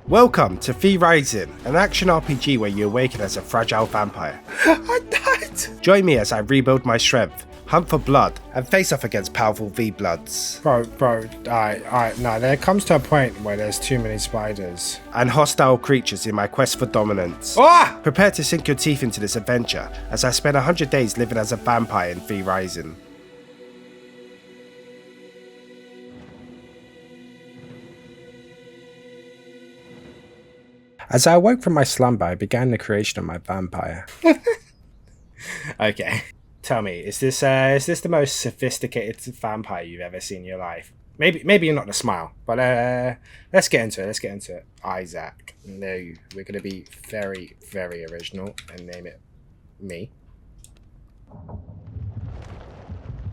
Welcome to vrising, an action RPG where you awaken as a fragile vampire. I died! Join me as I rebuild my strength, hunt for blood, and face off against powerful V-Bloods. Bro, alright, no, there comes to a point where there's too many spiders. And hostile creatures in my quest for dominance. Ah! Prepare to sink your teeth into this adventure as I spend 100 days living as a vampire in vrising. As I awoke from my slumber, I began the creation of my vampire. Okay, tell me, is this the most sophisticated vampire you've ever seen in your life? Maybe you're not the smile, but let's get into it. Isaac. No, we're gonna be very, very original and name it me.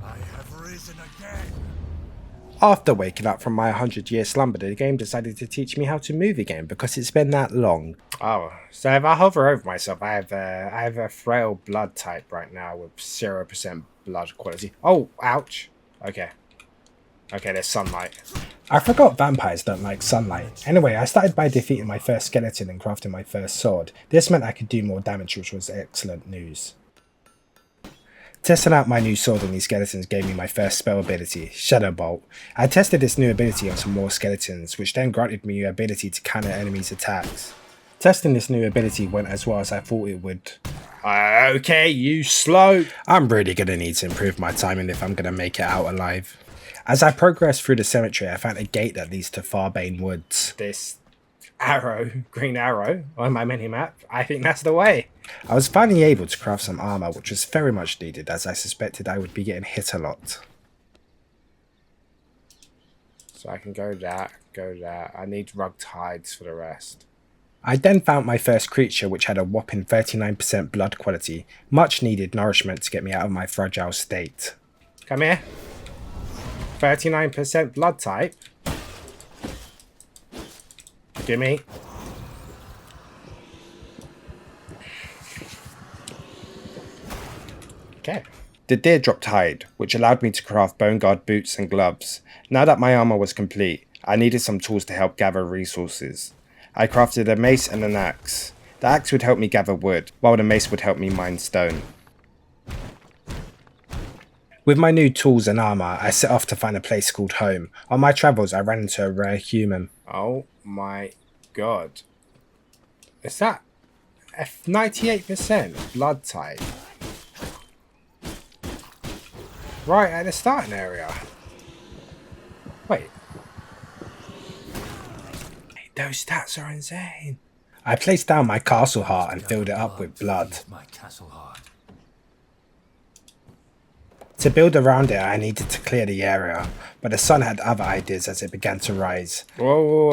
I have risen again. After waking up from my 100-year slumber, the game decided to teach me how to move again because it's been that long. Oh, so if I hover over myself, I have a frail blood type right now with 0% blood quality. Oh, ouch. Okay, there's sunlight. I forgot vampires don't like sunlight. Anyway, I started by defeating my first skeleton and crafting my first sword. This meant I could do more damage, which was excellent news. Testing out my new sword on these skeletons gave me my first spell ability, Shadow Bolt. I tested this new ability on some more skeletons, which then granted me the ability to counter enemies' attacks. Testing this new ability went as well as I thought it would. Okay, you slow. I'm really gonna need to improve my timing if I'm gonna make it out alive. As I progressed through the cemetery, I found a gate that leads to Farbane Woods. This green arrow on my mini-map, I think that's the way. I was finally able to craft some armor, which was very much needed as I suspected I would be getting hit a lot. So I can go that. I need rugged hides for the rest. I then found my first creature, which had a whopping 39% blood quality, much needed nourishment to get me out of my fragile state. Come here. 39% blood type. Gimme. Okay. The deer dropped hide, which allowed me to craft bone guard boots and gloves. Now that my armor was complete, I needed some tools to help gather resources. I crafted a mace and an axe. The axe would help me gather wood, while the mace would help me mine stone. With my new tools and armor, I set off to find a place called home. On my travels, I ran into a rare human. Oh my god. Is that a 98% blood type? Right at the starting area. Wait. Those stats are insane. I placed down my castle heart and filled it up with blood. My castle heart. To build around it, I needed to clear the area, but the sun had other ideas as it began to rise. Whoa.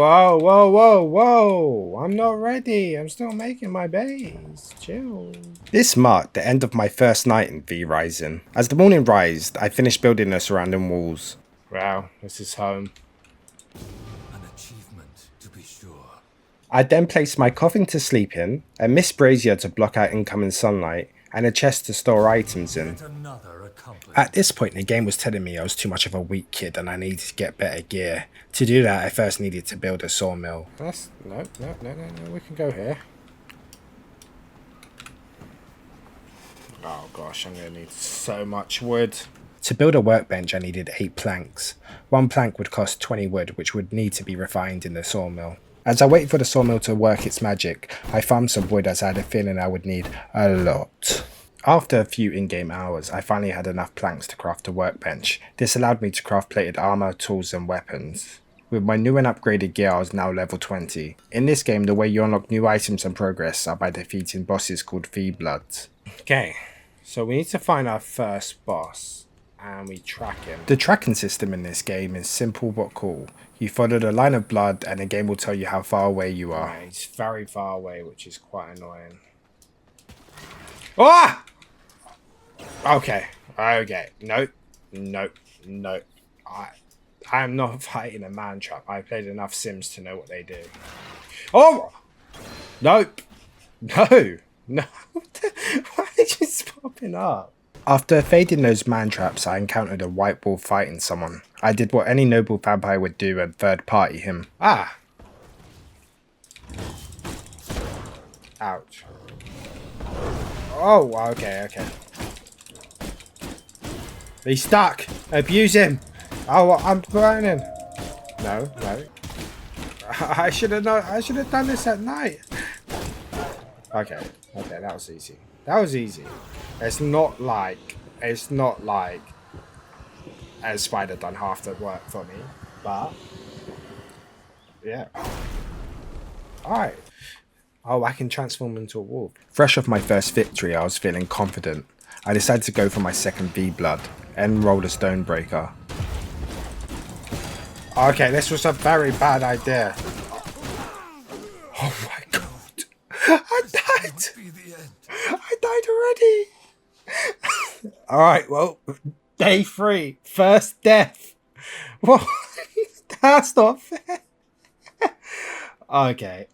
I'm not ready. I'm still making my base. Chill. This marked the end of my first night in vrising. As the morning rised, I finished building the surrounding walls. Wow, this is home. An achievement, to be sure. I then placed my coffin to sleep in, a mist brazier to block out incoming sunlight, and a chest to store items in. Yet another accomplishment. At this point, the game was telling me I was too much of a weak kid and I needed to get better gear. To do that, I first needed to build a sawmill. That's no. We can go here. Oh gosh, I'm gonna need so much wood. To build a workbench, I needed 8 planks. 1 plank would cost 20 wood, which would need to be refined in the sawmill. As I waited for the sawmill to work its magic, I farmed some wood as I had a feeling I would need a lot. After a few in-game hours, I finally had enough planks to craft a workbench. This allowed me to craft plated armor, tools and weapons. With my new and upgraded gear, I was now level 20. In this game, the way you unlock new items and progress are by defeating bosses called V-Bloods. Okay, so we need to find our first boss, and we track him. The tracking system in this game is simple but cool. You follow the line of blood and the game will tell you how far away you are. Right, it's very far away, which is quite annoying. Ah! Okay. Nope. I am not fighting a man trap. I played enough Sims to know what they do. Oh! Nope. No. Why are they just popping up? After evading those man traps, I encountered a white wolf fighting someone. I did what any noble vampire would do and third party him. Ah. Ouch. Oh, okay, okay. He's stuck. Abuse him. Oh, I'm burning. No, no. I should have known. I should have done this at night. Okay, okay, that was easy. That was easy. It's not like a spider done half the work for me, but yeah. All right. Oh, I can transform into a wolf. Fresh off my first victory, I was feeling confident. I decided to go for my second V-Blood and rolled a Stonebreaker. Okay, this was a very bad idea. Oh my god. I died. I died already. Alright, well, day 3. First death. What? That's not fair. Okay.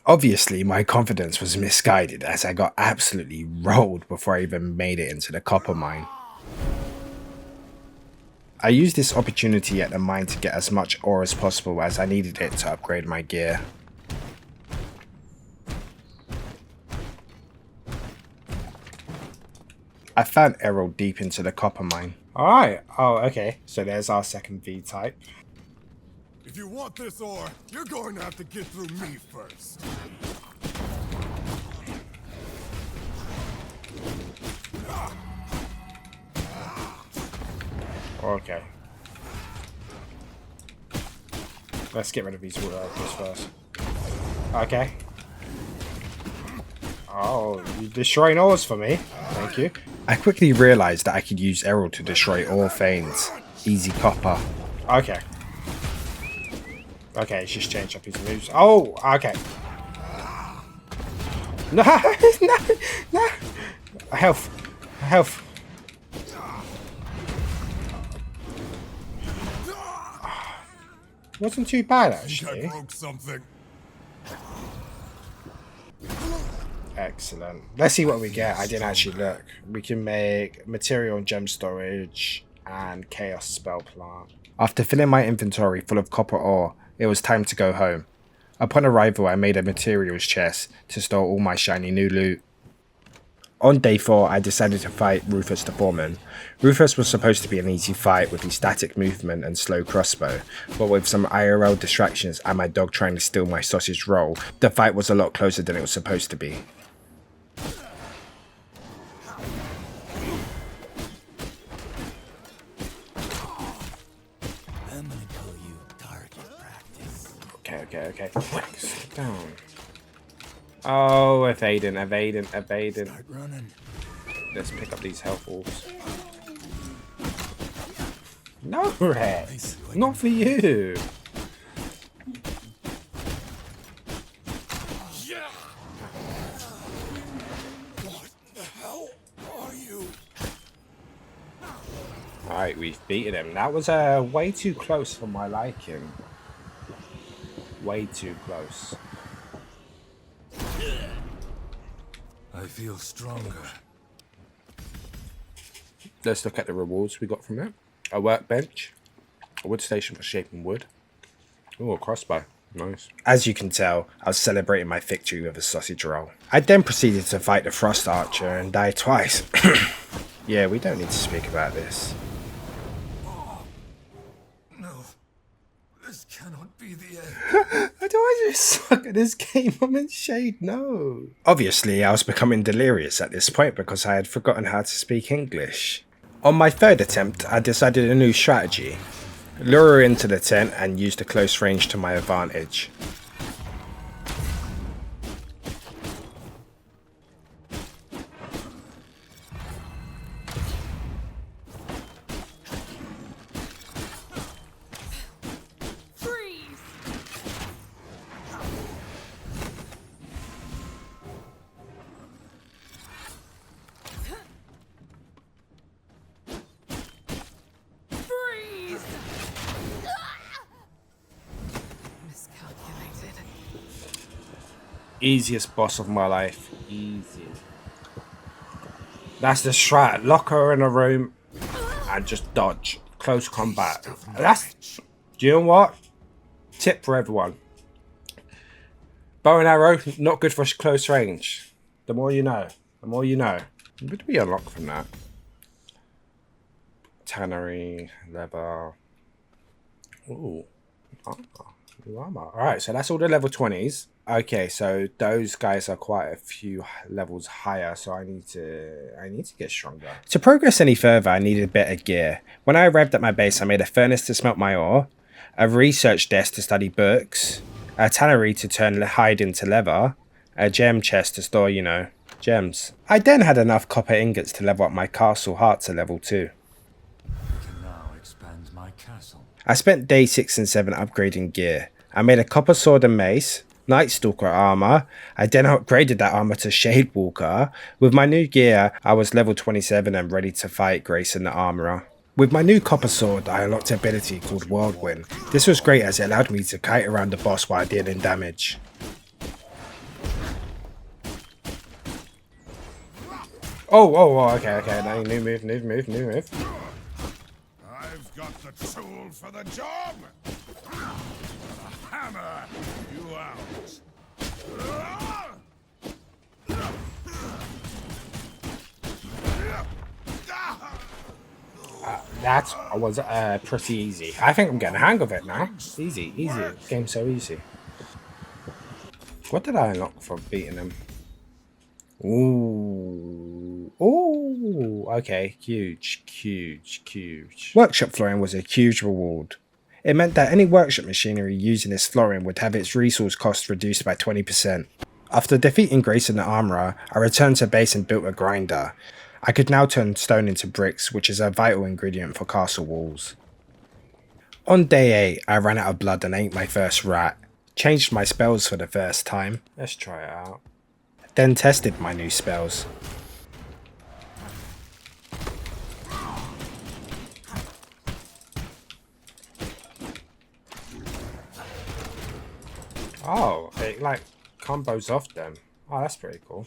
Obviously, my confidence was misguided as I got absolutely rolled before I even made it into the copper mine. I used this opportunity at the mine to get as much ore as possible as I needed it to upgrade my gear. I found Errol deep into the copper mine. Alright. Oh, okay. So there's our second V-type. If you want this ore, you're going to have to get through me first. Okay. Let's get rid of these water outputs first. Okay. Oh, you're destroying ores for me. Thank you. I quickly realised that I could use Errol to destroy all veins. Easy copper. Okay. Okay, it's just changed up his moves. Oh, okay. No, no, no. Health. Health. Wasn't too bad, I actually. broke something. Excellent. Let's see what we get. I didn't actually look. We can make material and gem storage and chaos spell plant. After filling my inventory full of copper ore, it was time to go home. Upon arrival, I made a materials chest to store all my shiny new loot. On day 4, I decided to fight Rufus the Foreman. Rufus was supposed to be an easy fight with his static movement and slow crossbow, but with some IRL distractions and my dog trying to steal my sausage roll, the fight was a lot closer than it was supposed to be. Okay. Sit down. Oh, evading. Let's pick up these health orbs. No, Red. Not for you. What the hell are you? Alright, we've beaten him. That was way too close for my liking. Way too close. I feel stronger. Let's look at the rewards we got from it. A workbench. A wood station for shaping wood. Oh, a crossbow. Nice. As you can tell, I was celebrating my victory with a sausage roll. I then proceeded to fight the Frost Archer and die twice. Yeah, we don't need to speak about this. No, this cannot be the end. Why do I just suck at this game? I'm in shade. No. Obviously, I was becoming delirious at this point because I had forgotten how to speak English. On my third attempt, I decided a new strategy. Lure her into the tent and use the close range to my advantage. Easiest boss of my life. Easy. That's the strat. Lock her in a room and just dodge. Close combat. That's. Do you know what? Tip for everyone. Bow and arrow, not good for close range. The more you know. The more you know. What did we unlock from that? Tannery, leather. Ooh. New armor. Alright, so that's all the level 20s. Okay, so those guys are quite a few levels higher, so I need to get stronger. To progress any further, I needed better gear. When I arrived at my base, I made a furnace to smelt my ore, a research desk to study books, a tannery to turn hide into leather, a gem chest to store, you know, gems. I then had enough copper ingots to level up my castle heart to level 2. Can now expand my castle. I spent day 6 and 7 upgrading gear. I made a copper sword and mace, Night Stalker armor. I then upgraded that armor to Shade Walker. With my new gear, I was level 27 and ready to fight Grayson the Armorer. With my new copper sword, I unlocked an ability called Whirlwind. This was great as it allowed me to kite around the boss while dealing damage. Oh, okay. Now new move. I've got the tool for the job. Hammer you out. That was pretty easy. I think I'm getting the hang of it now. Easy. Game's so easy. What did I unlock from beating him? Ooh, okay, huge. Workshop flooring was a huge reward. It meant that any workshop machinery using this flooring would have its resource costs reduced by 20%. After defeating Grayson the Armorer, I returned to base and built a grinder. I could now turn stone into bricks, which is a vital ingredient for castle walls. On day 8, I ran out of blood and ate my first rat. Changed my spells for the first time. Let's try it out. Then tested my new spells. Oh, it like combos off them. Oh, that's pretty cool.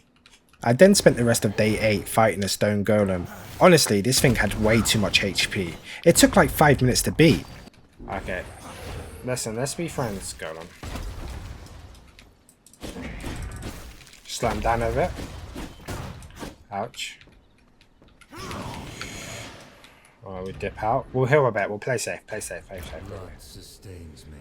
I then spent the rest of day 8 fighting a stone golem. Honestly, this thing had way too much HP. It took like 5 minutes to beat. Okay. Listen, let's be friends, golem. Slam down a bit. Ouch. Oh, we dip out. We'll heal a bit. We'll play safe. Blood sustains me.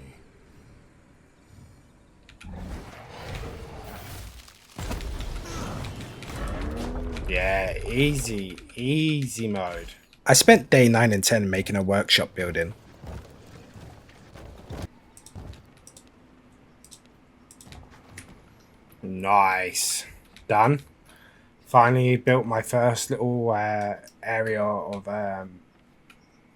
Yeah, easy mode. I spent day 9 and 10 making a workshop building. Nice. Done. Finally built my first little area of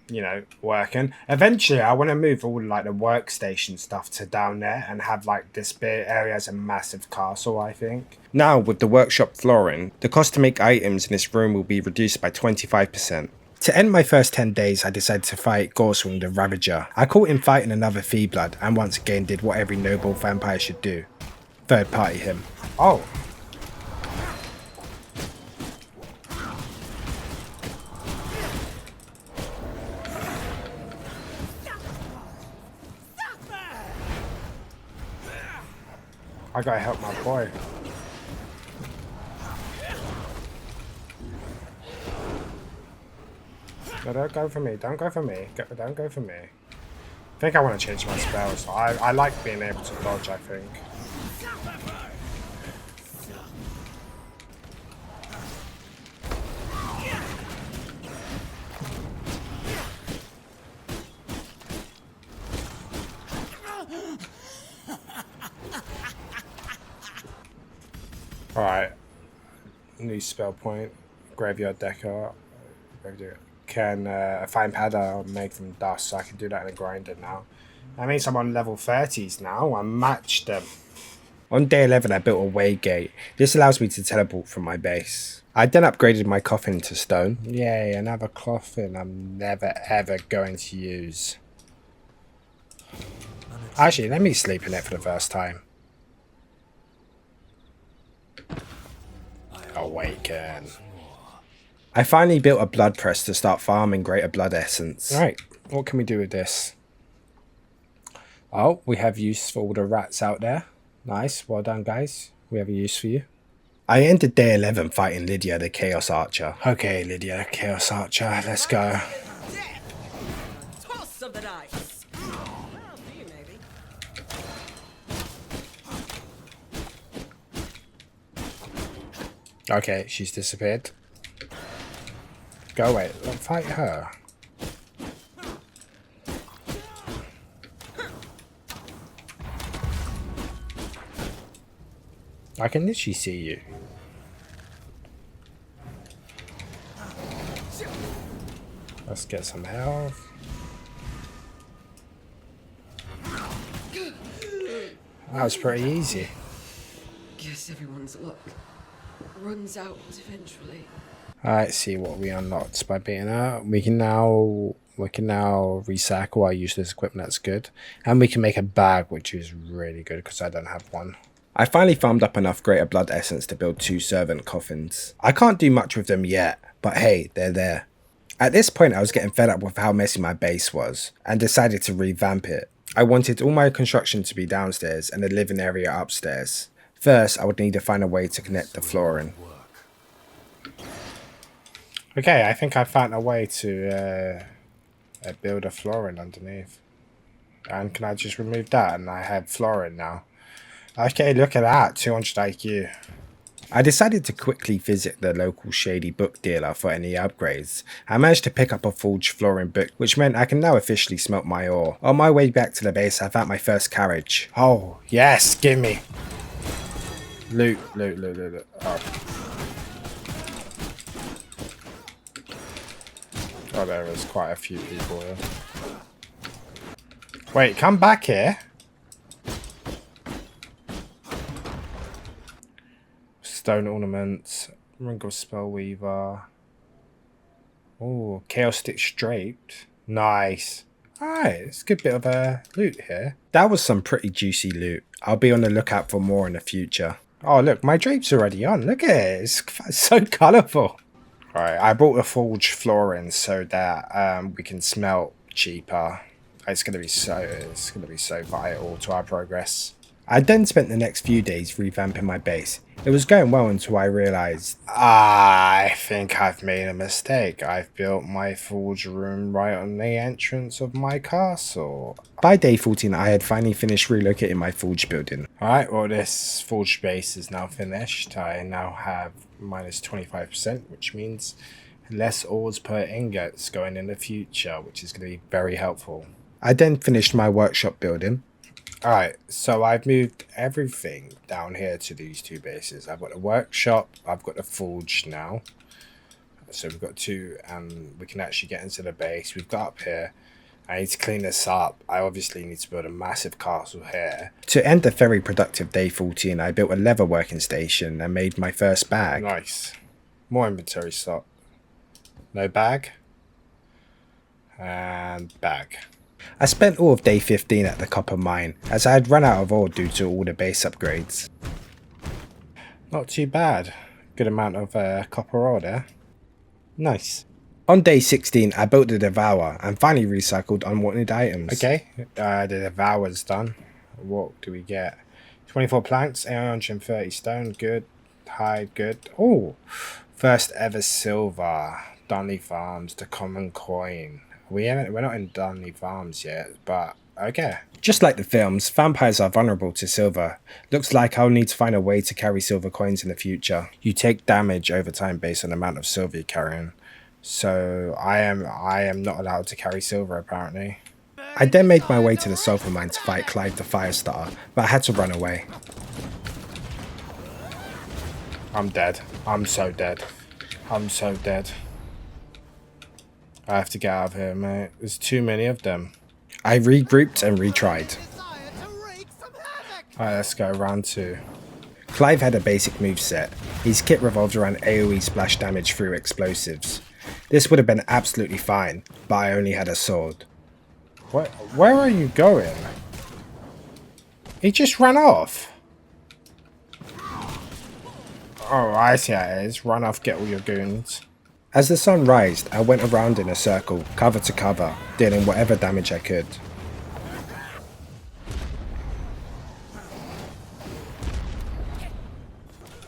you know, working. Eventually I want to move all like the workstation stuff to down there and have like this bit area as a massive castle, I think. Now with the workshop flooring, the cost to make items in this room will be reduced by 25%. To end my first 10 days, I decided to fight Gorswing the Ravager. I caught him fighting another Feeblood and once again did what every noble vampire should do. Third party him. Oh. I gotta help my boy. No, don't go for me. Don't go for me. Don't go for me. I think I want to change my spells. I like being able to dodge, I think. Alright. New spell point. Graveyard Decker. Can a fine powder made from dust, so I can do that in a grinder now. That means I'm on level 30s now. I matched them. On day 11 I built a way gate. This allows me to teleport from my base. I then upgraded my coffin to stone. Yay, another coffin I'm never ever going to use. Actually, let me sleep in it for the first time. Awaken. I finally built a blood press to start farming greater blood essence. Right, what can we do with this? Oh, we have use for all the rats out there. Nice, well done guys. We have a use for you. I ended day 11 fighting Lydia the Chaos Archer. Okay, Lydia, Chaos Archer, let's go. Toss of the dice. Well, for you, maybe. Okay, she's disappeared. Go away, fight her. I can literally see you. Let's get some health. That was pretty easy. Guess everyone's luck runs out eventually. Alright, see what we unlocked by beating her. We can now recycle our useless equipment, that's good. And we can make a bag, which is really good because I don't have one. I finally farmed up enough greater blood essence to build 2 servant coffins. I can't do much with them yet, but hey, they're there. At this point I was getting fed up with how messy my base was, and decided to revamp it. I wanted all my construction to be downstairs and the living area upstairs. First, I would need to find a way to connect the flooring. Okay, I think I found a way to build a flooring underneath. And can I just remove that and I have flooring now? Okay, look at that, 200 IQ. I decided to quickly visit the local shady book dealer for any upgrades. I managed to pick up a forged flooring book, which meant I can now officially smelt my ore. On my way back to the base, I found my first carriage. Oh, yes, give me. Loot. Oh. Oh, there is quite a few people here. Wait, come back here. Stone ornaments, ring of spellweaver. Oh, chaos stitch draped. Nice. Alright, it's a good bit of loot here. That was some pretty juicy loot. I'll be on the lookout for more in the future. Oh look, my drape's already on. Look at it, it's so colourful. Alright, I bought the forged flooring so that we can smelt cheaper. It's gonna be so vital to our progress. I then spent the next few days revamping my base. It was going well until I realised, I think I've made a mistake. I've built my forge room right on the entrance of my castle. By day 14, I had finally finished relocating my forge building. Alright, well this forge base is now finished. I now have minus 25%, which means less ores per ingots going in the future, which is going to be very helpful. I then finished my workshop building. Alright, so I've moved everything down here to these 2 bases. I've got the workshop, I've got the forge now. So we've got 2 and we can actually get into the base. We've got up here. I need to clean this up. I obviously need to build a massive castle here. To end the very productive day 14, I built a leather working station and made my first bag. Nice. More inventory slot. No bag. And bag. I spent all of day 15 at the copper mine, as I had run out of ore due to all the base upgrades. Not too bad. Good amount of copper ore there. Nice. On day 16, I built the Devourer and finally recycled unwanted items. Okay, the Devourer's done. What do we get? 24 planks, 830 stone, good. Hide, good. Oh, first ever silver. Dunley Farms, the common coin. We're not in Dunley Farms yet, but okay. Just like the films, vampires are vulnerable to silver. Looks like I'll need to find a way to carry silver coins in the future. You take damage over time based on the amount of silver you're carrying. So I am not allowed to carry silver apparently. I then made my way to the sulfur mine to fight Clive the Firestarter, but I had to run away. I'm dead. I'm so dead. I'm so dead. I have to get out of here, mate. There's too many of them. I regrouped and retried. Alright, let's go round 2. Clive had a basic moveset. His kit revolved around AoE splash damage through explosives. This would have been absolutely fine, but I only had a sword. Where are you going? He just ran off. Oh, I see how it is. Run off, get all your goons. As the sun rised, I went around in a circle, cover to cover, dealing whatever damage I could.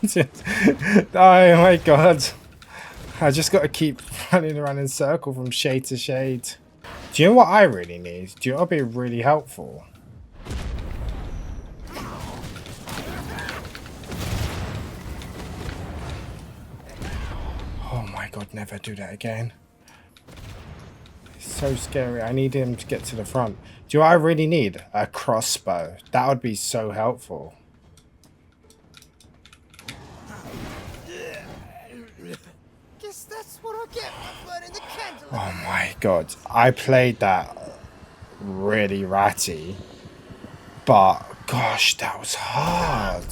Oh my god. I just got to keep running around in circle from shade to shade. Do you know what I really need? Do you know what would be really helpful? Oh my god, never do that again. It's so scary. I need him to get to the front. Do you know what I really need? A crossbow. That would be so helpful. Guess that's what I'll get for burning the candle. Oh my god. I played that really ratty. But gosh, that was hard.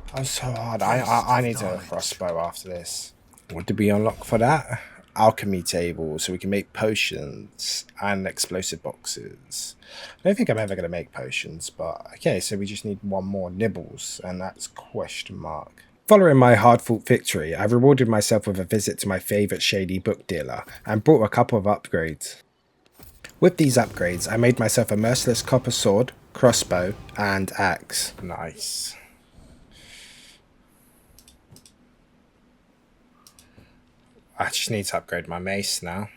That was so hard. I need a crossbow after this. What did we unlock for that? Alchemy table, so we can make potions and explosive boxes. I don't think I'm ever going to make potions, but okay, so we just need one more nibbles, and that's question mark. Following my hard-fought victory, I rewarded myself with a visit to my favourite shady book dealer, and bought a couple of upgrades. With these upgrades, I made myself a merciless copper sword, crossbow, and axe. Nice. I just need to upgrade my mace now,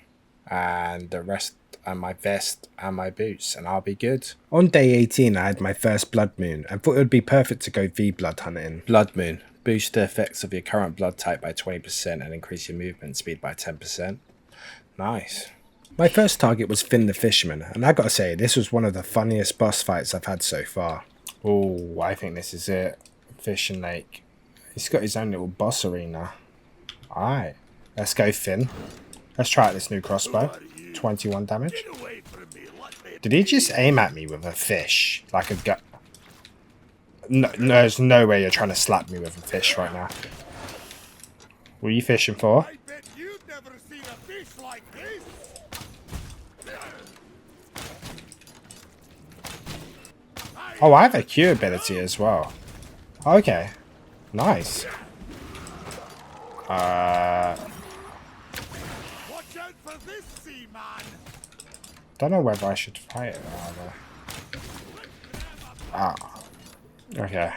and the rest, and my vest and my boots, and I'll be good. On day 18 I had my first blood moon and thought it would be perfect to go V-blood hunting. Blood moon. Boost the effects of your current blood type by 20% and increase your movement speed by 10%. Nice. My first target was Finn the Fisherman, and I gotta say, this was one of the funniest boss fights I've had so far. Oh, I think this is it. Fishing Lake. He's got his own little boss arena. Alright. Let's go, Finn. Let's try out this new crossbow. 21 damage. Did he just aim at me with a fish? Like a gut? No, there's no way you're trying to slap me with a fish right now. What are you fishing for? I bet you've never seen a fish like this. Oh, I have a Q ability as well. Okay. Nice. Watch out for this sea man. Don't know whether I should fight it rather. Ah. Okay.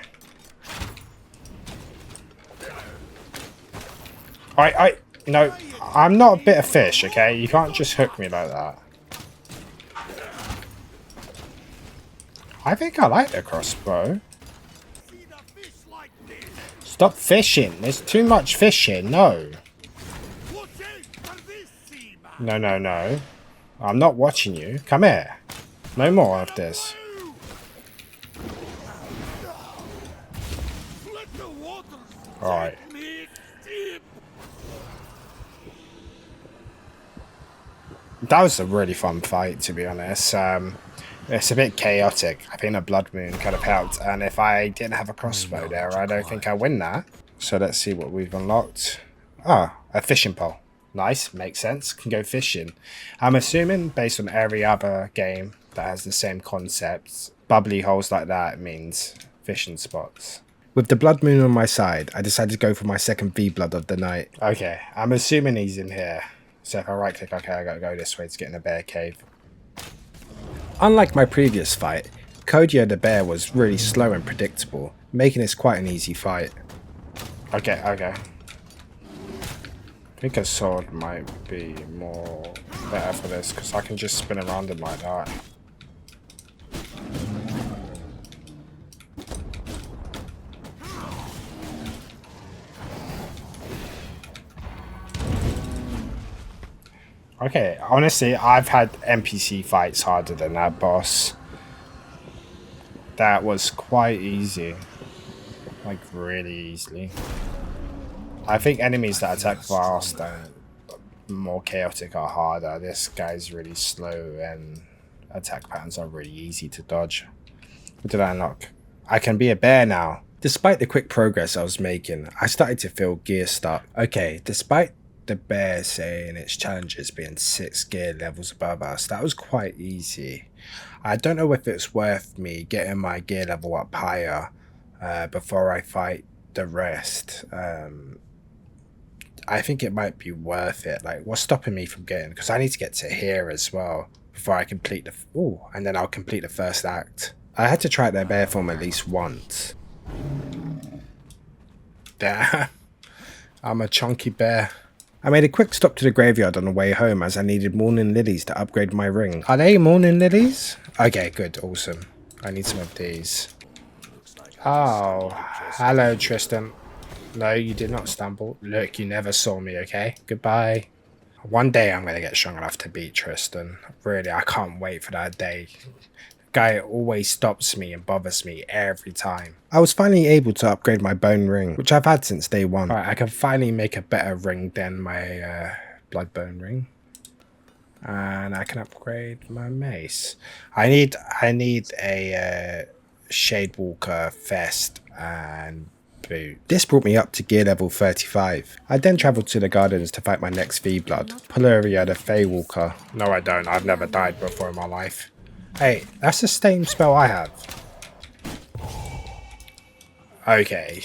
No, I'm not a bit of fish, okay? You can't just hook me like that. I think I like the crossbow. See the fish like this. Stop fishing. There's too much fishing. No. Watch out for this sea man. No, no, no. I'm not watching you. Come here. No more of this. Let the waters Alright. take me deep. That was a really fun fight, to be honest. It's a bit chaotic. I think the blood moon kind of helped, and if I didn't have a crossbow there, I don't think I win that. So let's see what we've unlocked. Ah, a fishing pole. Nice, makes sense. Can go fishing. I'm assuming, based on every other game that has the same concepts, bubbly holes like that means fishing spots. With the blood moon on my side, I decided to go for my second V-blood of the night. Okay, I'm assuming he's in here. So if I right click, okay, I gotta go this way to get in a bear cave. Unlike my previous fight, Kodia the bear was really slow and predictable, making this quite an easy fight. Okay. I think a sword might be more better for this, because I can just spin around him like that. Okay, honestly, I've had NPC fights harder than that boss. That was quite easy. Like, really easily. I think enemies that attack fast and more chaotic are harder. This guy's really slow and attack patterns are really easy to dodge. What did I unlock? I can be a bear now. Despite the quick progress I was making, I started to feel gear stuck. Okay, despite the bear saying its challenges being 6 gear levels above us, that was quite easy. I don't know if it's worth me getting my gear level up higher before I fight the rest. I think it might be worth it. Like, what's stopping me from getting, because I need to get to here as well before I complete the and then I'll complete the first act. I had to try their bear form at least once. Damn. I'm a chunky bear. I made a quick stop to the graveyard on the way home as I needed morning lilies to upgrade my ring. Are they morning lilies? Okay, good, awesome. I need some of these. Oh, hello Tristan. No, you did not stumble. Look, you never saw me, okay? Goodbye. One day I'm going to get strong enough to beat Tristan. Really, I can't wait for that day. Guy always stops me and bothers me every time. I was finally able to upgrade my bone ring, which I've had since day one. Alright, I can finally make a better ring than my blood bone ring. And I can upgrade my mace. I need a Shade Walker vest and boot. This brought me up to gear level 35. I then travelled to the gardens to fight my next V-Blood, Polaria the Fey Walker. No I don't, I've never died before in my life. Hey, that's the same spell I have. Okay.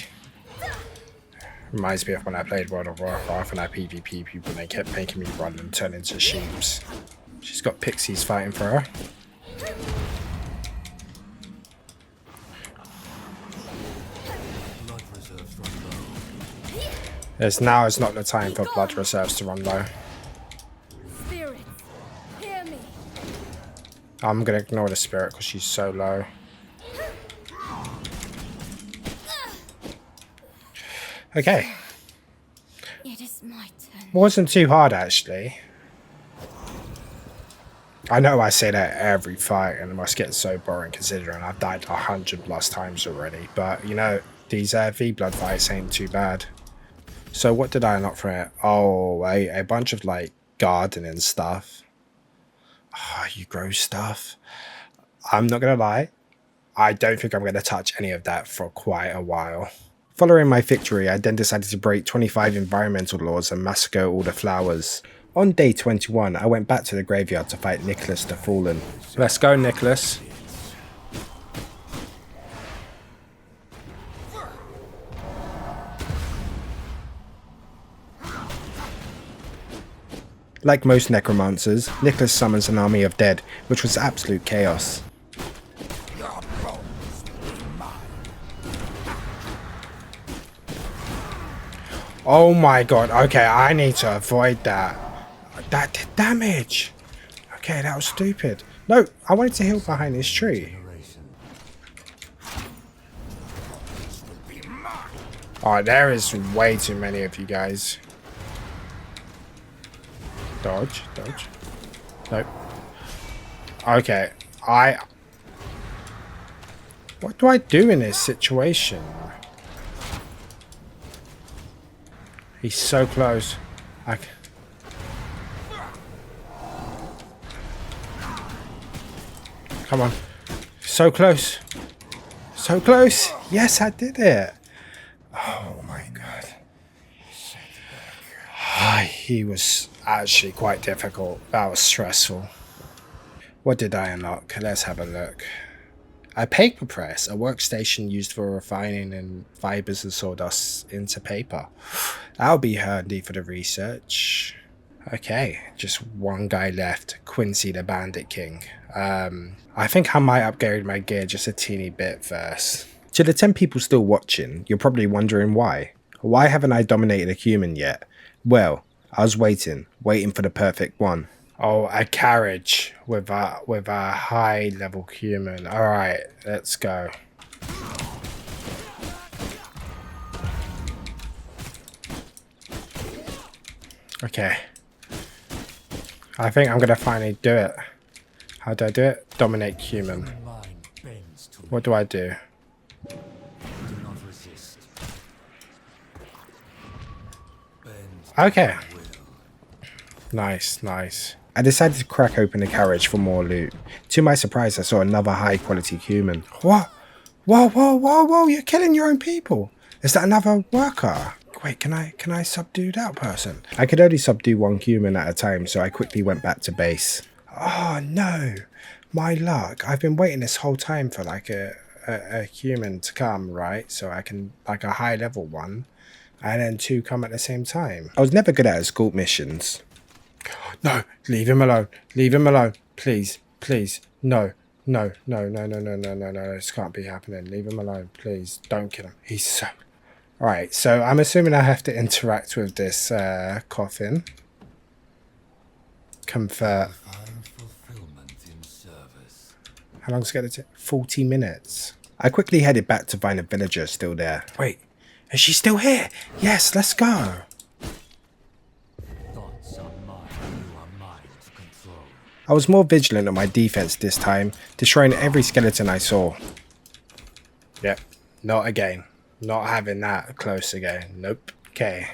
Reminds me of when I played World of Warcraft and I PvP people and they kept making me run and turn into sheeps. She's got pixies fighting for her. Now is not the time for blood reserves to run low. Spirits, hear me. I'm gonna ignore the spirit because she's so low. Okay. It is my turn. Wasn't too hard actually. I know I say that every fight and it must get so boring considering I've died 100+ times already. But you know, these V-Blood fights ain't too bad. So what did I unlock from it? Oh, a bunch of like gardening stuff. Oh, you grow stuff. I'm not gonna lie, I don't think I'm gonna touch any of that for quite a while. Following my victory, I then decided to break 25 environmental laws and massacre all the flowers. On day 21, I went back to the graveyard to fight Nicholas the Fallen. Let's go, Nicholas. Like most necromancers, Nicholas summons an army of dead, which was absolute chaos. Oh my god, okay, I need to avoid that. That did damage. Okay, that was stupid. No, I wanted to heal behind this tree. Alright, there is way too many of you guys. Dodge, dodge. Nope. Okay, what do I do in this situation? He's so close. Come on. So close. So close. Yes, I did it. Oh my god. He was actually quite difficult. That was stressful. What did I unlock? Let's have a look. A paper press, a workstation used for refining and fibers and sawdust into paper. That'll be handy for the research. Okay, just one guy left, Quincy the Bandit King. I think I might upgrade my gear just a teeny bit first. To the 10 people still watching, you're probably wondering why. Why haven't I dominated a human yet? Well, I was waiting for the perfect one. Oh, a carriage with a high level human. Alright, let's go. Okay. I think I'm gonna finally do it. How do I do it? Dominate human. What do I do? Okay. Nice, nice. I decided to crack open the carriage for more loot. To my surprise, I saw another high quality human. What? Whoa, whoa, whoa, whoa, you're killing your own people. Is that another worker? Wait, can I subdue that person? I could only subdue one human at a time, so I quickly went back to base. Oh no, my luck. I've been waiting this whole time for like a human to come, right? So I can, like a high level one, and then 2 come at the same time. I was never good at escort missions. No, leave him alone. Leave him alone. Please, please. No, no, no, no, no, no, no, no, no. This can't be happening. Leave him alone, please. Don't kill him. He's so... Alright, so I'm assuming I have to interact with this coffin. Convert. Find fulfillment in service. How long's it going to take? 40 minutes. I quickly headed back to find a villager still there. Wait, is she still here? Yes, let's go. Thoughts are mine, you are mine to control. I was more vigilant on my defense this time, destroying every skeleton I saw. Yep, not again. Not having that close again. Nope. Okay.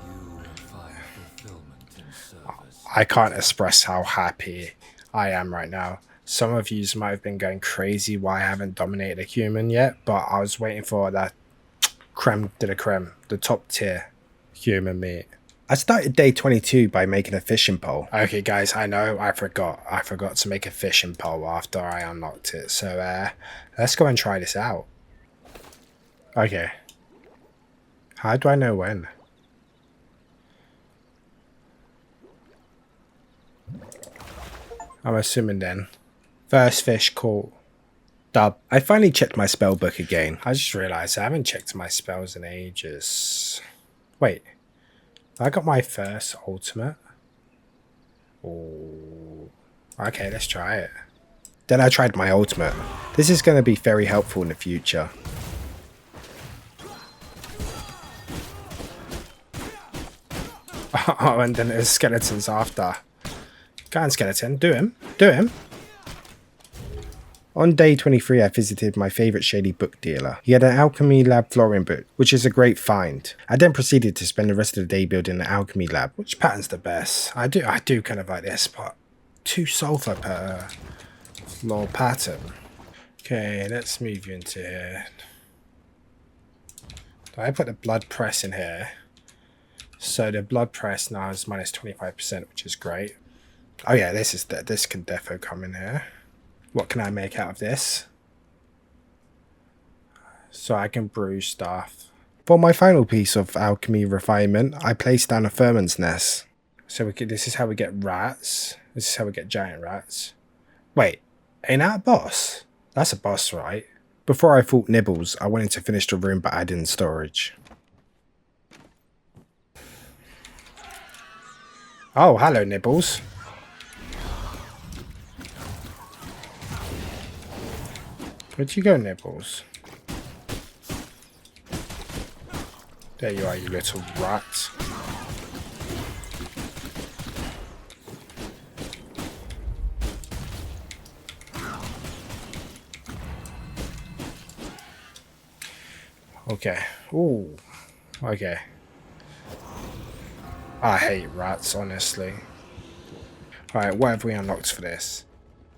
You will find fulfillment in service. I can't express how happy I am right now. Some of you might have been going crazy why I haven't dominated a human yet, but I was waiting for that creme de la creme, the top tier human meat. I started day 22 by making a fishing pole. Okay guys, I know I forgot to make a fishing pole after I unlocked it, so let's go and try this out. Okay. How do I know when? I'm assuming then. First fish caught. Dub. I finally checked my spell book again. I just realised I haven't checked my spells in ages. Wait. I got my first ultimate. Oh. Okay, let's try it. Then I tried my ultimate. This is going to be very helpful in the future. Oh, and then there's skeletons after. Go on, skeleton. Do him. Do him. On day 23, I visited my favourite shady book dealer. He had an alchemy lab flooring book, which is a great find. I then proceeded to spend the rest of the day building an alchemy lab. Which pattern's the best? I do kind of like this, but 2 sulfur per floor pattern. Okay, let's move you into here. I put the blood press in here. So the blood press now is minus 25%, which is great. Oh yeah, this can defo come in here. What can I make out of this? So I can brew stuff. For my final piece of alchemy refinement, I placed down a farmlands nest. So this is how we get rats. This is how we get giant rats. Wait, ain't that a boss? That's a boss, right? Before I fought Nibbles, I wanted to finish the room by adding storage. Oh, hello, Nibbles. Where'd you go, Nibbles? There you are, you little rat. Okay. Ooh. Okay. I hate rats, honestly. Alright, what have we unlocked for this?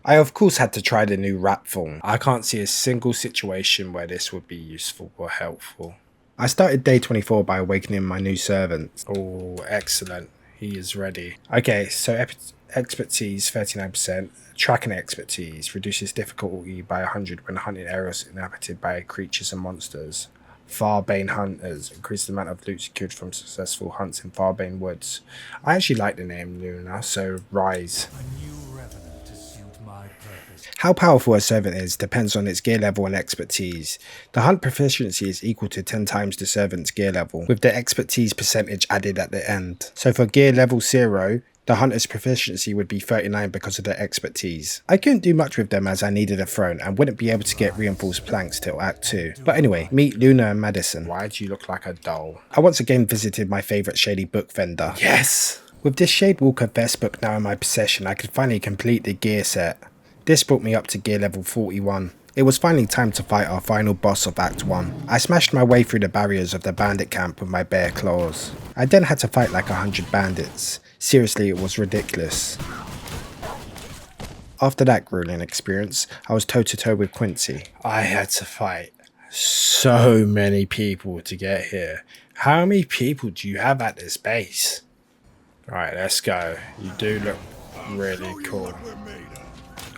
I of course had to try the new rat form. I can't see a single situation where this would be useful or helpful. I started day 24 by awakening my new servant. Oh, excellent. He is ready. Okay, so expertise 39%. Tracking expertise reduces difficulty by 100 when hunting areas inhabited by creatures and monsters. Farbane Hunters increase the amount of loot secured from successful hunts in Farbane Woods. I actually like the name Luna, so Rise. A new revenant to suit my purpose. How powerful a servant is depends on its gear level and expertise. The hunt proficiency is equal to 10 times the servant's gear level, with the expertise percentage added at the end. So for gear level 0, the hunter's proficiency would be 39 because of their expertise. I couldn't do much with them as I needed a throne and wouldn't be able to get reinforced planks till Act 2. But anyway, meet Luna and Madison. Why do you look like a doll? I once again visited my favourite shady book vendor. Yes! With this Shadewalker vest book now in my possession, I could finally complete the gear set. This brought me up to gear level 41. It was finally time to fight our final boss of Act 1. I smashed my way through the barriers of the bandit camp with my bare claws. I then had to fight like 100 bandits. Seriously, it was ridiculous. After that grueling experience, I was toe to toe with Quincy. I had to fight so many people to get here. How many people do you have at this base? Alright, let's go. You do look really cool.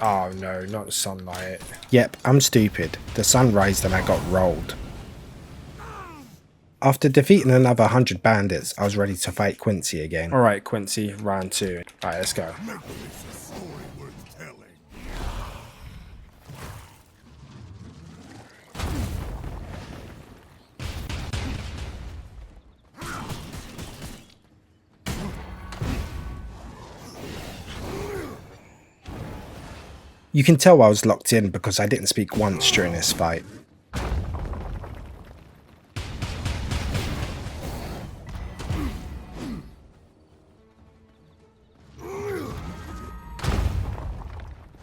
Oh no, not the sunlight. Yep, I'm stupid. The sun rised and I got rolled. After defeating another 100 bandits, I was ready to fight Quincy again. Alright Quincy, round 2. Alright, let's go. Make this a story worth telling. You can tell I was locked in because I didn't speak once during this fight.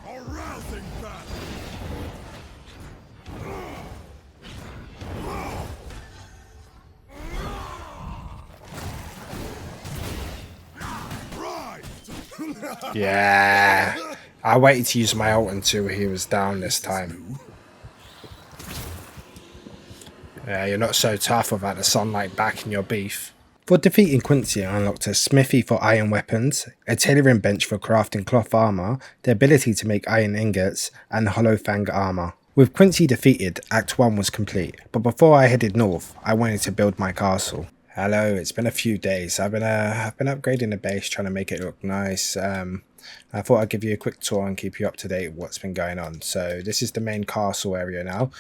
A rousing battle. Right. Yeah. I waited to use my ult until he was down this time. Yeah, you're not so tough without the sunlight backing your beef. For defeating Quincy, I unlocked a smithy for iron weapons, a tailoring bench for crafting cloth armor, the ability to make iron ingots, and hollow fang armor. With Quincy defeated, Act 1 was complete, but before I headed north, I wanted to build my castle. Hello, it's been a few days. I've been upgrading the base, trying to make it look nice. I thought I'd give you a quick tour and keep you up to date with what's been going on. So this is the main castle area now.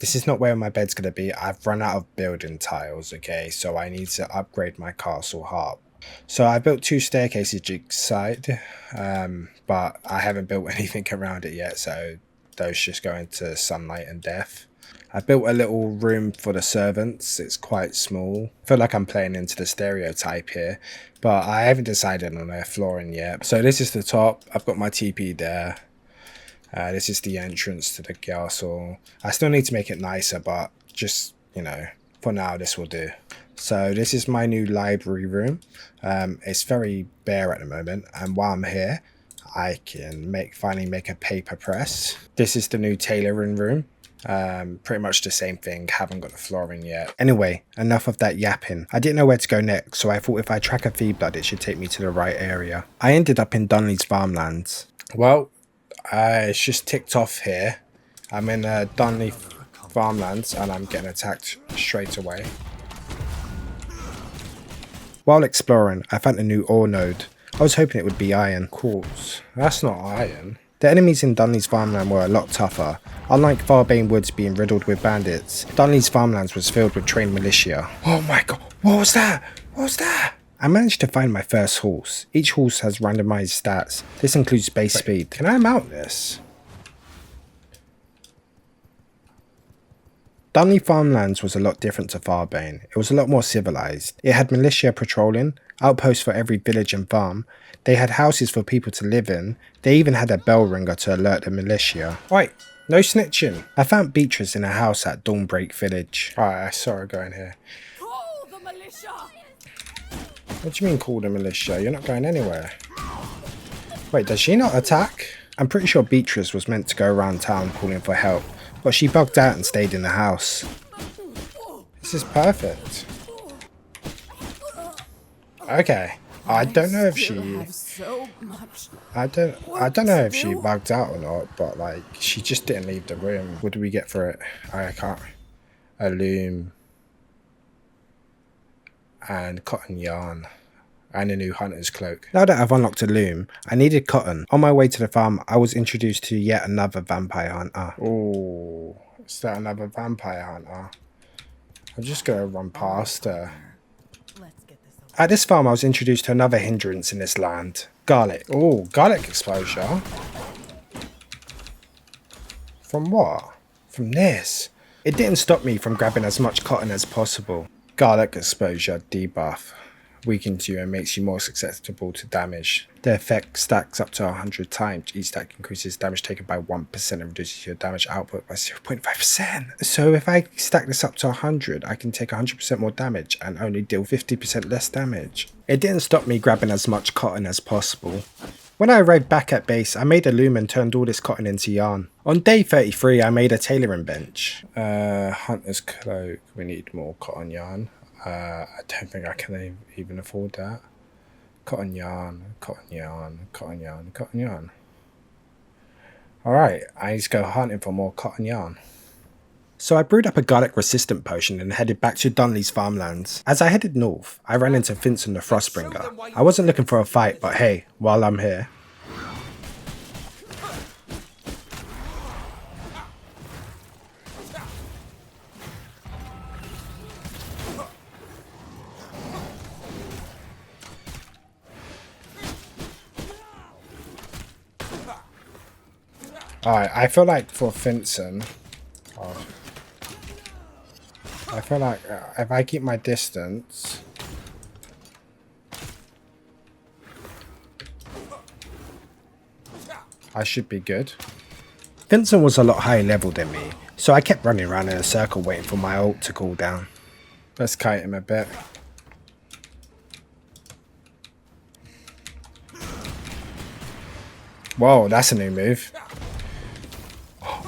This is not where my bed's going to be. I've run out of building tiles, okay? So I need to upgrade my castle harp. So I built 2 staircases each side, but I haven't built anything around it yet. So those just go into sunlight and death. I built a little room for the servants. It's quite small. I feel like I'm playing into the stereotype here, but I haven't decided on their flooring yet. So this is the top. I've got my TP there. This is the entrance to the castle. I still need to make it nicer, but just, you know, for now this will do. So this is my new library room. It's very bare at the moment, and while I'm here, I can finally make a paper press. This is the new tailoring room. Pretty much the same thing, haven't got the flooring yet. Anyway, enough of that yapping. I didn't know where to go next, so I thought if I track a feedblood it should take me to the right area. I ended up in Dunley's farmlands. Well, it's just ticked off here. I'm in Dunley farmlands and I'm getting attacked straight away. While exploring, I found a new ore node. I was hoping it would be iron. Quartz. That's not iron. The enemies in Dunley's farmland were a lot tougher. Unlike Farbane Woods being riddled with bandits, Dunley's farmlands was filled with trained militia. Oh my god, what was that? What was that? I managed to find my first horse. Each horse has randomized stats. This includes base speed. Can I mount this? Dunley farmlands was a lot different to Farbane. It was a lot more civilized. It had militia patrolling, outposts for every village and farm. They had houses for people to live in. They even had a bell ringer to alert the militia. Wait, no snitching. I found Beatrice in a house at Dawnbreak village. Alright, I saw her going here. Call the militia! What do you mean call the militia? You're not going anywhere. Wait, does she not attack? I'm pretty sure Beatrice was meant to go around town calling for help, but she bugged out and stayed in the house. This is perfect. Okay. I don't know if she I don't know if she bugged out or not, but like she just didn't leave the room. What do we get for it? I can't. A loom and cotton yarn and a new hunter's cloak. Now that I've unlocked a loom, I needed cotton. On my way to the farm, I was introduced to yet another vampire hunter. Oh, is that another vampire hunter? I'm just gonna run past her. At this farm, I was introduced to another hindrance in this land. Garlic. Oh, garlic exposure. From what? From this. It didn't stop me from grabbing as much cotton as possible. Garlic exposure debuff. Weakens you and makes you more susceptible to damage. The effect stacks up to 100 times. Each stack increases damage taken by 1% and reduces your damage output by 0.5%. So if I stack this up to 100, I can take 100% more damage and only deal 50% less damage. It didn't stop me grabbing as much cotton as possible. When I arrived back at base, I made a loom and turned all this cotton into yarn. On day 33, I made a tailoring bench. Hunter's cloak. We need more cotton yarn. I don't think I can even afford that. Cotton yarn, cotton yarn, cotton yarn, cotton yarn. Alright, I need to go hunting for more cotton yarn. So I brewed up a garlic resistant potion and headed back to Dunley's farmlands. As I headed north, I ran into Vincent the Frostbringer. I wasn't looking for a fight, but hey, while I'm here. Alright, I feel like for Finson, I feel like if I keep my distance, I should be good. Vincent was a lot higher level than me, so I kept running around in a circle waiting for my ult to cool down. Let's kite him a bit. Whoa, that's a new move.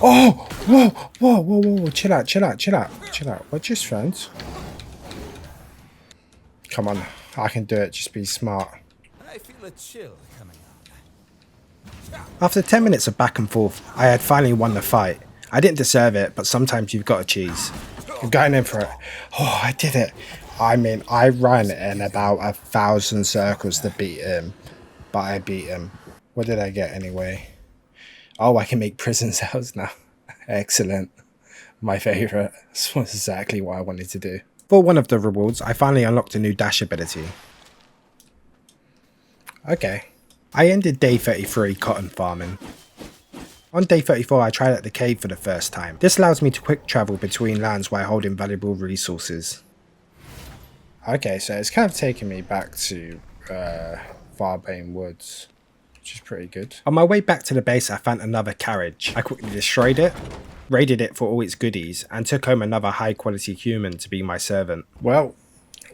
Oh, whoa, whoa, whoa, whoa, chill out, chill out, chill out, chill out. We're just friends. Come on, I can do it, just be smart. I feel a chill coming on. After 10 minutes of back and forth, I had finally won the fight. I didn't deserve it, but sometimes you've got to cheese. I'm going in for it. Oh, I did it. I mean, I ran in about 1,000 circles to beat him, but I beat him. What did I get anyway? Oh, I can make prison cells now. Excellent. My favourite. This was exactly what I wanted to do. For one of the rewards, I finally unlocked a new dash ability. Okay. I ended day 33 cotton farming. On day 34, I tried out the cave for the first time. This allows me to quick travel between lands while holding valuable resources. Okay, so it's kind of taking me back to Farbane Woods, which is pretty good. On my way back to the base, I found another carriage. I quickly destroyed it, raided it for all its goodies, and took home another high quality human to be my servant. Well,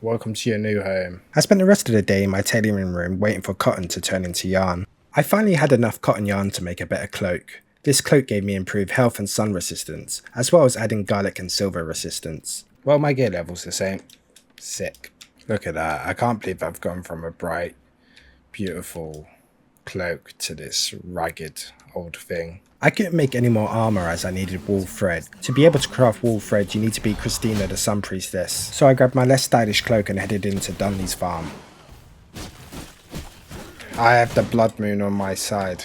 welcome to your new home. I spent the rest of the day in my tailoring room waiting for cotton to turn into yarn. I finally had enough cotton yarn to make a better cloak. This cloak gave me improved health and sun resistance, as well as adding garlic and silver resistance. Well, my gear level's the same. Sick. Look at that. I can't believe I've gone from a bright, beautiful cloak to this ragged old thing. I couldn't make any more armor as I needed wool thread. To be able to craft wool thread, you need to be Christina the Sun Priestess. So I grabbed my less stylish cloak and headed into Dunley's farm. I have the blood moon on my side.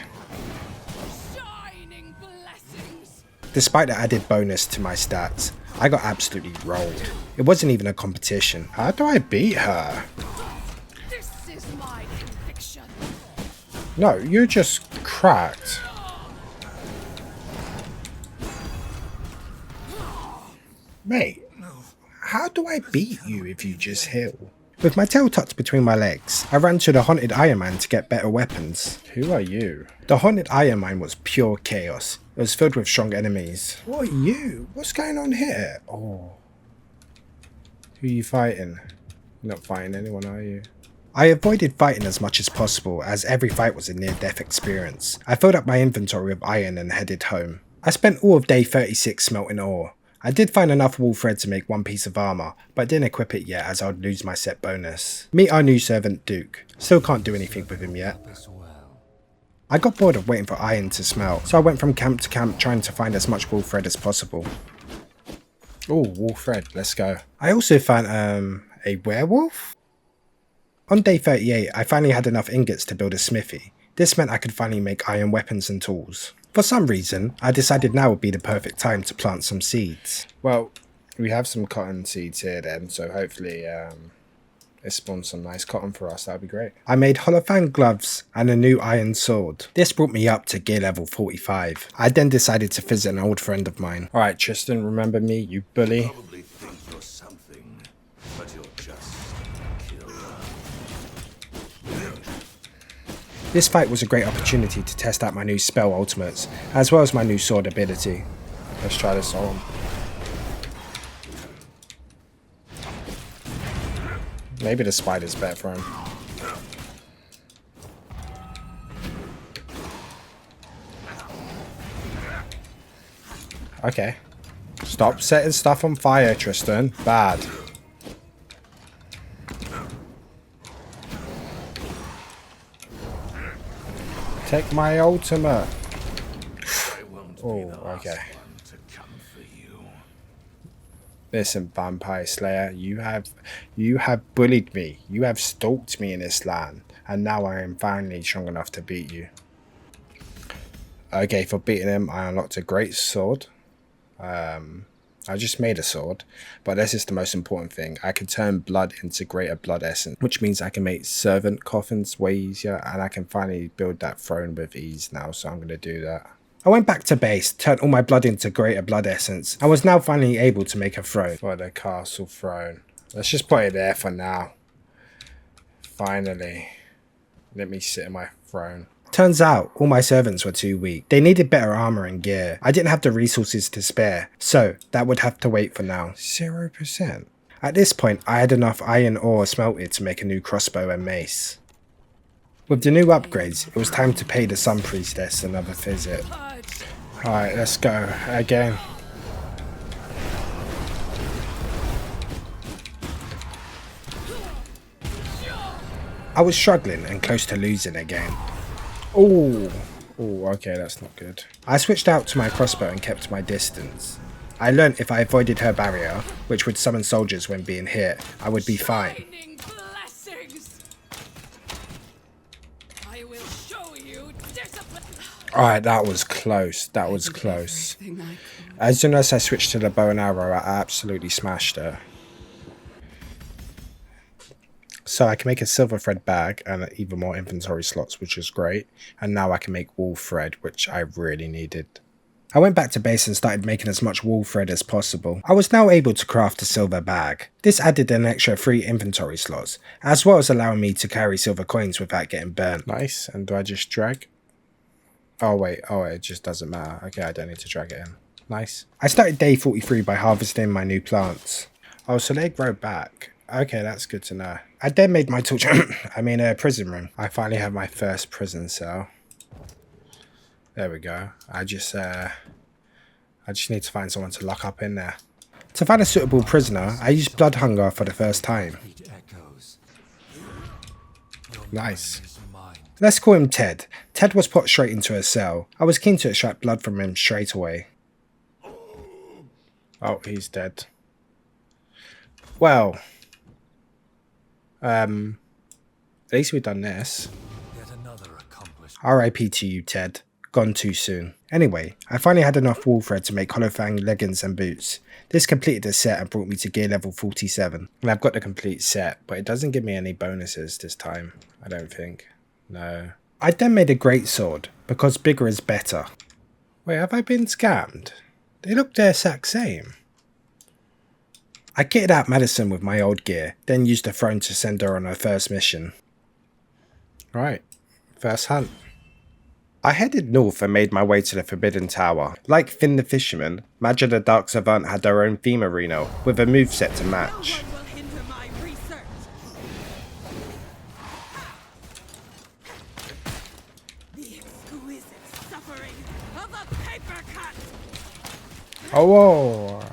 Shining blessings. Despite the added bonus to my stats, I got absolutely rolled. It wasn't even a competition. How do I beat her? This is my conviction. No, you're just cracked. Mate, how do I beat you if you just heal? With my tail tucked between my legs, I ran to the Haunted Iron Mine to get better weapons. Who are you? The Haunted Iron Mine was pure chaos. It was filled with strong enemies. What are you? What's going on here? Oh. Who are you fighting? You're not fighting anyone, are you? I avoided fighting as much as possible, as every fight was a near-death experience. I filled up my inventory with iron and headed home. I spent all of day 36 smelting ore. I did find enough wool thread to make one piece of armor, but didn't equip it yet as I would lose my set bonus. Meet our new servant Duke. Still can't do anything with him yet. I got bored of waiting for iron to smelt, so I went from camp to camp trying to find as much wool thread as possible. Oh, wool thread, let's go. I also found a werewolf? On day 38, I finally had enough ingots to build a smithy. This meant I could finally make iron weapons and tools. For some reason, I decided now would be the perfect time to plant some seeds. Well, we have some cotton seeds here then, so hopefully it spawns some nice cotton for us. That'd be great. I made holofang gloves and a new iron sword. This brought me up to gear level 45. I then decided to visit an old friend of mine. Alright Tristan, remember me, you bully? Probably think you're something, but you're just a killer. This fight was a great opportunity to test out my new spell ultimates, as well as my new sword ability. Let's try this on. Maybe the spider's better for him. Okay. Stop setting stuff on fire, Tristan. Bad. Take my ultimate. Oh, okay. Listen, Vampire Slayer, you have bullied me. You have stalked me in this land, and now I am finally strong enough to beat you. Okay, for beating him, I unlocked a great sword. I just made a sword, but this is the most important thing. I can turn blood into greater blood essence, which means I can make servant coffins way easier, and I can finally build that throne with ease now, so I'm going to do that. I went back to base, turned all my blood into greater blood essence, and was now finally able to make a throne. For the castle throne. Let's just put it there for now. Finally. Let me sit in my throne. Turns out, all my servants were too weak. They needed better armor and gear. I didn't have the resources to spare, so that would have to wait for now. 0%. At this point, I had enough iron ore smelted to make a new crossbow and mace. With the new upgrades, it was time to pay the Sun Priestess another visit. Alright, let's go again. I was struggling and close to losing again. Oh, okay, that's not good. I switched out to my crossbow and kept my distance. I learnt if I avoided her barrier, which would summon soldiers when being hit, I would be fine. I will show you discipline. Alright, that was close. That was close. As soon as I switched to the bow and arrow, I absolutely smashed her. So I can make a silver thread bag and even more inventory slots, which is great. And now I can make wool thread, which I really needed. I went back to base and started making as much wool thread as possible. I was now able to craft a silver bag. This added an extra 3 inventory slots, as well as allowing me to carry silver coins without getting burnt. Nice, and do I just drag? Oh wait, it just doesn't matter. Okay, I don't need to drag it in. Nice. I started day 43 by harvesting my new plants. Oh, so they grow back. Okay, that's good to know. I then made my torch, prison room. I finally have my first prison cell. There we go. I just need to find someone to lock up in there. To find a suitable prisoner, I used blood hunger for the first time. Nice. Let's call him Ted. Ted was put straight into a cell. I was keen to extract blood from him straight away. Oh, he's dead. Well, at least we've done this. RIP to you, Ted. Gone too soon. Anyway, I finally had enough wool thread to make hollow fang leggings and boots. This completed the set and brought me to gear level 47. And I've got the complete set, but it doesn't give me any bonuses this time, I don't think. No. I then made a great sword, because bigger is better. Wait, have I been scammed? They look the exact same. I kitted out Madison with my old gear, then used the throne to send her on her first mission. Right, first hunt. I headed north and made my way to the Forbidden Tower. Like Finn the Fisherman, Madja the Dark Savant had her own theme arena, with a moveset to match. No one will hinder my research. The exquisite suffering of a paper cut. Oh, whoa.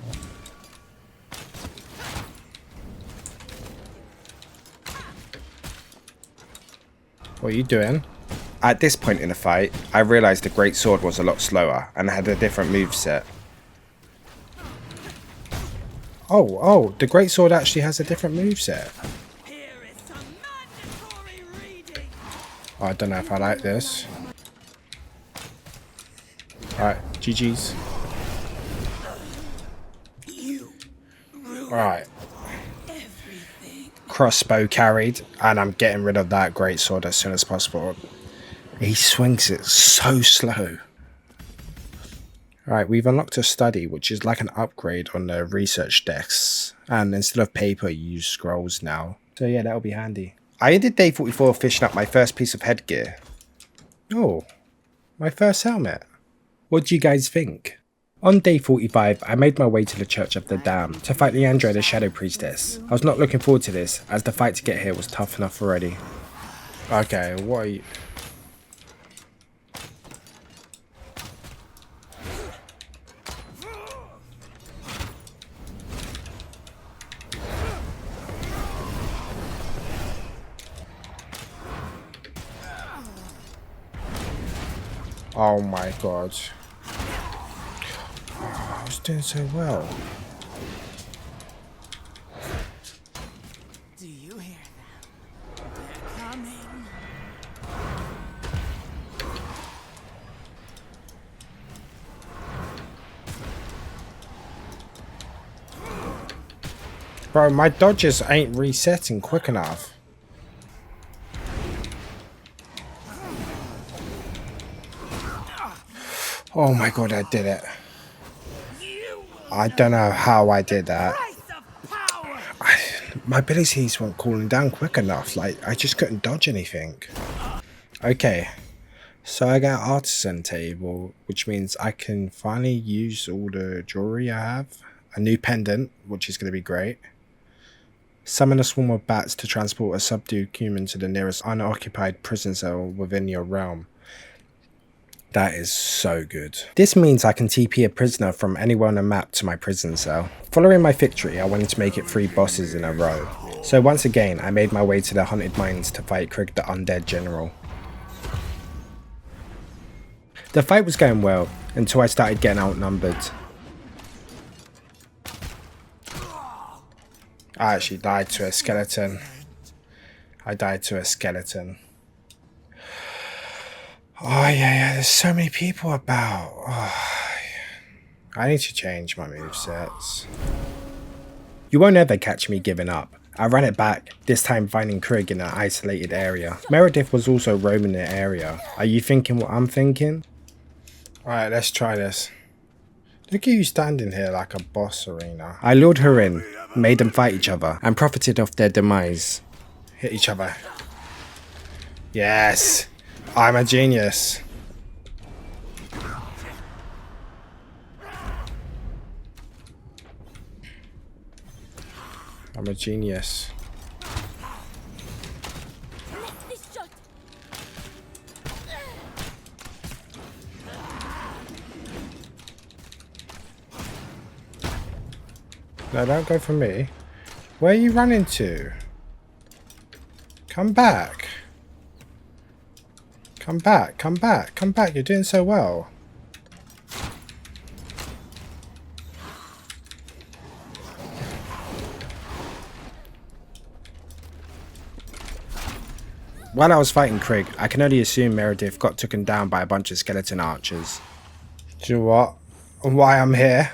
What are you doing? At this point in the fight, I realised the great sword was a lot slower and had a different moveset. Oh, the great sword actually has a different moveset. Here is some mandatory reading. Oh, I don't know if I like this. Alright, GG's. Alright. Crossbow carried, and I'm getting rid of that great sword as soon as possible. He swings it so slow. Alright, we've unlocked a study, which is like an upgrade on the research desks. And instead of paper, you use scrolls now. So yeah, that'll be handy. I ended day 44 fishing up my first piece of headgear. Oh, my first helmet. What do you guys think? On day 45, I made my way to the Church of the Damned to fight Leandra the Shadow Priestess. I was not looking forward to this, as the fight to get here was tough enough already. Okay, what are you... Oh my god. Oh, I was doing so well. Do you hear them? They're coming. Bro, my dodges ain't resetting quick enough. Oh my god, I did it. I don't know how I did that. My abilities weren't cooling down quick enough. Like, I just couldn't dodge anything. Okay. So I got an artisan table, which means I can finally use all the jewelry I have. A new pendant, which is going to be great. Summon a swarm of bats to transport a subdued human to the nearest unoccupied prison cell within your realm. That is so good. This means I can TP a prisoner from anywhere on the map to my prison cell. Following my victory, I wanted to make it 3 bosses in a row. So once again, I made my way to the Haunted Mines to fight Krieg the Undead General. The fight was going well, until I started getting outnumbered. I actually died to a skeleton. I died to a skeleton. Oh yeah, there's so many people about. Oh, I need to change my movesets. You won't ever catch me giving up. I ran it back, this time finding Krieg in an isolated area. Meredith was also roaming the area. Are you thinking what I'm thinking? Alright, let's try this. Look at you standing here like a boss arena. I lured her in, made them fight each other, and profited off their demise. Hit each other. Yes! I'm a genius. I'm a genius. No, don't go for me. Where are you running to? Come back. Come back, come back, come back. You're doing so well. While I was fighting Krieg, I can only assume Meredith got taken down by a bunch of skeleton archers. Do you know what? And why I'm here?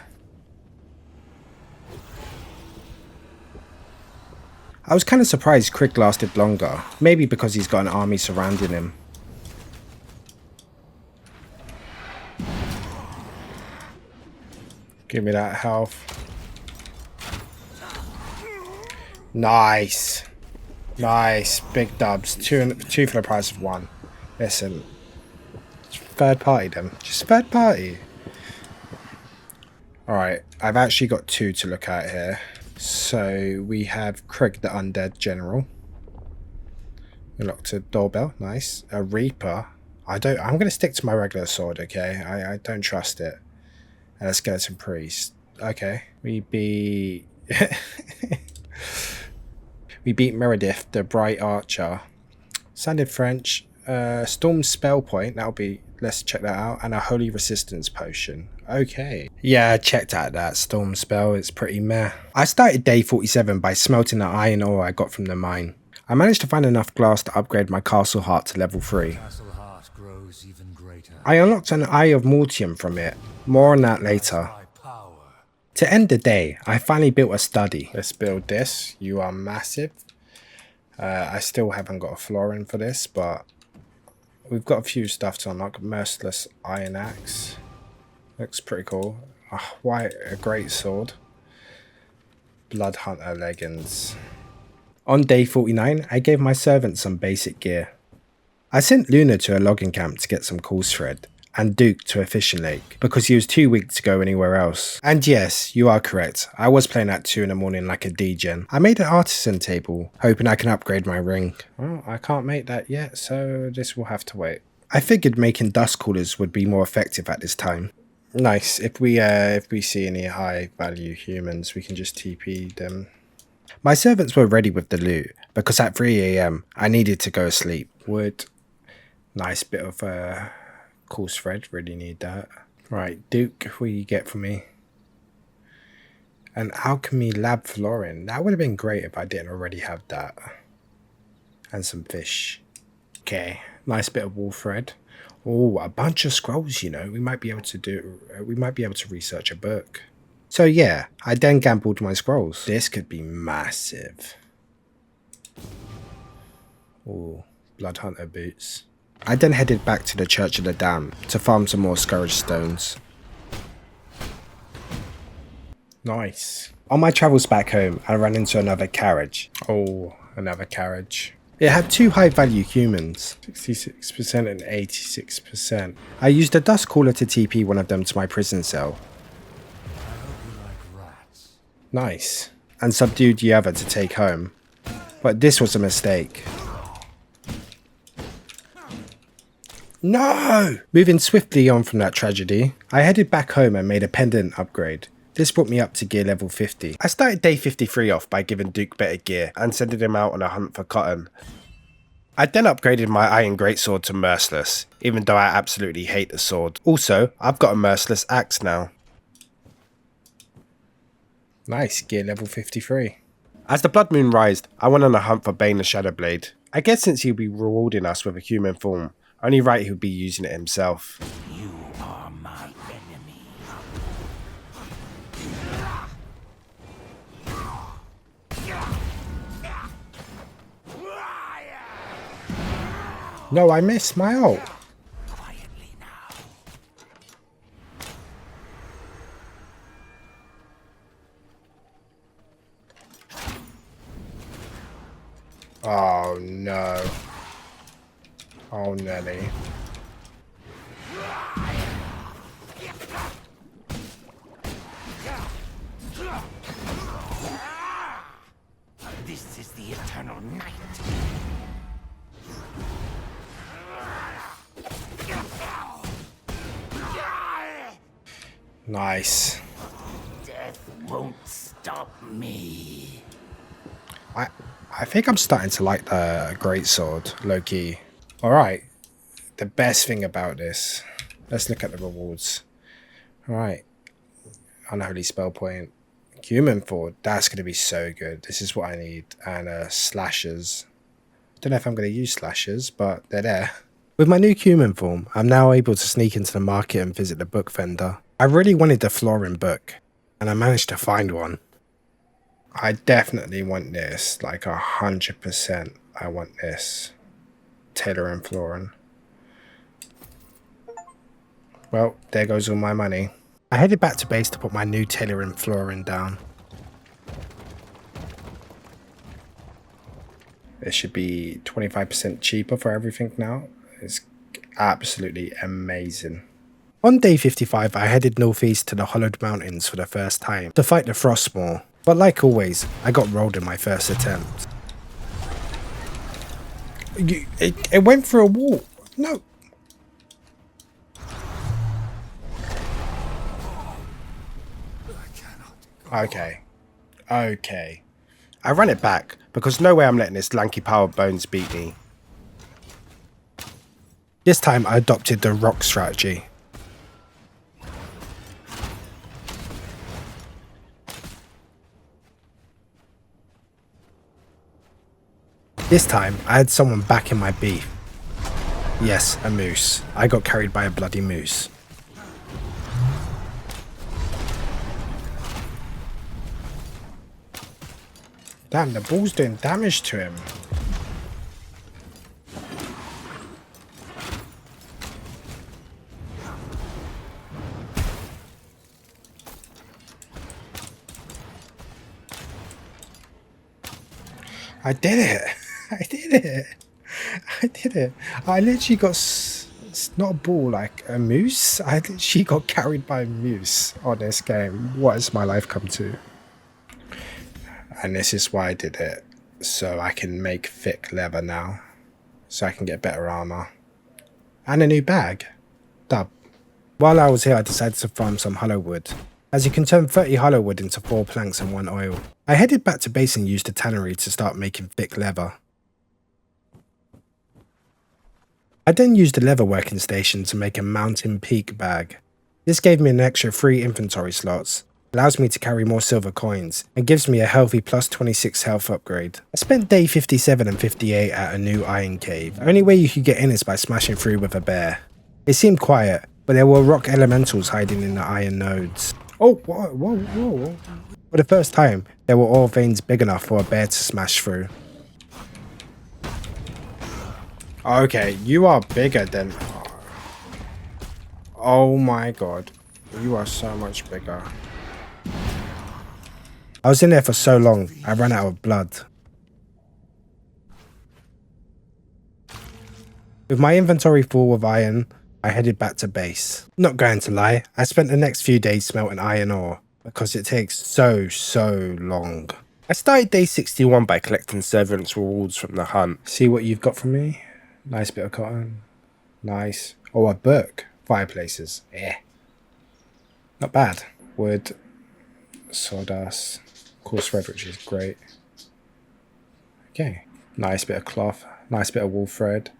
I was kind of surprised Krieg lasted longer. Maybe because he's got an army surrounding him. Give me that health. Nice. Nice. Big dubs. Two for the price of 1. Listen. Third party them. Just third party. Alright. I've actually got 2 to look at here. So we have Krieg the Undead General. Unlocked a doorbell. Nice. A Reaper. I'm going to stick to my regular sword, okay? I don't trust it. And a skeleton priest. Okay. We beat Meredith, the bright archer. Sounded French. Storm spell point. That'll be. Let's check that out. And a holy resistance potion. Okay. Yeah, I checked out that storm spell. It's pretty meh. I started day 47 by smelting the iron ore I got from the mine. I managed to find enough glass to upgrade my castle heart to level 3. Castle heart grows even greater. I unlocked an Eye of Mortium from it. More on that later. To end the day, I finally built a study. Let's build this. You are massive. I still haven't got a floor in for this, but we've got a few stuff to unlock. Merciless Iron Axe. Looks pretty cool. Why a great sword. Blood Hunter leggings. On day 49, I gave my servant some basic gear. I sent Luna to a logging camp to get some coarse thread, and Duke to a fishing lake, because he was too weak to go anywhere else. And yes, you are correct, I was playing at 2 in the morning like a degen. I made an artisan table, hoping I can upgrade my ring. Well, I can't make that yet, so this will have to wait. I figured making dust coolers would be more effective at this time. Nice, if we see any high value humans, we can just TP them. My servants were ready with the loot, because at 3 AM I needed to go to sleep. Wood. Nice bit of coarse thread, really need that. Right, Duke, what do you get for me? An alchemy lab flooring. That would have been great if I didn't already have that. And some fish. Okay, nice bit of wool thread. Oh, a bunch of scrolls, you know. We might be able to research a book. So yeah, I then gambled my scrolls. This could be massive. Oh, blood hunter boots. I then headed back to the Church of the Dam to farm some more Scourge Stones. Nice. On my travels back home, I ran into another carriage. Oh, another carriage. It had 2 high value humans. 66% and 86%. I used a dust caller to TP one of them to my prison cell. Nice. And subdued the other to take home. But this was a mistake. No! Moving swiftly on from that tragedy, I headed back home and made a pendant upgrade. This brought me up to gear level 50. I started day 53 off by giving Duke better gear and sending him out on a hunt for cotton. I then upgraded my iron greatsword to merciless, even though I absolutely hate the sword. Also, I've got a merciless axe now. Nice. Gear level 53. As the blood moon rised, I went on a hunt for Bane the Shadowblade. I guess since he'll be rewarding us with a human form, only right he would be using it himself. You are my enemy. No, I missed my ult. Quietly now. Oh no. Oh Nelly. This is the eternal night. Nice. Death won't stop me. I think I'm starting to like the greatsword, low key. Alright. The best thing about this. Let's look at the rewards. Alright. Unholy spell point. Human forward. That's going to be so good. This is what I need. And slashers. Don't know if I'm going to use slashers, but they're there. With my new human form, I'm now able to sneak into the market and visit the book vendor. I really wanted the Florin book, and I managed to find one. I definitely want this, like 100%. I want this. Taylor and Florin. Well, there goes all my money. I headed back to base to put my new Taylor and Florin down. It should be 25% cheaper for everything now. It's absolutely amazing. On day 55, I headed northeast to the Hollowed Mountains for the first time to fight the Frostmaw. But like always, I got rolled in my first attempt. It went through a wall. No. Okay. Okay. I ran it back because no way I'm letting this lanky powered bones beat me. This time I adopted the rock strategy. This time, I had someone back in my beef. Yes, a moose. I got carried by a bloody moose. Damn, the ball's doing damage to him. I did it. I did it. I did it. I literally got, it's not a ball, like a moose. I literally got carried by a moose on this game. What has my life come to? And this is why I did it. So I can make thick leather now. So I can get better armor. And a new bag. Dub. While I was here, I decided to farm some hollow wood, as you can turn 30 hollow wood into 4 planks and 1 oil. I headed back to base and used the tannery to start making thick leather. I then used the leather working station to make a mountain peak bag. This gave me an extra 3 inventory slots, allows me to carry more silver coins, and gives me a healthy plus 26 health upgrade. I spent day 57 and 58 at a new iron cave. The only way you could get in is by smashing through with a bear. It seemed quiet, but there were rock elementals hiding in the iron nodes. Oh, whoa, whoa, whoa. For the first time, there were ore veins big enough for a bear to smash through. Okay, you are bigger than... Oh my god. You are so much bigger. I was in there for so long, I ran out of blood. With my inventory full of iron, I headed back to base. Not going to lie, I spent the next few days smelting iron ore, because it takes so long. I started day 61 by collecting servants' rewards from the hunt. See what you've got for me? Nice bit of cotton. Nice. Oh, a book. Fireplaces. Yeah. Not bad. Wood. Sawdust. Coarse thread, which is great. Okay. Nice bit of cloth. Nice bit of wool thread.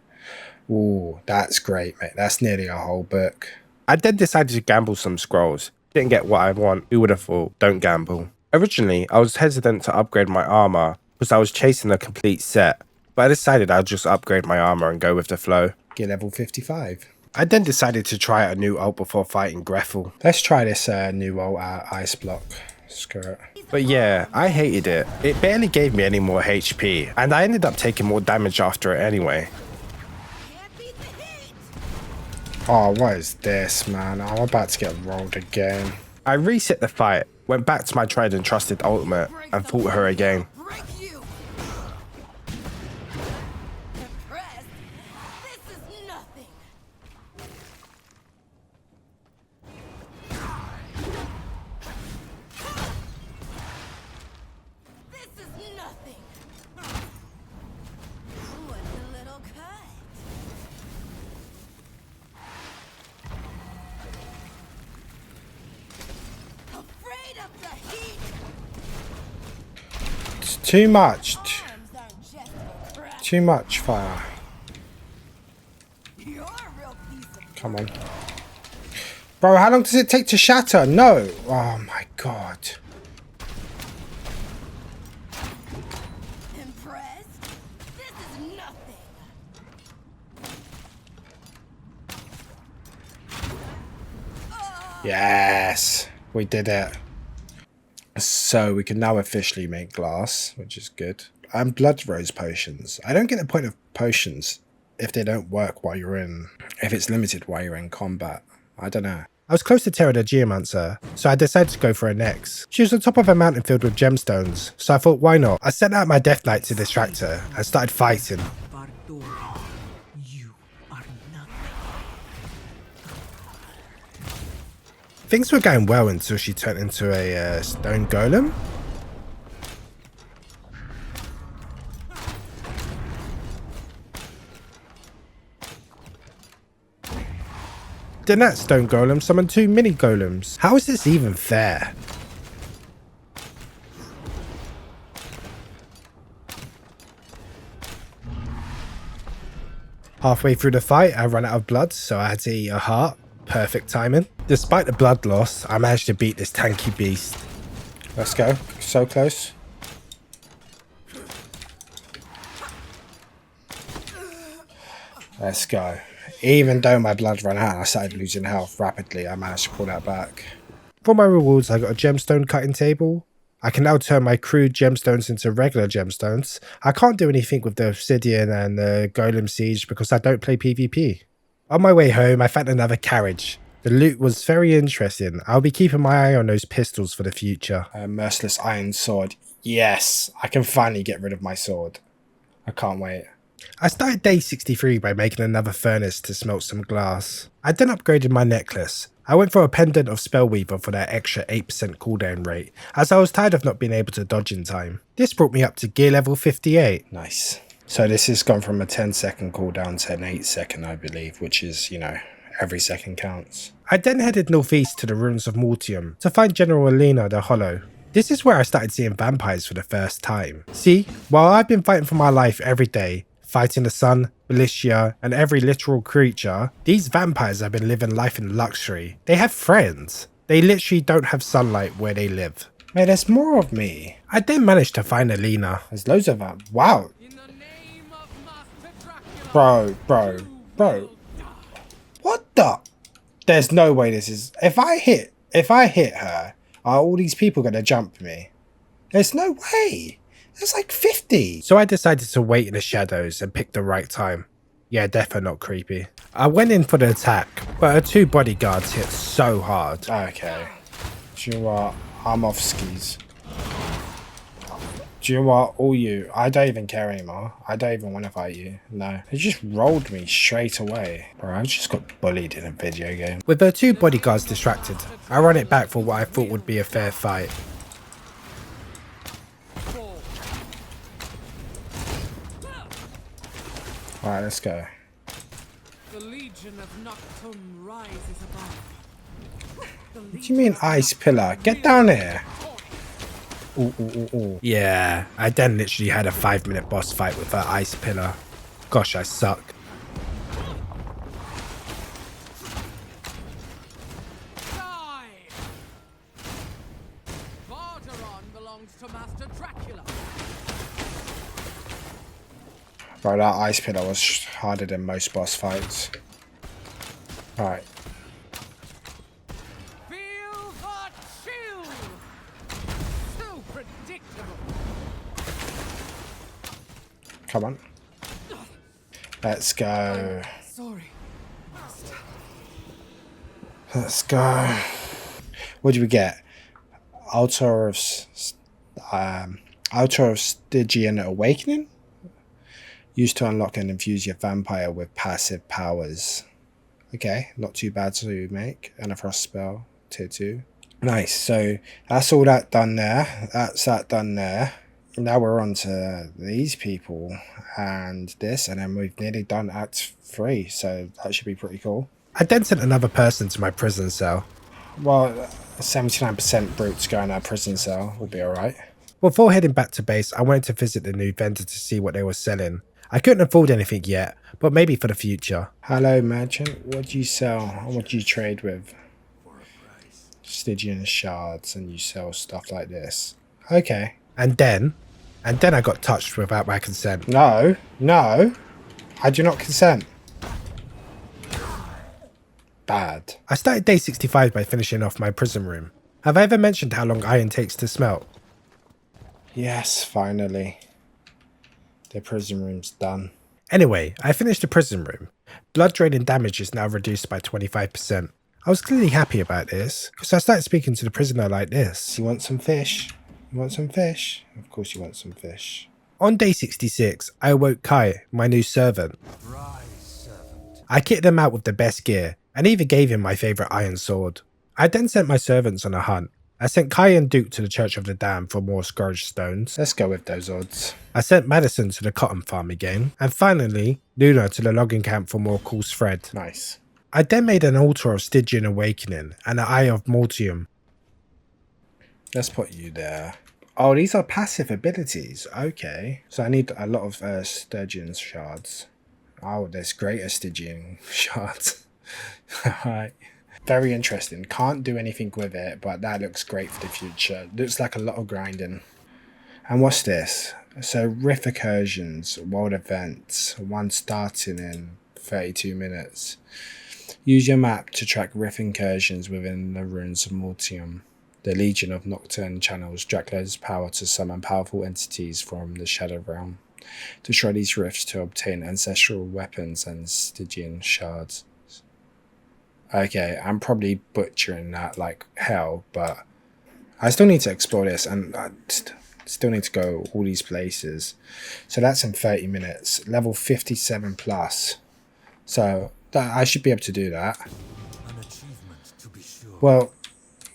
Ooh, that's great, mate. That's nearly a whole book. I then decided to gamble some scrolls. Didn't get what I want. Who would have thought? Don't gamble. Originally, I was hesitant to upgrade my armor because I was chasing a complete set, but I decided I'd just upgrade my armor and go with the flow. Get level 55. I then decided to try out a new ult before fighting Greffel. Let's try this new ult at Ice Block. Screw it. But yeah, I hated it. It barely gave me any more HP, and I ended up taking more damage after it anyway. Oh, what is this, man? I'm about to get rolled again. I reset the fight, went back to my tried and trusted ultimate, and fought her again. Too much. Too much fire. Come on. Bro, how long does it take to shatter? No. Oh my god. Yes. We did it. So we can now officially make glass, which is good. And blood rose potions. I don't get the point of potions if they don't work while you're in... If it's limited while you're in combat. I don't know. I was close to Terra the Geomancer, so I decided to go for her next. She was on top of a mountain filled with gemstones, so I thought why not? I sent out my Death Knight to distract her and started fighting. Things were going well until she turned into a stone golem. Then that stone golem summoned 2 mini golems. How is this even fair? Halfway through the fight, I ran out of blood, so I had to eat a heart. Perfect timing. Despite the blood loss, I managed to beat this tanky beast. Let's go. So close. Let's go. Even though my blood ran out and I started losing health rapidly, I managed to pull that back. For my rewards, I got a gemstone cutting table. I can now turn my crude gemstones into regular gemstones. I can't do anything with the obsidian and the golem siege because I don't play PvP. On my way home, I found another carriage. The loot was very interesting. I'll be keeping my eye on those pistols for the future. A merciless iron sword. Yes, I can finally get rid of my sword. I can't wait. I started day 63 by making another furnace to smelt some glass. I then upgraded my necklace. I went for a pendant of Spellweaver for that extra 8% cooldown rate, as I was tired of not being able to dodge in time. This brought me up to gear level 58. Nice. So this has gone from a 10-second cooldown to an 8-second, I believe, which is, you know, every second counts. I then headed northeast to the ruins of Mortium to find General Alina the Hollow. This is where I started seeing vampires for the first time. See, while I've been fighting for my life every day, fighting the sun, militia, and every literal creature, these vampires have been living life in luxury. They have friends. They literally don't have sunlight where they live. Man, there's more of me. I then managed to find Alina. There's loads of them. Wow. Bro. What the? There's no way this is... If I hit her, are all these people gonna jump me? There's no way. There's like 50. So I decided to wait in the shadows and pick the right time. Yeah, definitely not creepy. I went in for the attack, but her 2 bodyguards hit so hard. Okay. Do you know what? I'm off skis. Do you know what? All you. I don't even care anymore. I don't even want to fight you. No. They just rolled me straight away. Bro, I just got bullied in a video game. With her 2 bodyguards distracted, I run it back for what I thought would be a fair fight. Alright, let's go. The Legion of Nocturne rises above. What do you mean ice pillar? Get down here. Ooh, ooh, ooh, ooh. Yeah, I then literally had a 5-minute boss fight with her ice pillar. Gosh, I suck. Die! Varderon belongs to Master Dracula. Bro, that ice pillar was harder than most boss fights. Alright. Feel the chill! So predictable. Come on. Let's go. Sorry, Master. Let's go. What do we get? Altar of Stygian Awakening? Used to unlock and infuse your vampire with passive powers. Okay, not too bad to make. And a frost spell, tier 2. Nice, so that's all that done there. That's that done there. Now we're on to these people and this, and then we've nearly done Act 3, so that should be pretty cool. I then sent another person to my prison cell. Well, 79% brutes going to a prison cell will be alright. Before heading back to base, I wanted to visit the new vendor to see what they were selling. I couldn't afford anything yet, but maybe for the future. Hello, merchant. What do you sell? What do you trade with? Stygian shards, and you sell stuff like this. Okay. And then I got touched without my consent. No, no. I do not consent. Bad. I started day 65 by finishing off my prison room. Have I ever mentioned how long iron takes to smelt? Yes, finally. The prison room's done. Anyway, I finished the prison room. Blood drain and damage is now reduced by 25%. I was clearly happy about this, because I started speaking to the prisoner like this. You want some fish? You want some fish? Of course you want some fish. On day 66, I awoke Kai, my new servant. I kitted him out with the best gear, and even gave him my favourite iron sword. I then sent my servants on a hunt. I sent Kai and Duke to the Church of the Damned for more scourge stones. Let's go with those odds. I sent Madison to the cotton farm again. And finally, Luna to the logging camp for more coarse thread. Nice. I then made an altar of Stygian Awakening and an Eye of Mortium. Let's put you there. Oh, these are passive abilities. Okay. So I need a lot of Stygian shards. Oh, there's greater Stygian shards. Alright. Very interesting. Can't do anything with it, but that looks great for the future. Looks like a lot of grinding. And what's this? So, Rift incursions, world events, one starting in 32 minutes. Use your map to track Rift incursions within the ruins of Mortium. The Legion of Nocturne channels Dracula's power to summon powerful entities from the Shadow Realm. Destroy these rifts to obtain ancestral weapons and Stygian shards. Okay, I'm probably butchering that like hell, but I still need to explore this, and I still need to go all these places. So that's in 30 minutes. Level 57 plus. So I should be able to do that. An achievement, to be sure. Well,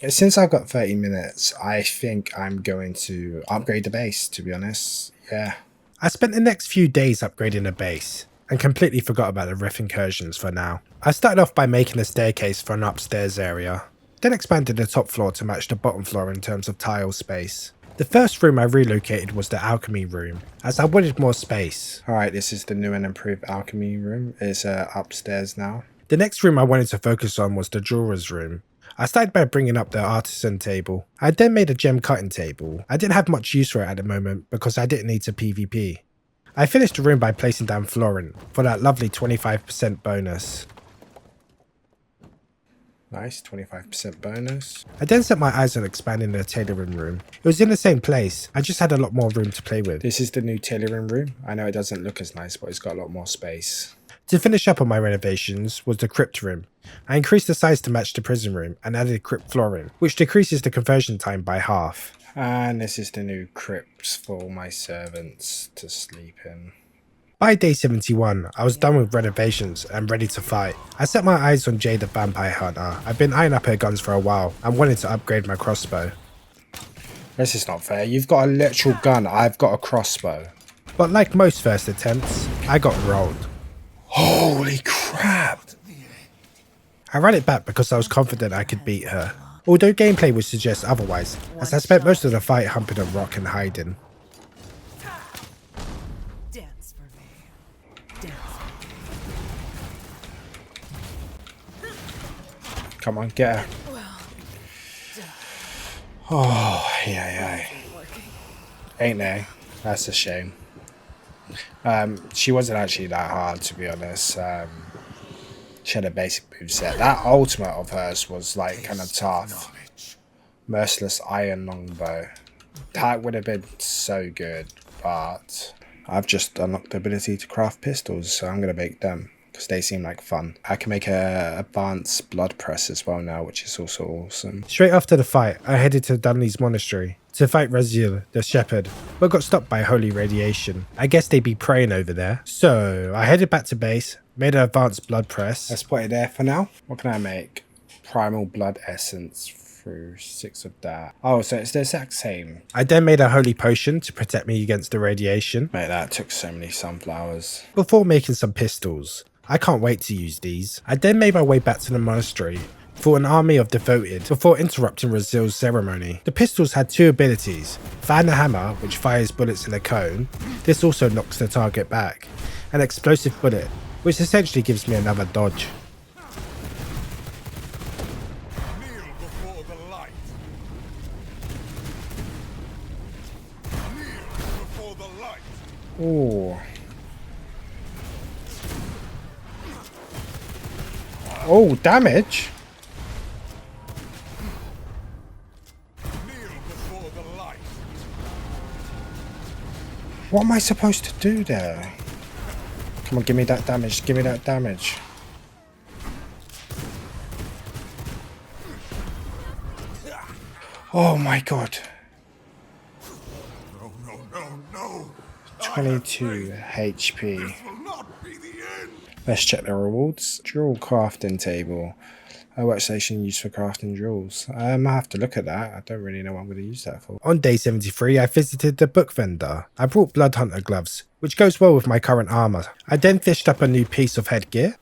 since I've got 30 minutes, I think I'm going to upgrade the base, to be honest. Yeah. I spent the next few days upgrading the base, and completely forgot about the rift incursions for now. I started off by making a staircase for an upstairs area, then expanded the top floor to match the bottom floor in terms of tile space. The first room I relocated was the alchemy room, as I wanted more space. Alright, this is the new and improved alchemy room. It's upstairs now. The next room I wanted to focus on was the drawer's room. I started by bringing up the artisan table. I then made a gem cutting table. I didn't have much use for it at the moment because I didn't need to PvP. I finished the room by placing down flooring for that lovely 25% bonus. Nice, 25% bonus. I then set my eyes on expanding the tailoring room. It was in the same place, I just had a lot more room to play with. This is the new tailoring room. I know it doesn't look as nice, but it's got a lot more space. To finish up on my renovations was the crypt room. I increased the size to match the prison room and added crypt flooring, which decreases the conversion time by half. And this is the new crypts for my servants to sleep in. By day 71, I was done with renovations and ready to fight. I set my eyes on Jade the Vampire Hunter. I've been eyeing up her guns for a while and wanted to upgrade my crossbow. This is not fair. You've got a literal gun. I've got a crossbow. But like most first attempts, I got rolled. Holy crap. I ran it back because I was confident I could beat her. Although gameplay would suggest otherwise, as I spent most of the fight humping a rock and hiding. Dance for me. Dance for me. Come on, get her. Oh, yeah. Ain't they? That's a shame. She wasn't actually that hard, to be honest. She had a basic moveset. That ultimate of hers was like kind of tough. Merciless iron longbow. That would have been so good, but I've just unlocked the ability to craft pistols, so I'm going to make them because they seem like fun. I can make a advanced blood press as well now, which is also awesome. Straight after the fight, I headed to Dunley's monastery to fight Raziel, the shepherd, but got stopped by holy radiation. I guess they'd be praying over there. So I headed back to base, made an advanced blood press. Let's put it there for now. What can I make? Primal blood essence through 6 of that. Oh, so it's the exact same. I then made a holy potion to protect me against the radiation. Mate, that took so many sunflowers. Before making some pistols. I can't wait to use these. I then made my way back to the monastery, fought an army of devoted before interrupting Raziel's ceremony. The pistols had 2 abilities. Fan the hammer, which fires bullets in a cone. This also knocks the target back. An explosive bullet, which essentially gives me another dodge. Kneel before the light. Kneel before the light. Ooh. Oh, damage. Kneel before the light. What am I supposed to do there? Come on, give me that damage. Give me that damage. Oh my god. No. 22 HP. This will not be the end. Let's check the rewards. Drill crafting table. A workstation used for crafting drills. I have to look at that. I don't really know what I'm going to use that for. On day 73, I visited the book vendor. I brought blood hunter gloves, which goes well with my current armor. I then fished up a new piece of headgear.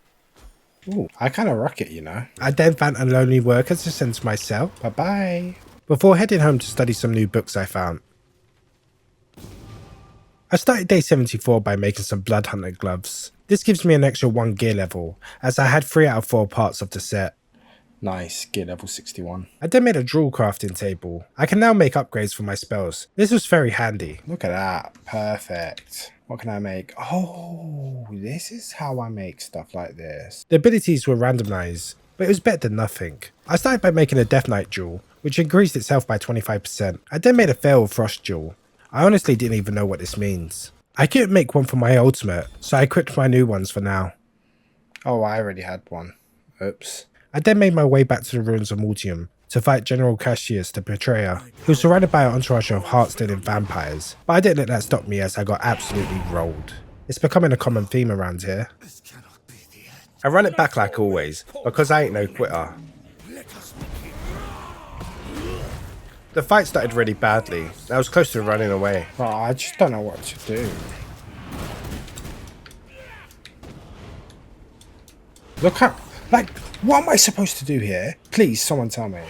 Ooh, I kind of rock it, you know. I then found a lonely worker to send to myself. Bye-bye. Before heading home to study some new books I found. I started day 74 by making some blood hunter gloves. This gives me an extra 1 gear level, as I had 3 out of 4 parts of the set. Nice, gear level 61. I then made a drill crafting table. I can now make upgrades for my spells. This was very handy. Look at that. Perfect. What can I make? Oh, this is how I make stuff like this. The abilities were randomized, but it was better than nothing. I started by making a Death Knight jewel, which increased itself by 25%. I then made a Fail Frost jewel. I honestly didn't even know what this means. I couldn't make one for my ultimate, so I equipped my new ones for now. Oh, I already had one. Oops. I then made my way back to the ruins of Mortium to fight General Cassius the Betrayer, who was surrounded by an entourage of heart-stealing vampires, but I didn't let that stop me as I got absolutely rolled. It's becoming a common theme around here. This cannot be the end. I run it back like always, because I ain't no quitter. The fight started really badly. I was close to running away. Oh, I just don't know what to do. Look how... Like, what am I supposed to do here? Please, someone tell me.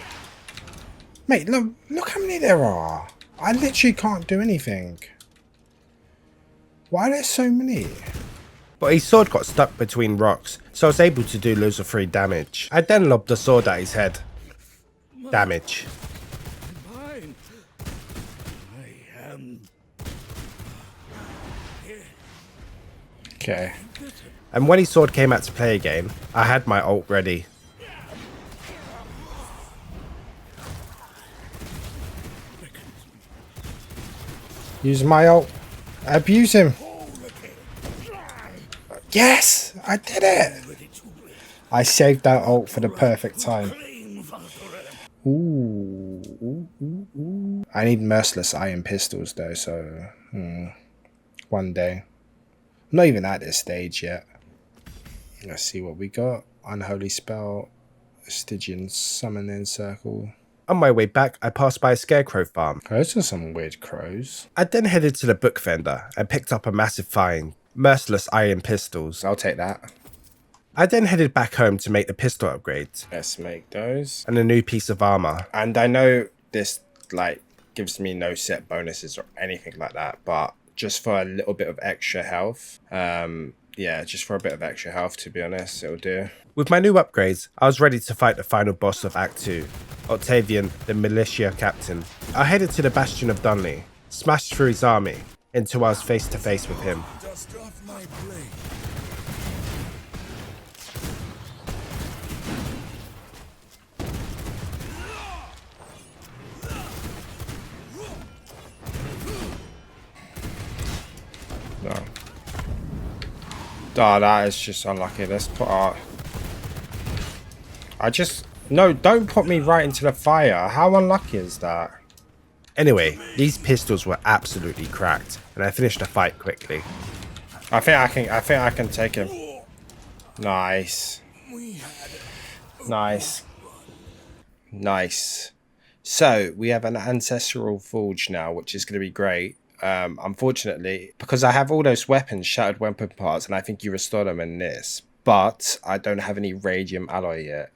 Mate, look how many there are. I literally can't do anything. Why are there so many? But his sword got stuck between rocks, so I was able to do loads of free damage. I then lobbed the sword at his head. Damage. Mine. I am. Okay. And when his sword came out to play again, I had my ult ready. Use my ult. Abuse him. Yes! I did it! I saved that ult for the perfect time. Ooh, ooh, ooh, ooh. I need merciless iron pistols though, so one day. I'm not even at this stage yet. Let's see what we got. Unholy spell, Stygian summoning circle. On my way back, I passed by a scarecrow farm. Those are some weird crows. I then headed to the book vendor and picked up a massive find, merciless iron pistols. I'll take that. I then headed back home to make the pistol upgrades Let's make those. and a new piece of armor. And I know this like gives me no set bonuses or anything like that, but just for a little bit of extra health, yeah, just for a bit of extra health, to be honest, it'll do. With my new upgrades, I was ready to fight the final boss of Act 2, Octavian, the militia captain. I headed to the Bastion of Dunley, smashed through his army, until I was face to face with him. Dust off my blade. No. Oh, that is just unlucky. Let's put our... No, don't put me right into the fire. How unlucky is that? Anyway, these pistols were absolutely cracked, and I finished the fight quickly. I think I can take him. Nice. Nice. Nice. So, we have an ancestral forge now, which is going to be great. Unfortunately, because I have all those weapons, shattered weapon parts, and I think you restore them in this, but I don't have any radium alloy yet.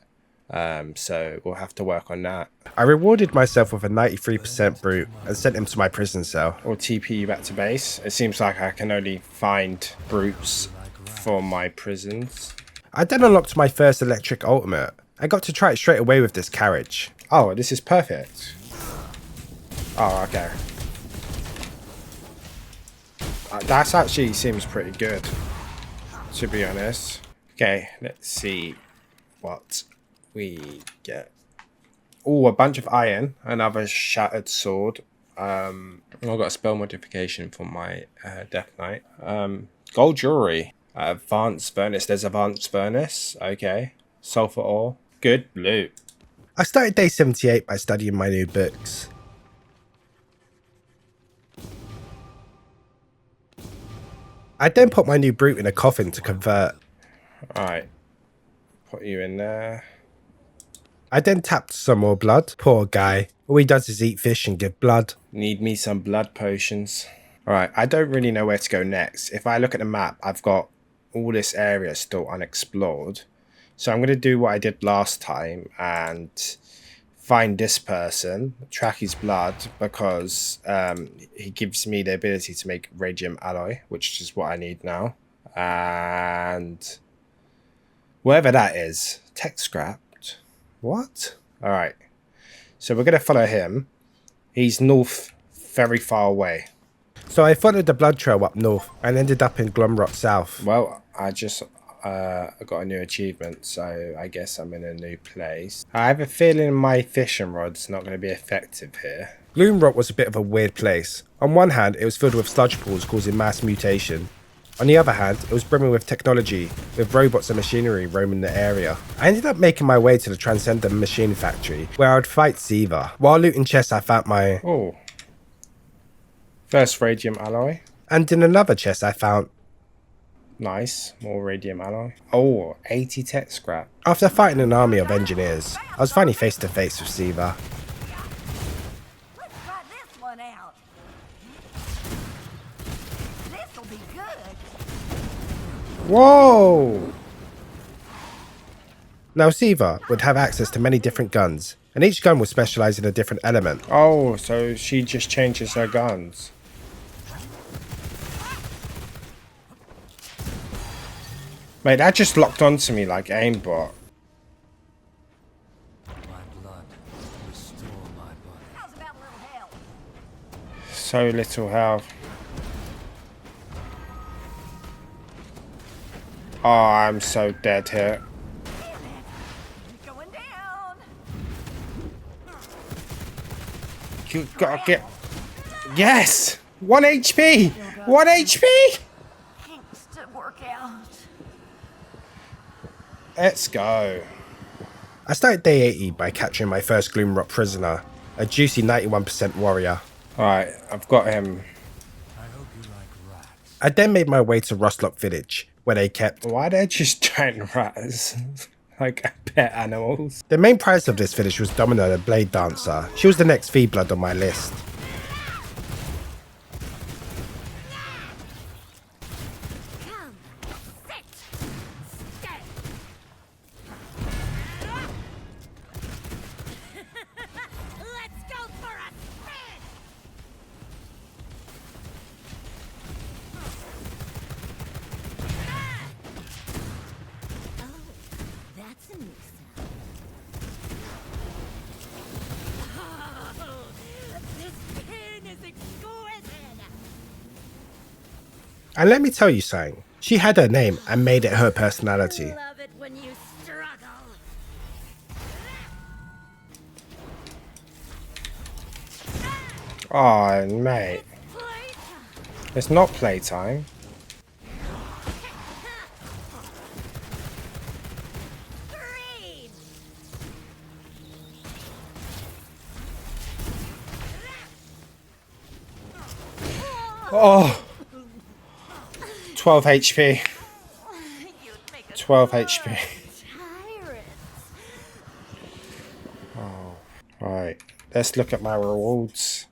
So we'll have to work on that. I rewarded myself with a 93% brute and sent him to my prison cell. Or TP you back to base. It seems like I can only find brutes for my prisons. I then unlocked my first electric ultimate. I got to try it straight away with this carriage. Oh, this is perfect. Oh, okay. That actually seems pretty good, to be honest. Okay, let's see what we get. Oh, a bunch of iron, another shattered sword. I've got a spell modification for my Death Knight. Gold jewelry. Advanced furnace. There's advanced furnace. Okay. Sulfur ore. Good loot. I started day 78 by studying my new books. I then put my new brute in a coffin to convert. Alright. Put you in there. I then tapped some more blood. Poor guy. All he does is eat fish and give blood. Need me some blood potions. Alright, I don't really know where to go next. If I look at the map, I've got all this area still unexplored. So I'm going to do what I did last time and find this person, track his blood, because he gives me the ability to make radium alloy, which is what I need now. And wherever that is, tech scrapped. What? All right. So we're going to follow him. He's north, very far away. So I followed the blood trail up north and ended up in Gloom South. Well, I just got a new achievement, so I guess I'm in a new place. I have a feeling my fishing rod's not going to be effective here. Gloom was a bit of a weird place. On one hand, it was filled with sludge pools causing mass mutation. On the other hand, it was brimming with technology, with robots and machinery roaming the area. I ended up making my way to the Transcendent Machine Factory, where I would fight Siva. While looting chests, I found my... Oh. First radium alloy. And in another chest, I found... Nice. More radium alloy. Oh, 80 tech scrap. After fighting an army of engineers, I was finally face to face with Siva. Let's try this one out. This'll be good. Whoa! Now Siva would have access to many different guns, and each gun would specialise in a different element. Oh, so she just changes her guns. Mate, that just locked onto me like aimbot. My blood. Restore my body. How's about a little help? So little health. Oh, I'm so dead here. Damn it. You're going down. You gotta get... Yes! 1 HP! 1 HP! Thanks to work out. Let's go. I started day 80 by capturing my first Gloom Rock prisoner, a juicy 91% warrior. Alright, I've got him. I then made my way to Rustlock village, where they kept... Why are they just giant rats? Like pet animals? The main prize of this village was Domino the Blade Dancer. She was the next Blood on my list. Come, sit, stay. Let's go for a spin. Oh, that's a new sound. Oh, this spin is exquisite. And let me tell you something, she had her name and made it her personality. Love it when you struggle. Oh, mate. Playtime. It's not playtime. Green. Oh! 12 HP. You'd make a 12 good HP. tyrant. Right, let's look at my rewards.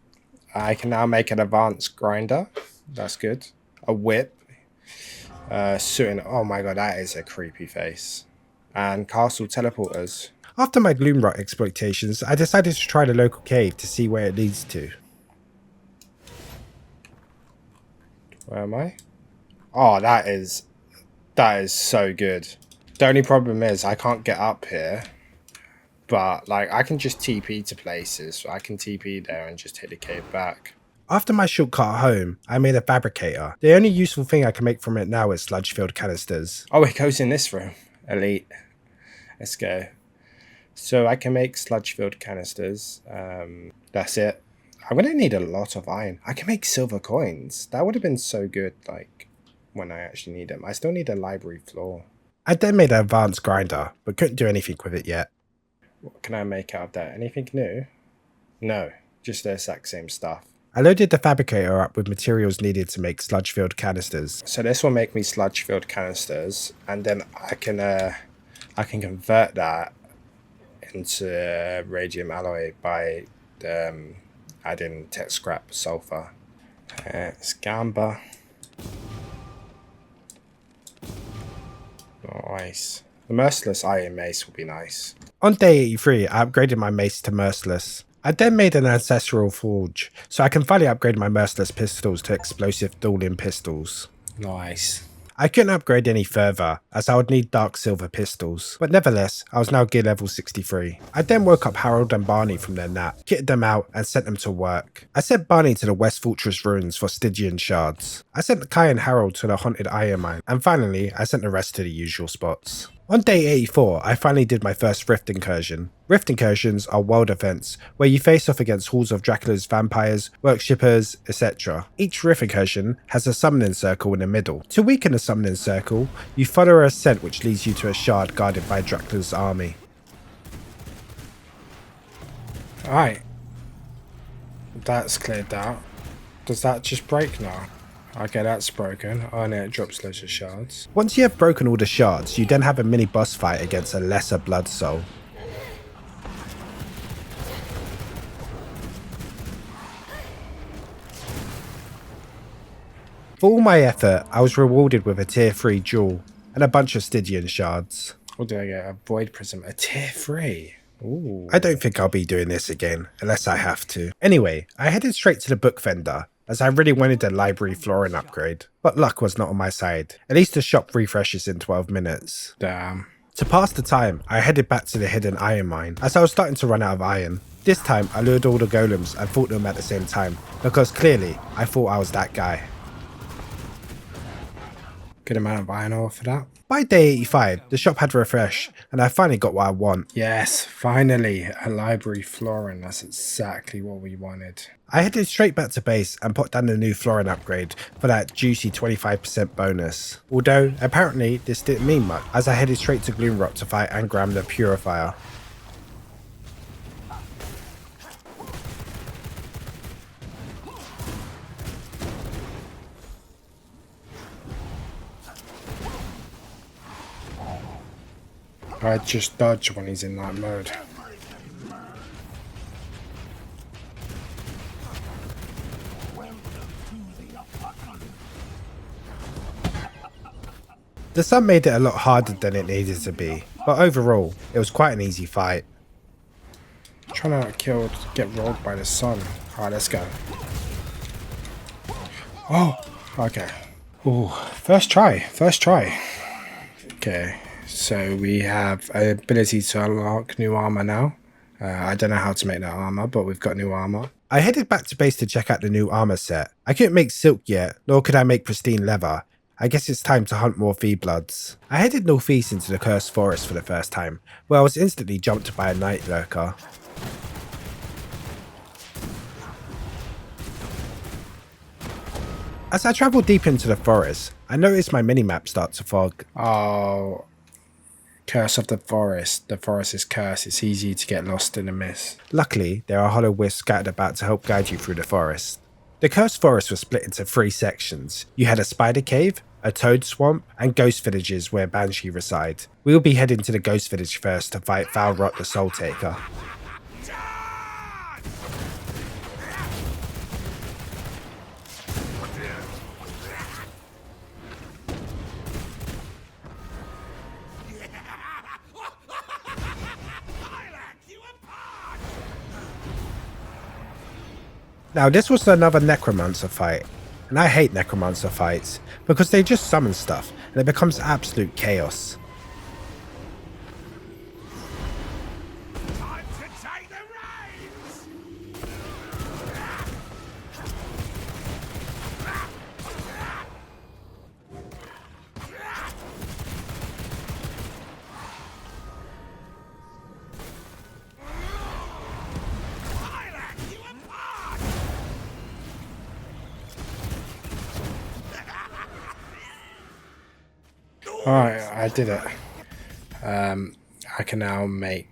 I can now make an advanced grinder. That's good. A whip. Suiting. Oh my god, that is a creepy face. And castle teleporters. After my Gloom Rock exploitations, I decided to try the local cave to see where it leads to. Where am I? Oh, that is so good. The only problem is I can't get up here. But like I can just TP to places. So I can TP there and just hit the cave back. After my shortcut home, I made a fabricator. The only useful thing I can make from it now is sludge-filled canisters. Oh, it goes in this room. Elite. Let's go. So I can make sludge-filled canisters. That's it. I'm going to need a lot of iron. I can make silver coins. That would have been so good, like, when I actually need them. I still need a library floor. I then made an advanced grinder, but couldn't do anything with it yet. What can I make out of that? Anything new? No, just the exact same stuff. I loaded the fabricator up with materials needed to make sludge-filled canisters. So this will make me sludge-filled canisters, and then I can convert that into radium alloy by adding tech scrap sulfur. Scamba. Nice. The merciless iron mace will be nice. On day 83, I upgraded my mace to merciless. I then made an ancestral forge, so I can finally upgrade my merciless pistols to explosive dueling pistols. Nice. I couldn't upgrade any further, as I would need dark silver pistols, but nevertheless, I was now gear level 63. I then woke up Harold and Barney from their nap, kitted them out, and sent them to work. I sent Barney to the West Fortress ruins for Stygian shards. I sent Kai and Harold to the haunted iron mine, and finally, I sent the rest to the usual spots. On day 84, I finally did my first Rift incursion. Rift incursions are world events, where you face off against hordes of Dracula's vampires, worshippers, etc. Each Rift incursion has a summoning circle in the middle. To weaken the summoning circle, you follow a ascent which leads you to a shard guarded by Dracula's army. Alright. That's cleared out. Does that just break now? Okay, that's broken. Oh, and it drops loads of shards. Once you have broken all the shards, you then have a mini boss fight against a lesser blood soul. For all my effort, I was rewarded with a tier 3 jewel and a bunch of Stygian shards. What do I get? A void prism. A tier 3. Ooh. I don't think I'll be doing this again, unless I have to. Anyway, I headed straight to the book vendor, as I really wanted a library flooring upgrade. But luck was not on my side. At least the shop refreshes in 12 minutes. Damn. To pass the time, I headed back to the hidden iron mine, as I was starting to run out of iron. This time, I lured all the golems and fought them at the same time, because clearly, I thought I was that guy. Good amount of iron ore for that. By day 85, the shop had refreshed, and I finally got what I want. Yes, finally, a library flooring. That's exactly what we wanted. I headed straight back to base and put down the new flooring upgrade for that juicy 25% bonus. Although, apparently, this didn't mean much, as I headed straight to Gloom Rock to fight Angram the Purifier. I just dodge when he's in that mode. The sun made it a lot harder than it needed to be, but overall, it was quite an easy fight. Trying to get rolled by the sun. Alright, let's go. Oh, okay. Ooh, first try. Okay, so we have an ability to unlock new armor now. I don't know how to make that armor, but we've got new armor. I headed back to base to check out the new armor set. I couldn't make silk yet, nor could I make pristine leather. I guess it's time to hunt more V-Bloods. I headed northeast into the Cursed Forest for the first time, where I was instantly jumped by a night lurker. As I travelled deep into the forest, I noticed my minimap start to fog. Oh, Curse of the Forest. The forest is cursed. It's easy to get lost in the mist. Luckily, there are hollow wisps scattered about to help guide you through the forest. The Cursed Forest was split into 3 sections. You had a spider cave, a toad swamp, and ghost villages where Banshee reside. We will be heading to the ghost village first to fight Valrot the Soul Taker. Now this was another necromancer fight, and I hate necromancer fights because they just summon stuff and it becomes absolute chaos. Time to take the reins! I'll hack you apart! Alright, I did it. I can now make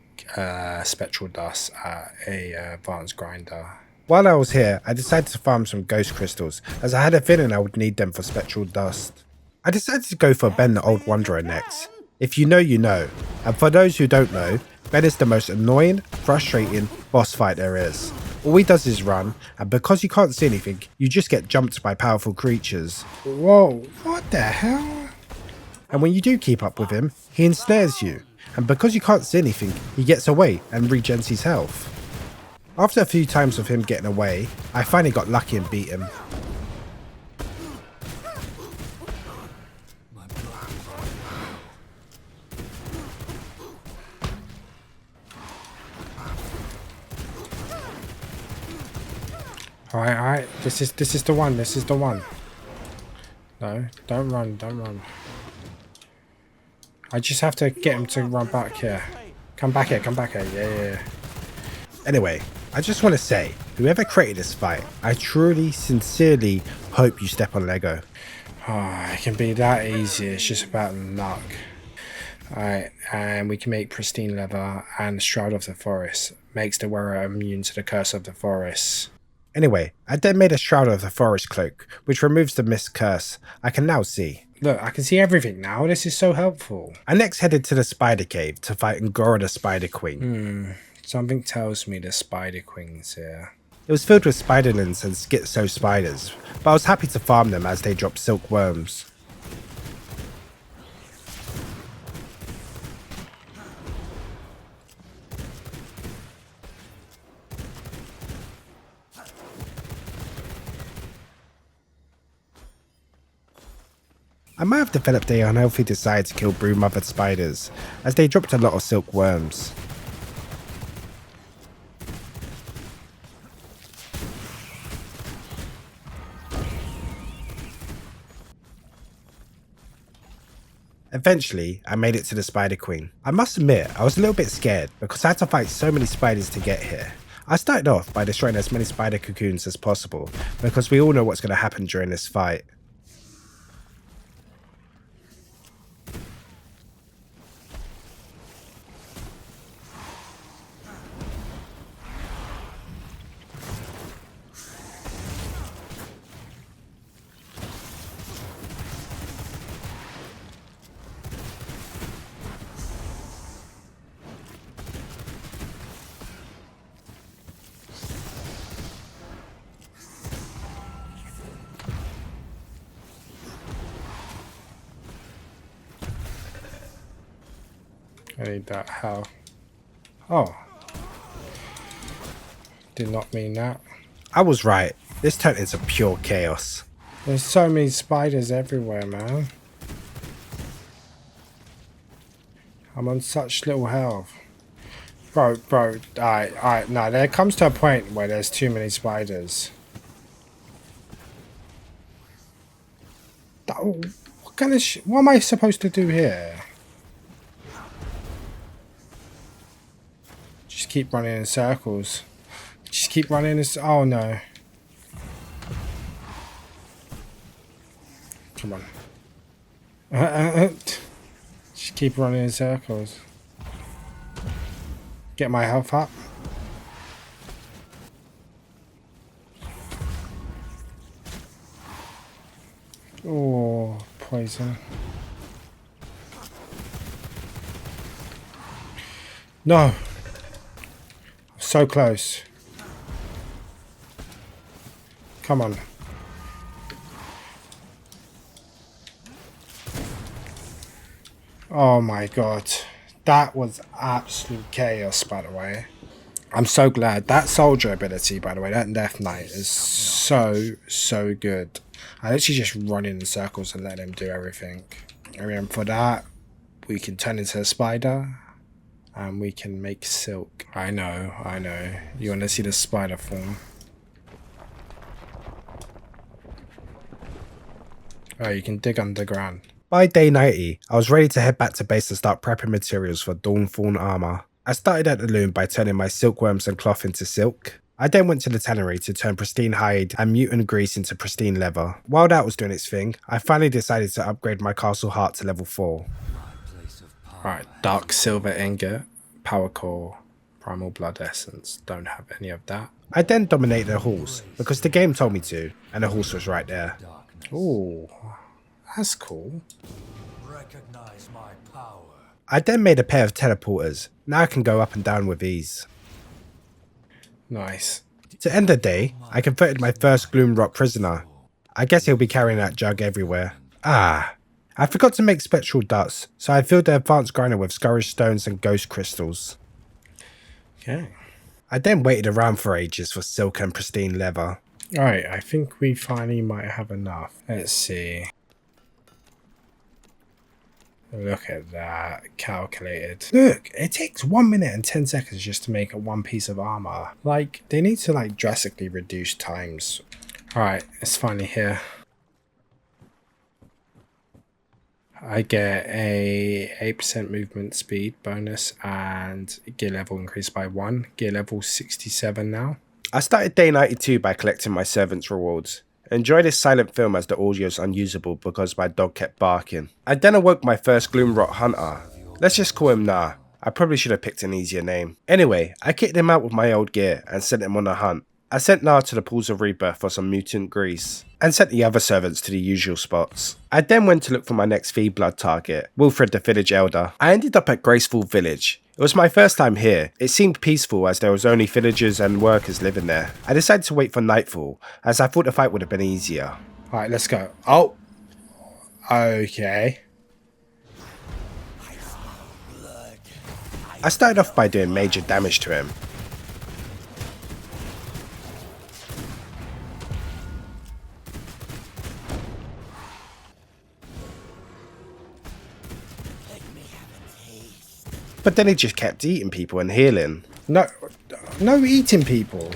spectral dust at a advanced grinder. While I was here, I decided to farm some ghost crystals as I had a feeling I would need them for spectral dust. I decided to go for Ben the Old Wanderer next. If you know, you know. And for those who don't know, Ben is the most annoying, frustrating boss fight there is. All he does is run, and because you can't see anything, you just get jumped by powerful creatures. Whoa, what the hell? And when you do keep up with him, he ensnares you, and because you can't see anything, he gets away and regens his health. After a few times of him getting away, I finally got lucky and beat him. Alright, this is the one. No, don't run. I just have to get him to run back here. Come back here, yeah. Anyway, I just want to say, whoever created this fight, I truly, sincerely hope you step on Lego. Oh, it can be that easy, it's just about luck. Alright, and we can make pristine leather and Shroud of the Forest. Makes the wearer immune to the curse of the forest. Anyway, I then made a Shroud of the Forest cloak, which removes the mist curse. I can now see. Look, I can see everything now, this is so helpful. I next headed to the Spider Cave to fight Ngora the Spider Queen. Something tells me the Spider Queen's here. It was filled with spiderlings and schizo spiders, but I was happy to farm them as they dropped silkworms. I might have developed a unhealthy desire to kill brood-mothered spiders, as they dropped a lot of silkworms. Eventually, I made it to the Spider Queen. I must admit, I was a little bit scared because I had to fight so many spiders to get here. I started off by destroying as many spider cocoons as possible because we all know what's going to happen during this fight. I need that. How? Oh. Did not mean that. I was right. This turned into pure chaos. There's so many spiders everywhere, man. I'm on such little health. Bro, alright, no, there comes to a point where there's too many spiders. What kind of what am I supposed to do here? Just keep running in circles. Just keep running in oh no. Come on. Just keep running in circles. Get my health up. Oh, poison. No. So close. Come on. Oh my god. That was absolute chaos, by the way. I'm so glad. That soldier ability, by the way, that Death Knight is so good. I literally just run in circles and let him do everything. And then for that, we can turn into a spider. And we can make silk. I know. You want to see the spider form? Oh, you can dig underground. By day 90, I was ready to head back to base to start prepping materials for Dawnthorn armor. I started at the loom by turning my silkworms and cloth into silk. I then went to the tannery to turn pristine hide and mutant grease into pristine leather. While that was doing its thing, I finally decided to upgrade my castle heart to level 4. Right, dark silver ingot, power core, primal blood essence. Don't have any of that. I then dominated the halls because the game told me to, and the horse was right there. Ooh, that's cool. Recognize my power. I then made a pair of teleporters. Now I can go up and down with ease. Nice. To end the day, I converted my first Gloom Rock prisoner. I guess he'll be carrying that jug everywhere. Ah, I forgot to make spectral dust, so I filled the advanced grinder with scourge stones and ghost crystals. Okay. I then waited around for ages for silk and pristine leather. Alright, I think we finally might have enough. Let's see. Look at that. Calculated. Look, it takes 1 minute and 10 seconds just to make one piece of armor. Like, they need to like drastically reduce times. Alright, it's finally here. I get a 8% movement speed bonus and gear level increased by 1. Gear level 67 now. I started day 92 by collecting my servants' rewards. Enjoy this silent film as the audio is unusable because my dog kept barking. I then awoke my first Gloom Rock hunter. Let's just call him Nah. I probably should have picked an easier name. Anyway, I kicked him out with my old gear and sent him on a hunt. I sent Nah to the pools of rebirth for some mutant grease, and sent the other servants to the usual spots. I then went to look for my next feed blood target, Wilfred the village elder. I ended up at Graceful Village. It was my first time here. It seemed peaceful as there was only villagers and workers living there. I decided to wait for nightfall, as I thought the fight would have been easier. Alright, let's go. Oh! Okay. I started off by doing major damage to him. But then he just kept eating people and healing. No eating people.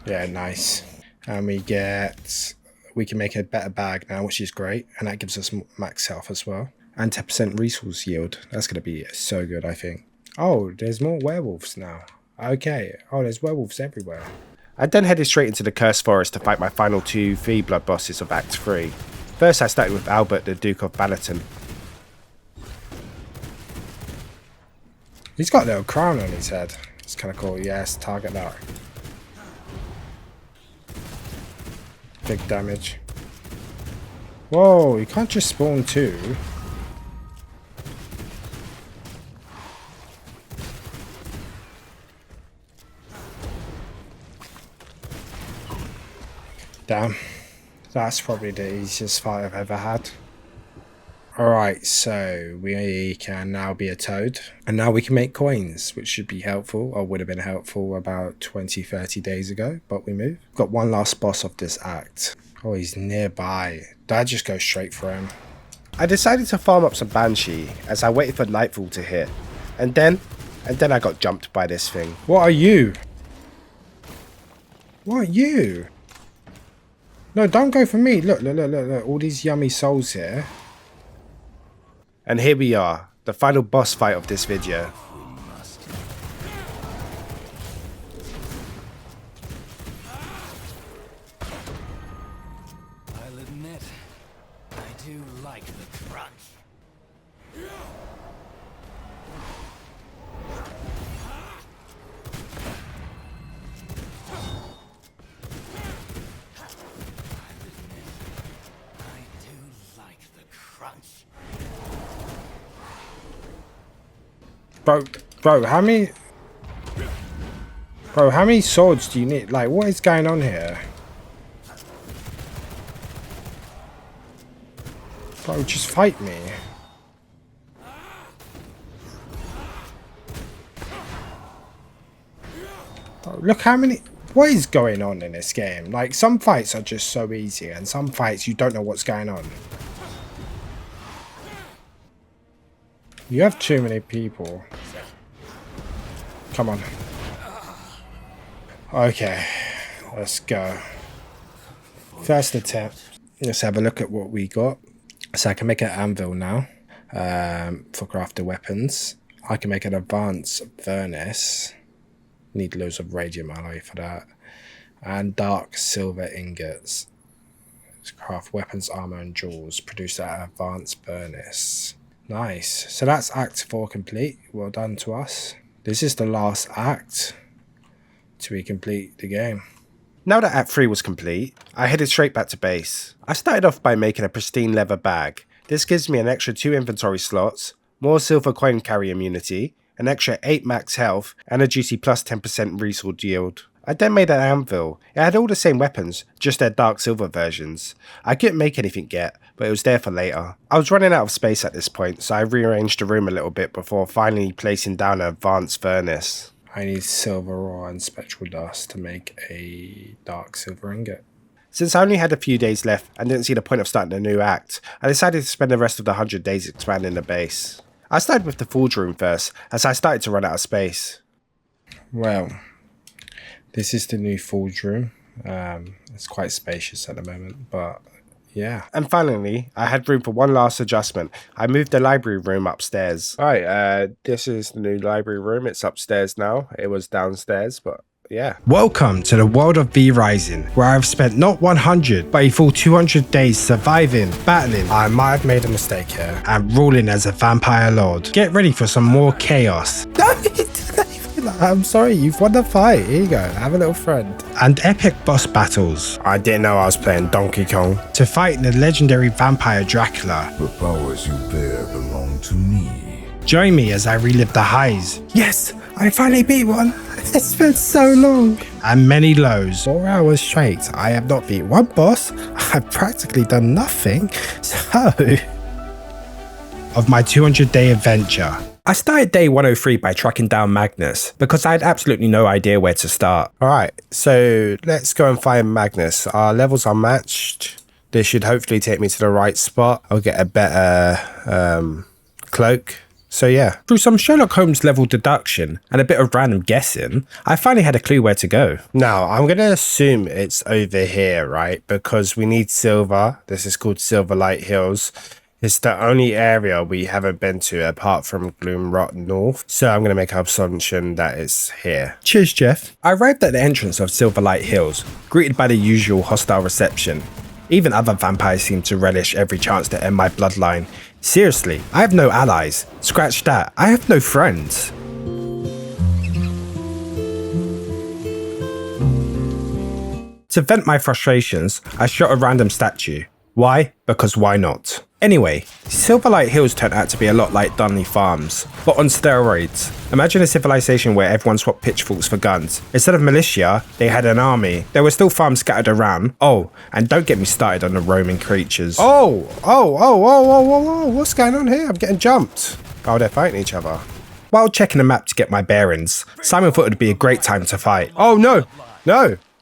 Yeah, nice. And we can make a better bag now, which is great. And that gives us max health as well. And 10% resource yield. That's going to be so good, I think. Oh, there's more werewolves now. Okay. Oh, there's werewolves everywhere. I then headed straight into the Cursed Forest to fight my final 2 3 blood bosses of Act 3. First I started with Albert, the Duke of Balaton. He's got a little crown on his head. It's kind of cool. Yes, target that. Big damage. Whoa, you can't just spawn 2. Damn. That's probably the easiest fight I've ever had. Alright, so we can now be a toad. And now we can make coins, which should be helpful, or would have been helpful about 20-30 days ago, but we move. Got one last boss of this act. Oh, he's nearby. Did I just go straight for him? I decided to farm up some Banshee as I waited for nightfall to hit. And then I got jumped by this thing. What are you? What are you? No, don't go for me. Look, look, look, look, look. All these yummy souls here. And here we are, the final boss fight of this video. I'll admit, I do like the crunch. Bro, how many swords do you need? Like, what is going on here? Bro, just fight me. Bro, look how many... What is going on in this game? Like, some fights are just so easy, and some fights you don't know what's going on. You have too many people. Come on. Okay, let's go. First attempt. Let's have a look at what we got. So I can make an anvil now for crafted weapons. I can make an advanced furnace. Need loads of radium alloy for that. And dark silver ingots. Let's craft weapons, armor, and jewels. Produce that advanced furnace. Nice. So that's Act 4 complete. Well done to us. This is the last act till we complete the game. Now that Act 3 was complete, I headed straight back to base. I started off by making a pristine leather bag. This gives me an extra 2 inventory slots, more silver coin carry immunity, an extra 8 max health, and a juicy plus 10% resource yield. I then made an anvil. It had all the same weapons, just their dark silver versions. I couldn't make anything yet, but it was there for later. I was running out of space at this point, so I rearranged the room a little bit before finally placing down an advanced furnace. I need silver ore and spectral dust to make a dark silver ingot. Since I only had a few days left and didn't see the point of starting a new act, I decided to spend the rest of the 100 days expanding the base. I started with the forge room first, as I started to run out of space. Well, this is the new forge room. It's quite spacious at the moment, but yeah. And finally, I had room for one last adjustment. I moved the library room upstairs. Alright, this is the new library room. It's upstairs now. It was downstairs, but yeah. Welcome to the world of vrising, where I've spent not 100, but a full 200 days surviving, battling, I might have made a mistake here, and ruling as a vampire lord. Get ready for some more chaos. I'm sorry, you've won the fight. Here you go, have a little friend. And epic boss battles. I didn't know I was playing Donkey Kong. To fight the legendary vampire Dracula. The powers you bear belong to me. Join me as I relive the highs. Yes, I finally beat one. It's been so long. And many lows. 4 hours straight. I have not beat one boss. I've practically done nothing. So, of my 200-day adventure. I started day 103 by tracking down Magnus, because I had absolutely no idea where to start. Alright, so let's go and find Magnus. Our levels are matched. This should hopefully take me to the right spot. I'll get a better cloak, So yeah. Through some Sherlock Holmes level deduction and a bit of random guessing, I finally had a clue where to go. Now, I'm going to assume it's over here, right? Because we need silver. This is called Silverlight Hills. It's the only area we haven't been to apart from Gloom Rot North. So I'm going to make an assumption that it's here. Cheers, Jeff. I arrived at the entrance of Silverlight Hills, greeted by the usual hostile reception. Even other vampires seem to relish every chance to end my bloodline. Seriously, I have no allies. Scratch that, I have no friends. To vent my frustrations, I shot a random statue. Why? Because why not? Anyway, Silverlight Hills turned out to be a lot like Dunley Farms, but on steroids. Imagine a civilization where everyone swapped pitchforks for guns. Instead of militia, they had an army. There were still farms scattered around. Oh, and don't get me started on the roaming creatures. Oh, what's going on here? I'm getting jumped. Oh, they're fighting each other. While checking the map to get my bearings, Simon thought it would be a great time to fight. Oh, no.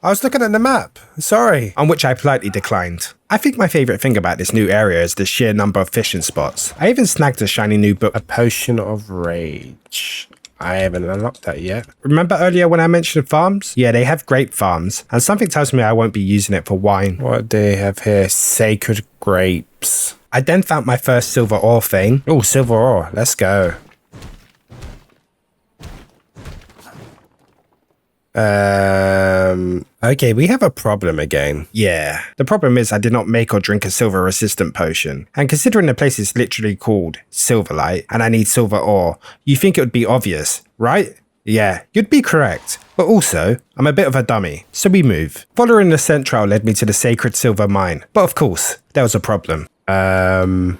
I was looking at the map. Sorry. On which I politely declined. I think my favourite thing about this new area is the sheer number of fishing spots. I even snagged a shiny new book. A potion of rage. I haven't unlocked that yet. Remember earlier when I mentioned farms? Yeah, they have grape farms, and something tells me I won't be using it for wine. What do they have here? Sacred grapes. I then found my first silver ore vein. Oh, silver ore. Let's go. Okay, we have a problem again. Yeah. The problem is I did not make or drink a silver resistant potion. And considering the place is literally called Silverlight and I need silver ore, you think it would be obvious, right? Yeah, you'd be correct. But also, I'm a bit of a dummy, so we move. Following the scent trail led me to the sacred silver mine. But of course, there was a problem. So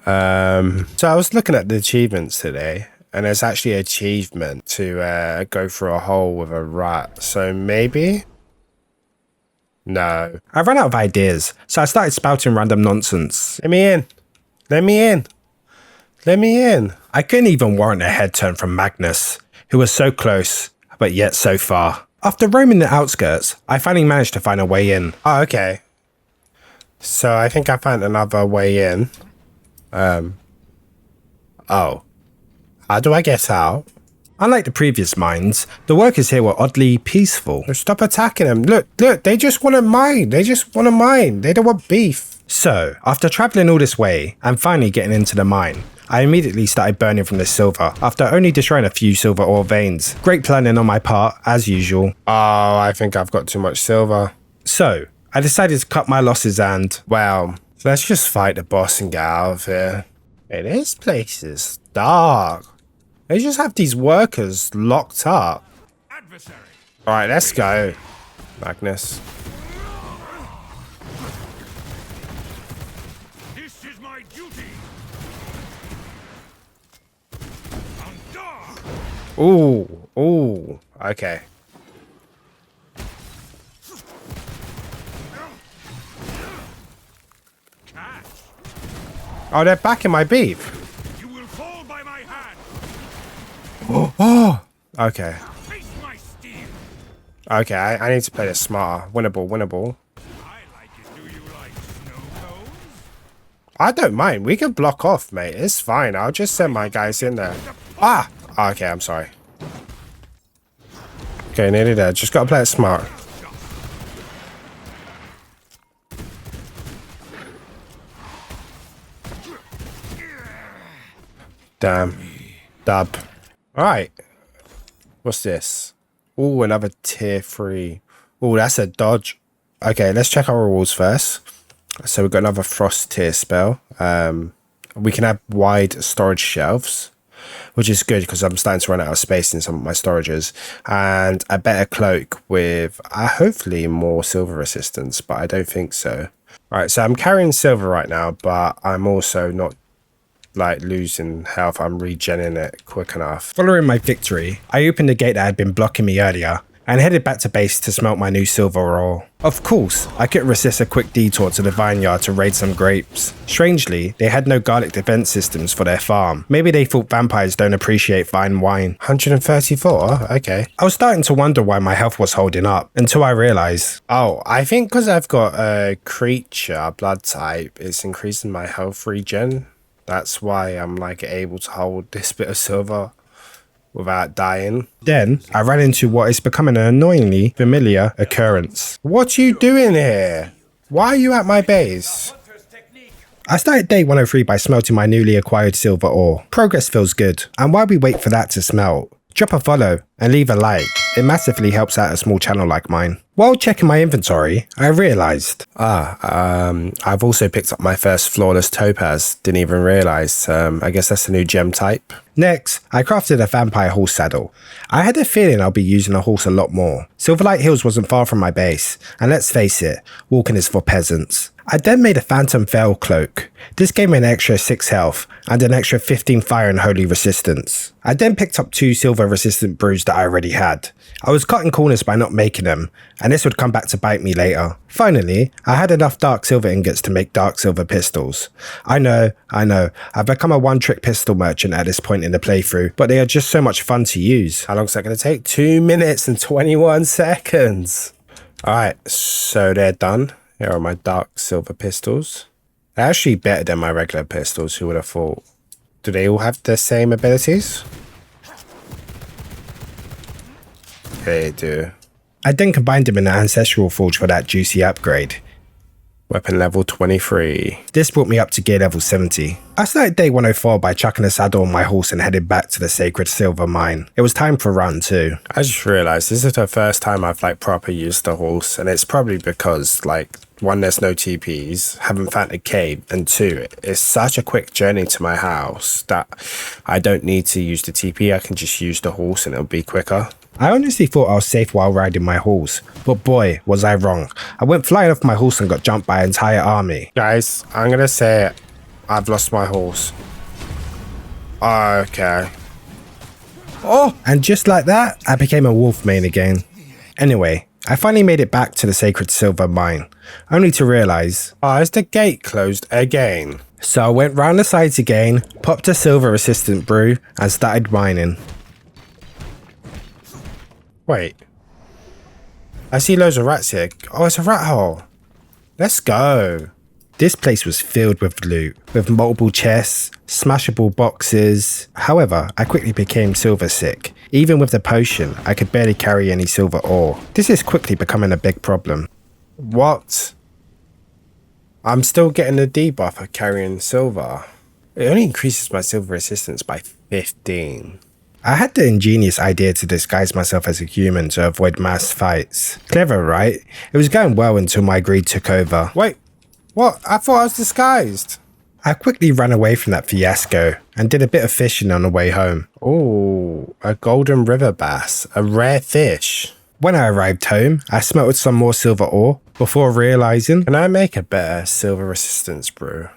I was looking at the achievements today. And there's actually an achievement to go through a hole with a rat. So maybe? No. I ran out of ideas, so I started spouting random nonsense. Let me in. Let me in. Let me in. I couldn't even warrant a head turn from Magnus, who was so close, but yet so far. After roaming the outskirts, I finally managed to find a way in. Oh, okay. So I think I found another way in. Oh. How do I get out? Unlike the previous mines, the workers here were oddly peaceful. Stop attacking them. Look, they just want to mine. They don't want beef. So, after travelling all this way and finally getting into the mine, I immediately started burning from the silver after only destroying a few silver ore veins. Great planning on my part, as usual. Oh, I think I've got too much silver. So, I decided to cut my losses and, well, let's just fight the boss and get out of here. Hey, this place is dark. They just have these workers locked up. Adversary. All right, let's go, Magnus. This is my duty. Ooh, okay. Oh, they're back in my beef. You will fall by my hand. Oh, okay. Face my steel. Okay, I need to play this smarter. Winnable. I like it. Do you like snow cones? I don't mind. We can block off, mate. It's fine. I'll just send my guys in there. Ah! Okay, I'm sorry. Okay, nearly there. Just gotta play it smart. Damn. Dub. Alright. What's this? Oh, another tier 3. Oh, that's a dodge. Okay, let's check our rewards first. So we've got another frost tier spell. We can have wide storage shelves, which is good because I'm starting to run out of space in some of my storages. And a better cloak with hopefully more silver resistance, but I don't think so. Alright, so I'm carrying silver right now, but I'm also not like losing health. I'm regenning it quick enough. Following my victory, I opened the gate that had been blocking me earlier and headed back to base to smelt my new silver ore. Of course, I couldn't resist a quick detour to the vineyard to raid some grapes. Strangely, they had no garlic defense systems for their farm. Maybe they thought vampires don't appreciate fine wine. 134? Okay. I was starting to wonder why my health was holding up, until I realized, oh, I think because I've got a creature blood type, it's increasing my health regen. That's why I'm like able to hold this bit of silver without dying. Then I ran into what is becoming an annoyingly familiar occurrence. What are you doing here? Why are you at my base? I started day 103 by smelting my newly acquired silver ore. Progress feels good, and while we wait for that to smelt, drop a follow and leave a like. It massively helps out a small channel like mine. While checking my inventory, I realised, I've also picked up my first flawless topaz. Didn't even realise. I guess that's a new gem type. Next, I crafted a vampire horse saddle. I had a feeling I'll be using a horse a lot more. Silverlight Hills wasn't far from my base, and let's face it, walking is for peasants. I then made a phantom veil cloak. This gave me an extra 6 health and an extra 15 fire and holy resistance. I then picked up 2 silver resistant brews that I already had. I was cutting corners by not making them, and this would come back to bite me later. Finally, I had enough dark silver ingots to make dark silver pistols. I know, I've become a one-trick pistol merchant at this point in the playthrough, but they are just so much fun to use. How long is that going to take? 2 minutes and 21 seconds. Alright, so they're done. Here are my dark silver pistols. They're actually better than my regular pistols, who would have thought? Do they all have the same abilities? They do. I then combined them in the Ancestral Forge for that juicy upgrade. Weapon level 23. This brought me up to gear level 70. I started day 104 by chucking a saddle on my horse and headed back to the sacred silver mine. It was time for a run too. I just realised this is the first time I've like proper used the horse, and it's probably because like 1, there's no TPs, haven't found a cave, and 2, it's such a quick journey to my house that I don't need to use the TP. I can just use the horse and it'll be quicker. I honestly thought I was safe while riding my horse, but boy, was I wrong. I went flying off my horse and got jumped by an entire army. Guys, I'm gonna say it. I've lost my horse. Okay. Oh, and just like that, I became a wolf main again. Anyway, I finally made it back to the sacred silver mine, only to realise, is the gate closed again? So I went round the sides again, popped a silver resistant brew, and started mining. Wait. I see loads of rats here. Oh, it's a rat hole. Let's go. This place was filled with loot, with multiple chests, smashable boxes. However, I quickly became silver sick. Even with the potion, I could barely carry any silver ore. This is quickly becoming a big problem. What? I'm still getting the debuff of carrying silver. It only increases my silver resistance by 15. I had the ingenious idea to disguise myself as a human to avoid mass fights. Clever, right? It was going well until my greed took over. Wait, what? I thought I was disguised. I quickly ran away from that fiasco and did a bit of fishing on the way home. Oh, a golden river bass, a rare fish. When I arrived home, I smelted some more silver ore before realising, can I make a better silver resistance brew?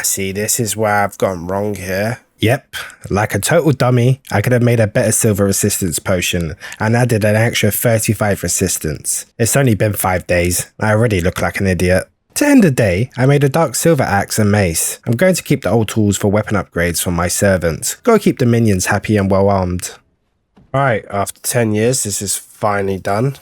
See, this is where I've gone wrong here. Yep, like a total dummy, I could have made a better silver resistance potion and added an extra 35 resistance. It's only been 5 days, I already look like an idiot. To end the day, I made a dark silver axe and mace. I'm going to keep the old tools for weapon upgrades for my servants. Gotta keep the minions happy and well armed. Alright, after 10 years, this is finally done.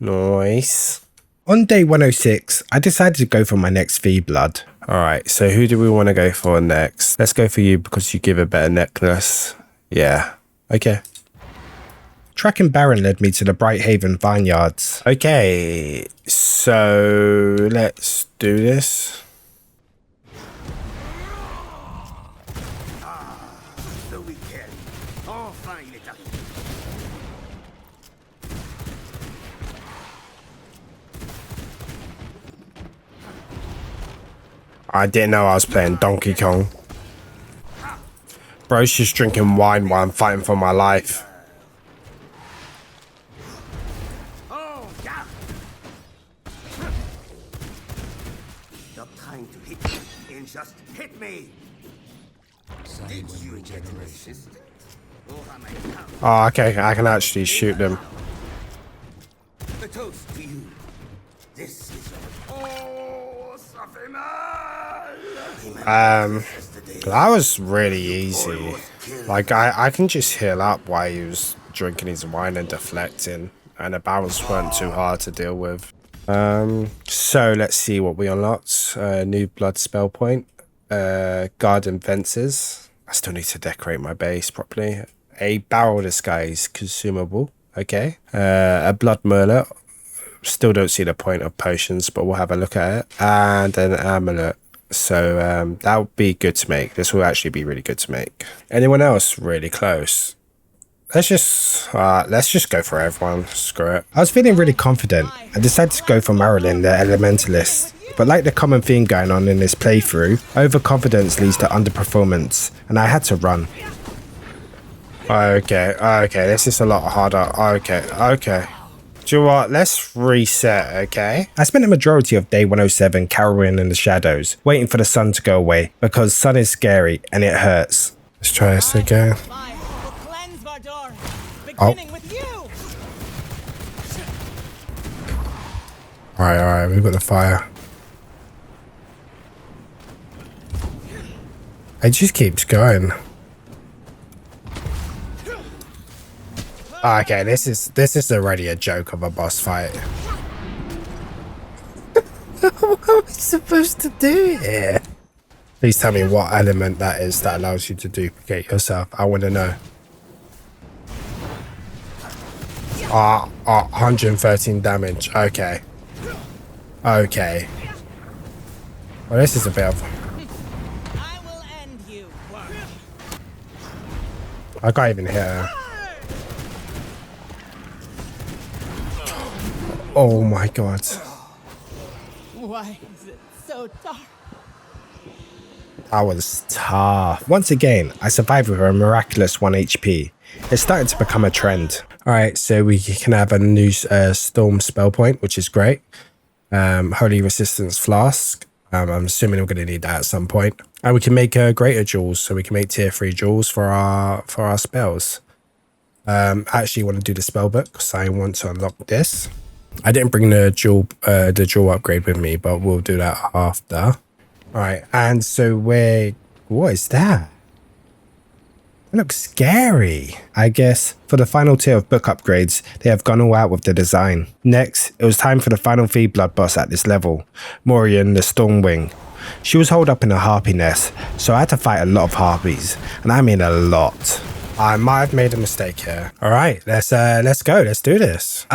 Nice. On day 106, I decided to go for my next V-Blood. Alright, so who do we want to go for next? Let's go for you because you give a better necklace. Yeah, okay. Tracking Baron led me to the Brighthaven Vineyards. Okay, so let's do this. The weekend. Enfin, il est arrivé. I didn't know I was playing Donkey Kong. Bro's just drinking wine while I'm fighting for my life. Oh, yeah. Stop trying to hit me and just hit me. Did you get an assistant? Oh, okay, I can actually shoot them. A toast to you. This is That was really easy. Like, I can just heal up while he was drinking his wine and deflecting, and the barrels weren't too hard to deal with. So let's see what we unlocked. New blood spell point. Garden fences. I still need to decorate my base properly. A barrel disguise consumable. Okay. A blood mullet. Still don't see the point of potions, but we'll have a look at it. And an amulet. So that would be good to make. This will actually be really good to make. Anyone else really close? Let's just go for everyone. Screw it. I was feeling really confident. I decided to go for Marilyn, the elementalist. But like the common theme going on in this playthrough, overconfidence leads to underperformance, and I had to run. Okay, this is a lot harder. Okay. Do you know what? Let's reset, okay? I spent the majority of day 107 cowering in the shadows, waiting for the sun to go away, because sun is scary and it hurts. Let's try this again. Alright, we've got the fire. It just keeps going. Okay, this is already a joke of a boss fight. What am I supposed to do here? Please tell me what element that is that allows you to duplicate yourself. I want to know. 113 damage. Okay. Well, this is a bit of... I will end you. I can't even hit her. Oh my god. Why is it so dark? That was tough. Once again, I survived with a miraculous 1 HP. It's starting to become a trend. Alright, so we can have a new storm spell point, which is great. Holy Resistance Flask. I'm assuming we're going to need that at some point. And we can make greater jewels, so we can make tier 3 jewels for our spells. I actually want to do the spell book, because I want to unlock this. I didn't bring the jewel upgrade with me, but we'll do that after. Alright, and so what is that? It looks scary. I guess for the final tier of book upgrades, they have gone all out with the design. Next, it was time for the final V blood boss at this level, Morian the Stormwing. She was holed up in a harpy nest, so I had to fight a lot of harpies, and I mean a lot. I might have made a mistake here. Alright, let's go, let's do this.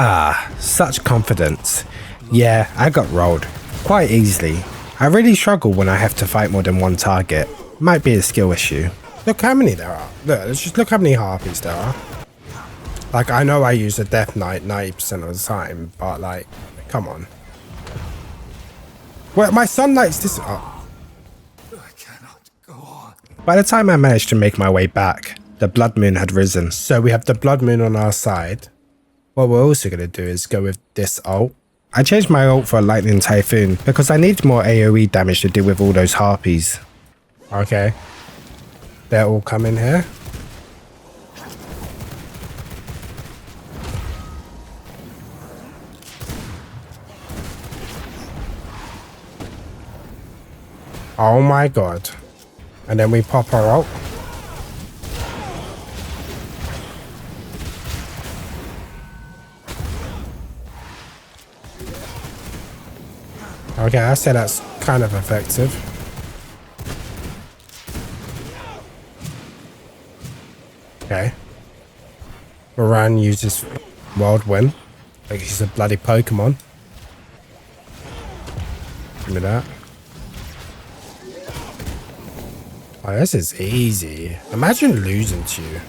Such confidence. Yeah, I got rolled. Quite easily. I really struggle when I have to fight more than one target. Might be a skill issue. Look how many there are. Let's just look how many harpies there are. Like, I know I use a Death Knight 90% of the time, but like, come on. Well, my sunlight's this. Oh. I cannot go on. By the time I managed to make my way back, the blood moon had risen. So we have the blood moon on our side. What we're also going to do is go with this ult. I changed my ult for a lightning typhoon because I need more AoE damage to deal with all those harpies. Okay. They're all coming here. Oh my god. And then we pop her out. Okay, I say that's kind of effective. Okay. Moran uses Wild Wind. Like he's a bloody Pokemon. Give me that. Oh, this is easy. Imagine losing to you.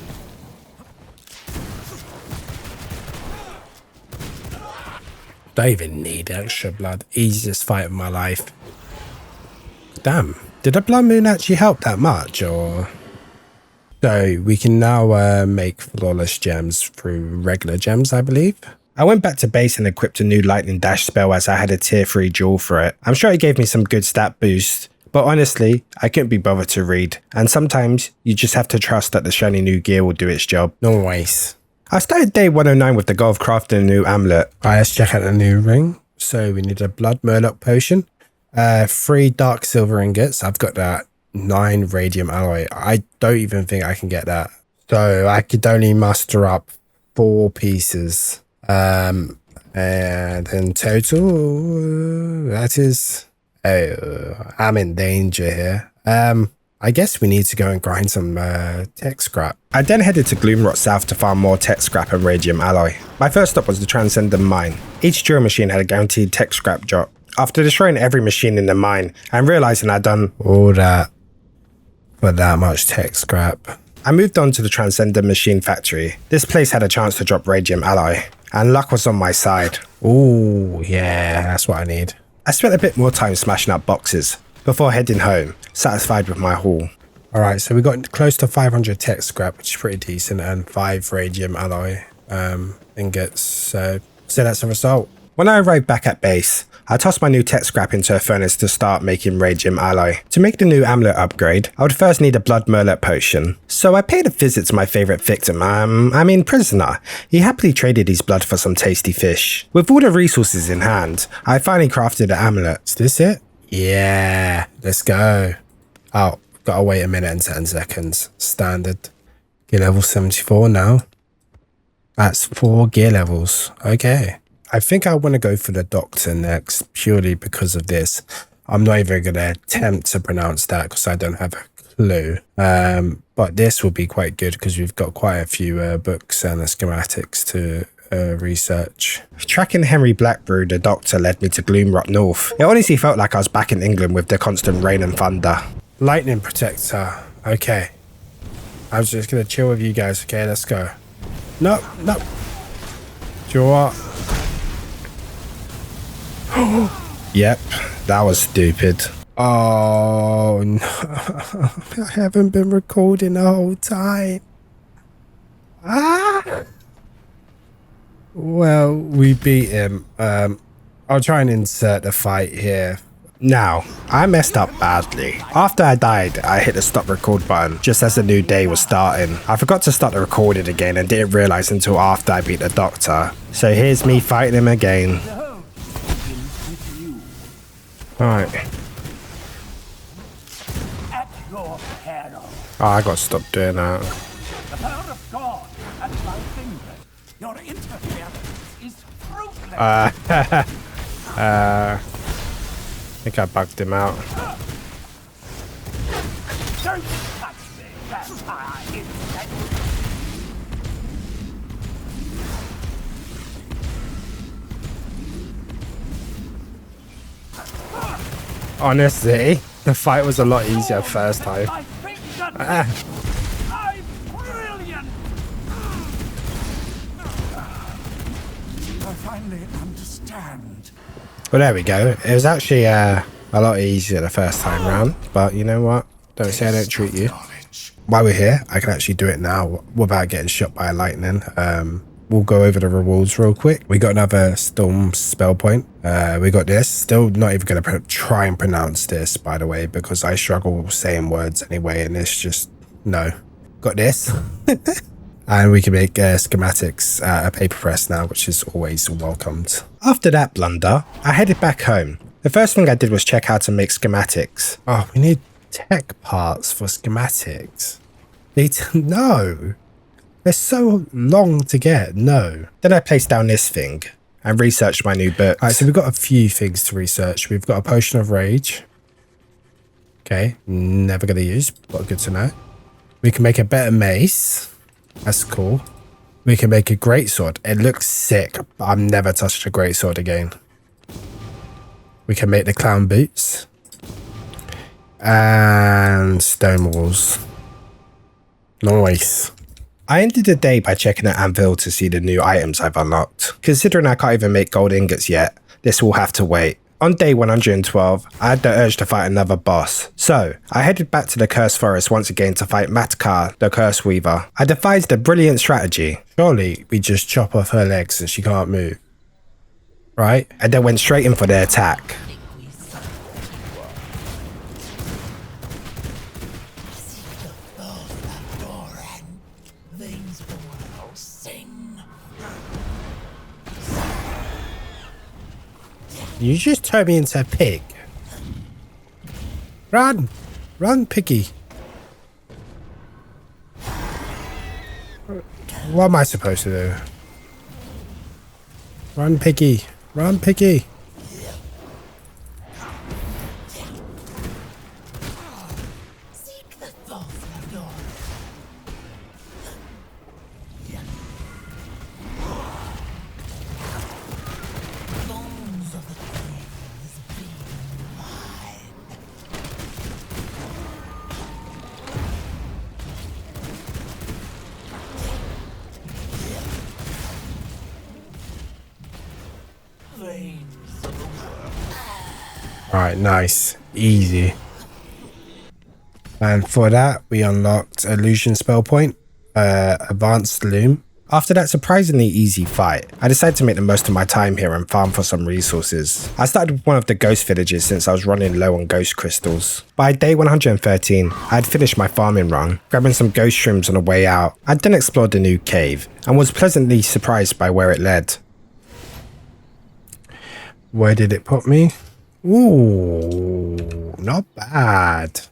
Don't even need extra blood. Easiest fight of my life. Damn. Did the blood moon actually help that much, or? So we can now make flawless gems through regular gems, I believe. I went back to base and equipped a new lightning dash spell as I had a tier 3 jewel for it. I'm sure it gave me some good stat boost, But honestly, I couldn't be bothered to read, and sometimes you just have to trust that the shiny new gear will do its job. Always. I started day 109 with the goal of crafting a new amulet. Alright, let's check out the new ring. So we need a blood murloc potion, 3 dark silver ingots. I've got that. 9 radium alloy. I don't even think I can get that. So I could only muster up 4 pieces. And in total, that is... Oh, I'm in danger here. I guess we need to go and grind some tech scrap. I then headed to Gloom south to farm more tech scrap and radium alloy. My first stop was the Transcendent mine. Each drill machine had a guaranteed tech scrap drop. After destroying every machine in the mine and realizing I'd done all that for that much tech scrap, I moved on to the Transcendent machine factory. This place had a chance to drop radium alloy, and luck was on my side. Ooh, yeah, that's what I need. I spent a bit more time smashing up boxes before heading home, satisfied with my haul. Alright, so we got close to 500 tech scrap, which is pretty decent, and 5 radium alloy ingots, so that's the result. When I arrived back at base, I tossed my new tech scrap into a furnace to start making radium alloy. To make the new amulet upgrade, I would first need a blood murloc potion. So I paid a visit to my favourite victim, prisoner. He happily traded his blood for some tasty fish. With all the resources in hand, I finally crafted an amulet. Is this it? Yeah, let's go. Oh, gotta wait a minute and 10 seconds. Standard. Gear level 74 now. That's 4 gear levels. Okay. I think I want to go for the doctor next, purely because of this. I'm not even going to attempt to pronounce that because I don't have a clue. But this will be quite good because we've got quite a few books and schematics to research. Tracking Henry Blackbrew, the doctor, led me to Gloom North. It honestly felt like I was back in England with the constant rain and thunder. Lightning protector. Okay. I was just going to chill with you guys. Okay, let's go. No. Do you know what? Yep, that was stupid. Oh no, I haven't been recording the whole time. Well, we beat him. I'll try and insert the fight here. Now, I messed up badly. After I died, I hit the stop record button just as the new day was starting. I forgot to start the recording again and didn't realize until after I beat the doctor. So here's me fighting him again. Alright. Oh, I gotta stop doing that. The power of God at my fingers. Your interference is fruitless. I think I bugged him out. Don't touch me, vampire insect. Honestly, the fight was a lot easier first time. My fingers. I'm brilliant. I finally understand. Well, there we go. It was actually a lot easier the first time round. But you know what? Don't say I don't treat you. While we're here, I can actually do it now without getting shot by lightning. We'll go over the rewards real quick. We got another storm spell point. We got this. Still not even going to try and pronounce this, by the way, because I struggle saying words anyway, and it's just, no. Got this. And we can make schematics at a paper press now, which is always welcomed. After that blunder, I headed back home. The first thing I did was check how to make schematics. Oh, we need tech parts for schematics. No. They're so long to get. No. Then I placed down this thing and researched my new book. Alright, so we've got a few things to research. We've got a potion of rage. Okay, never going to use, but good to know. We can make a better mace. That's cool. We can make a greatsword. It looks sick, but I've never touched a greatsword again. We can make the clown boots. And stone walls. Nice. I ended the day by checking the anvil to see the new items I've unlocked. Considering I can't even make gold ingots yet, this will have to wait. On day 112, I had the urge to fight another boss. So, I headed back to the Cursed Forest once again to fight Matkar, the Curse Weaver. I devised a brilliant strategy. Surely, we just chop off her legs and she can't move. Right? And then went straight in for the attack. You just turned me into a pig. Run! Run, piggy. What am I supposed to do? Run, piggy. Run, piggy. Seek the false Lord. Bones of the kings being mine. Alright, nice. Easy. And for that, we unlocked Illusion Spell Point, Advanced Loom. After that surprisingly easy fight, I decided to make the most of my time here and farm for some resources. I started with one of the ghost villages since I was running low on ghost crystals. By day 113, I had finished my farming run, grabbing some ghost shrooms on the way out. I then explored the new cave, and was pleasantly surprised by where it led. Where did it put me? Ooh, not bad.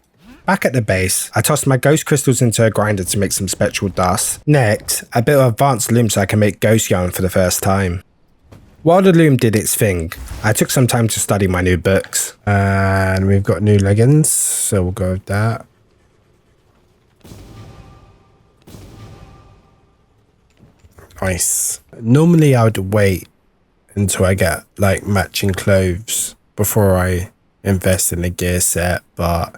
Back at the base, I tossed my ghost crystals into a grinder to make some spectral dust. Next, I built an advanced loom so I can make ghost yarn for the first time. While the loom did its thing, I took some time to study my new books. And we've got new leggings, so we'll go with that. Nice. Normally I would wait until I get like matching clothes before I invest in a gear set, but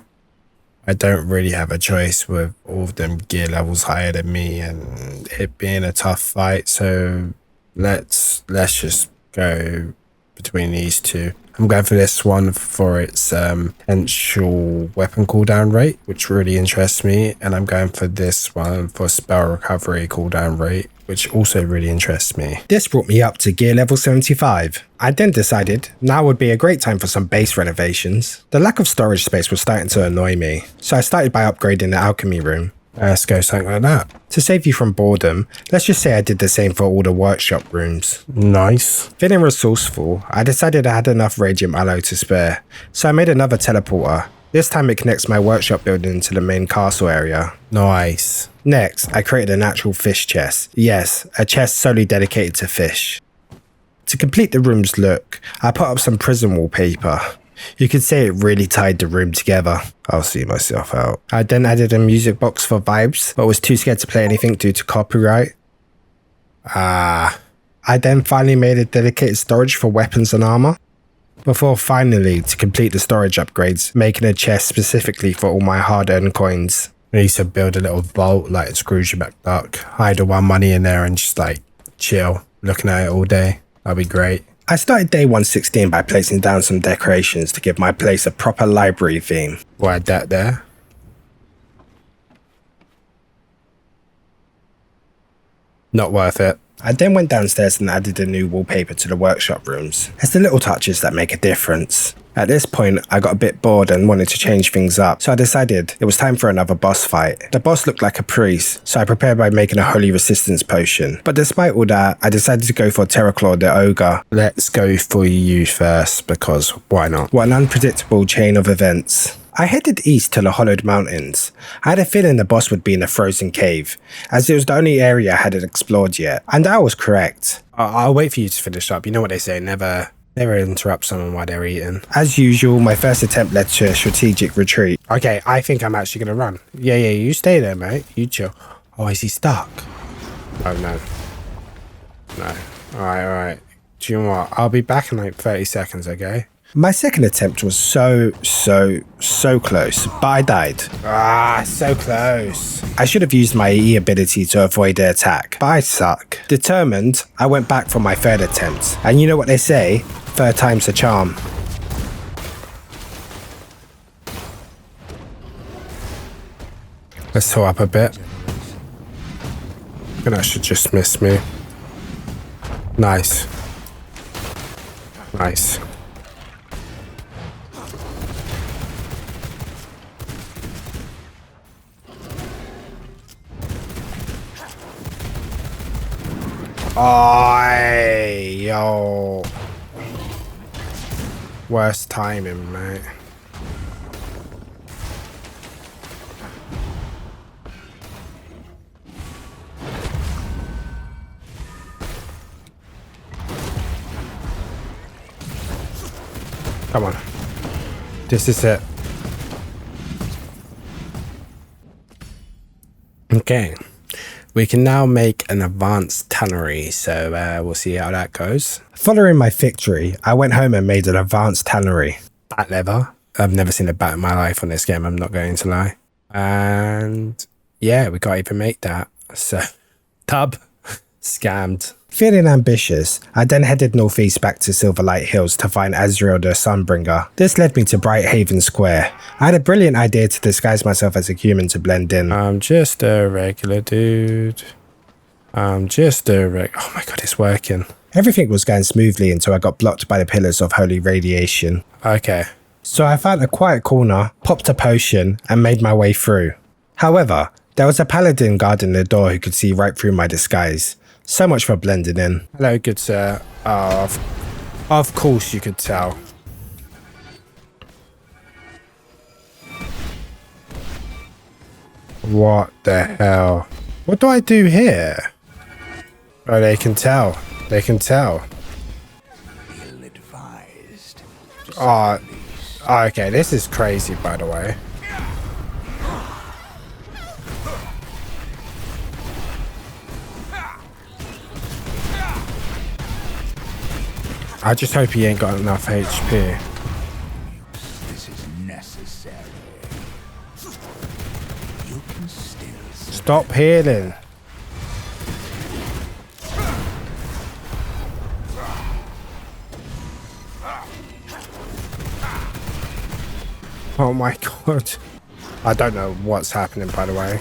I don't really have a choice with all of them gear levels higher than me and it being a tough fight, so let's just go between these two. I'm going for this one for its potential weapon cooldown rate, which really interests me, and I'm going for this one for spell recovery cooldown rate, which also really interests me. This brought me up to gear level 75. I then decided now would be a great time for some base renovations. The lack of storage space was starting to annoy me, so I started by upgrading the alchemy room. Let's go something like that. To save you from boredom, let's just say I did the same for all the workshop rooms. Nice. Feeling resourceful, I decided I had enough radiant alloy to spare, so I made another teleporter. This time it connects my workshop building to the main castle area. Nice. Next, I created a natural fish chest. Yes, a chest solely dedicated to fish. To complete the room's look, I put up some prison wallpaper. You could say it really tied the room together. I'll see myself out. I then added a music box for vibes, but was too scared to play anything due to copyright. I then finally made a dedicated storage for weapons and armor. Before finally, to complete the storage upgrades, making a chest specifically for all my hard-earned coins. I used to build a little vault like Scrooge McDuck, hide all my money in there and just like chill, looking at it all day. That'd be great. I started day 116 by placing down some decorations to give my place a proper library theme. We'll add that there. Not worth it. I then went downstairs and added a new wallpaper to the workshop rooms. It's the little touches that make a difference. At this point, I got a bit bored and wanted to change things up, so I decided it was time for another boss fight. The boss looked like a priest, so I prepared by making a holy resistance potion. But despite all that, I decided to go for Terraclaw the Ogre. Let's go for you first, because why not? What an unpredictable chain of events. I headed east to the Hollowed Mountains. I had a feeling the boss would be in a frozen cave, as it was the only area I hadn't explored yet, and I was correct. I'll wait for you to finish up. You know what they say, never interrupt someone while they're eating. As usual, my first attempt led to a strategic retreat. Okay, I think I'm actually gonna run. Yeah, you stay there, mate. You chill. Oh, is he stuck? Oh, no. Alright. Do you know what? I'll be back in like 30 seconds, okay? My second attempt was so close, but I died. So close. I should have used my E ability to avoid the attack, but I suck. Determined, I went back for my third attempt. And you know what they say? Third time's a charm. Let's toe up a bit. And that should just miss me. Nice. Oh, yo. Worst timing, mate. Come on. This is it. Okay. We can now make an advanced tannery, so we'll see how that goes. Following my victory, I went home and made an advanced tannery. Bat leather. I've never seen a bat in my life on this game, I'm not going to lie. And yeah, we can't even make that. So, tub. Scammed. Feeling ambitious, I then headed northeast back to Silverlight Hills to find Azrael the Sunbringer. This led me to Brighthaven Square. I had a brilliant idea to disguise myself as a human to blend in. I'm just a regular dude. Oh my god, it's working. Everything was going smoothly until I got blocked by the pillars of holy radiation. Okay. So I found a quiet corner, popped a potion, and made my way through. However, there was a paladin guarding the door who could see right through my disguise. So much for blending in. Hello, good sir. Oh, of course you could tell. What the hell? What do I do here? Oh, they can tell. They can tell. Oh, okay. This is crazy, by the way. I just hope he ain't got enough HP. This is necessary. You can still Stop healing. Oh my god. I don't know what's happening, by the way.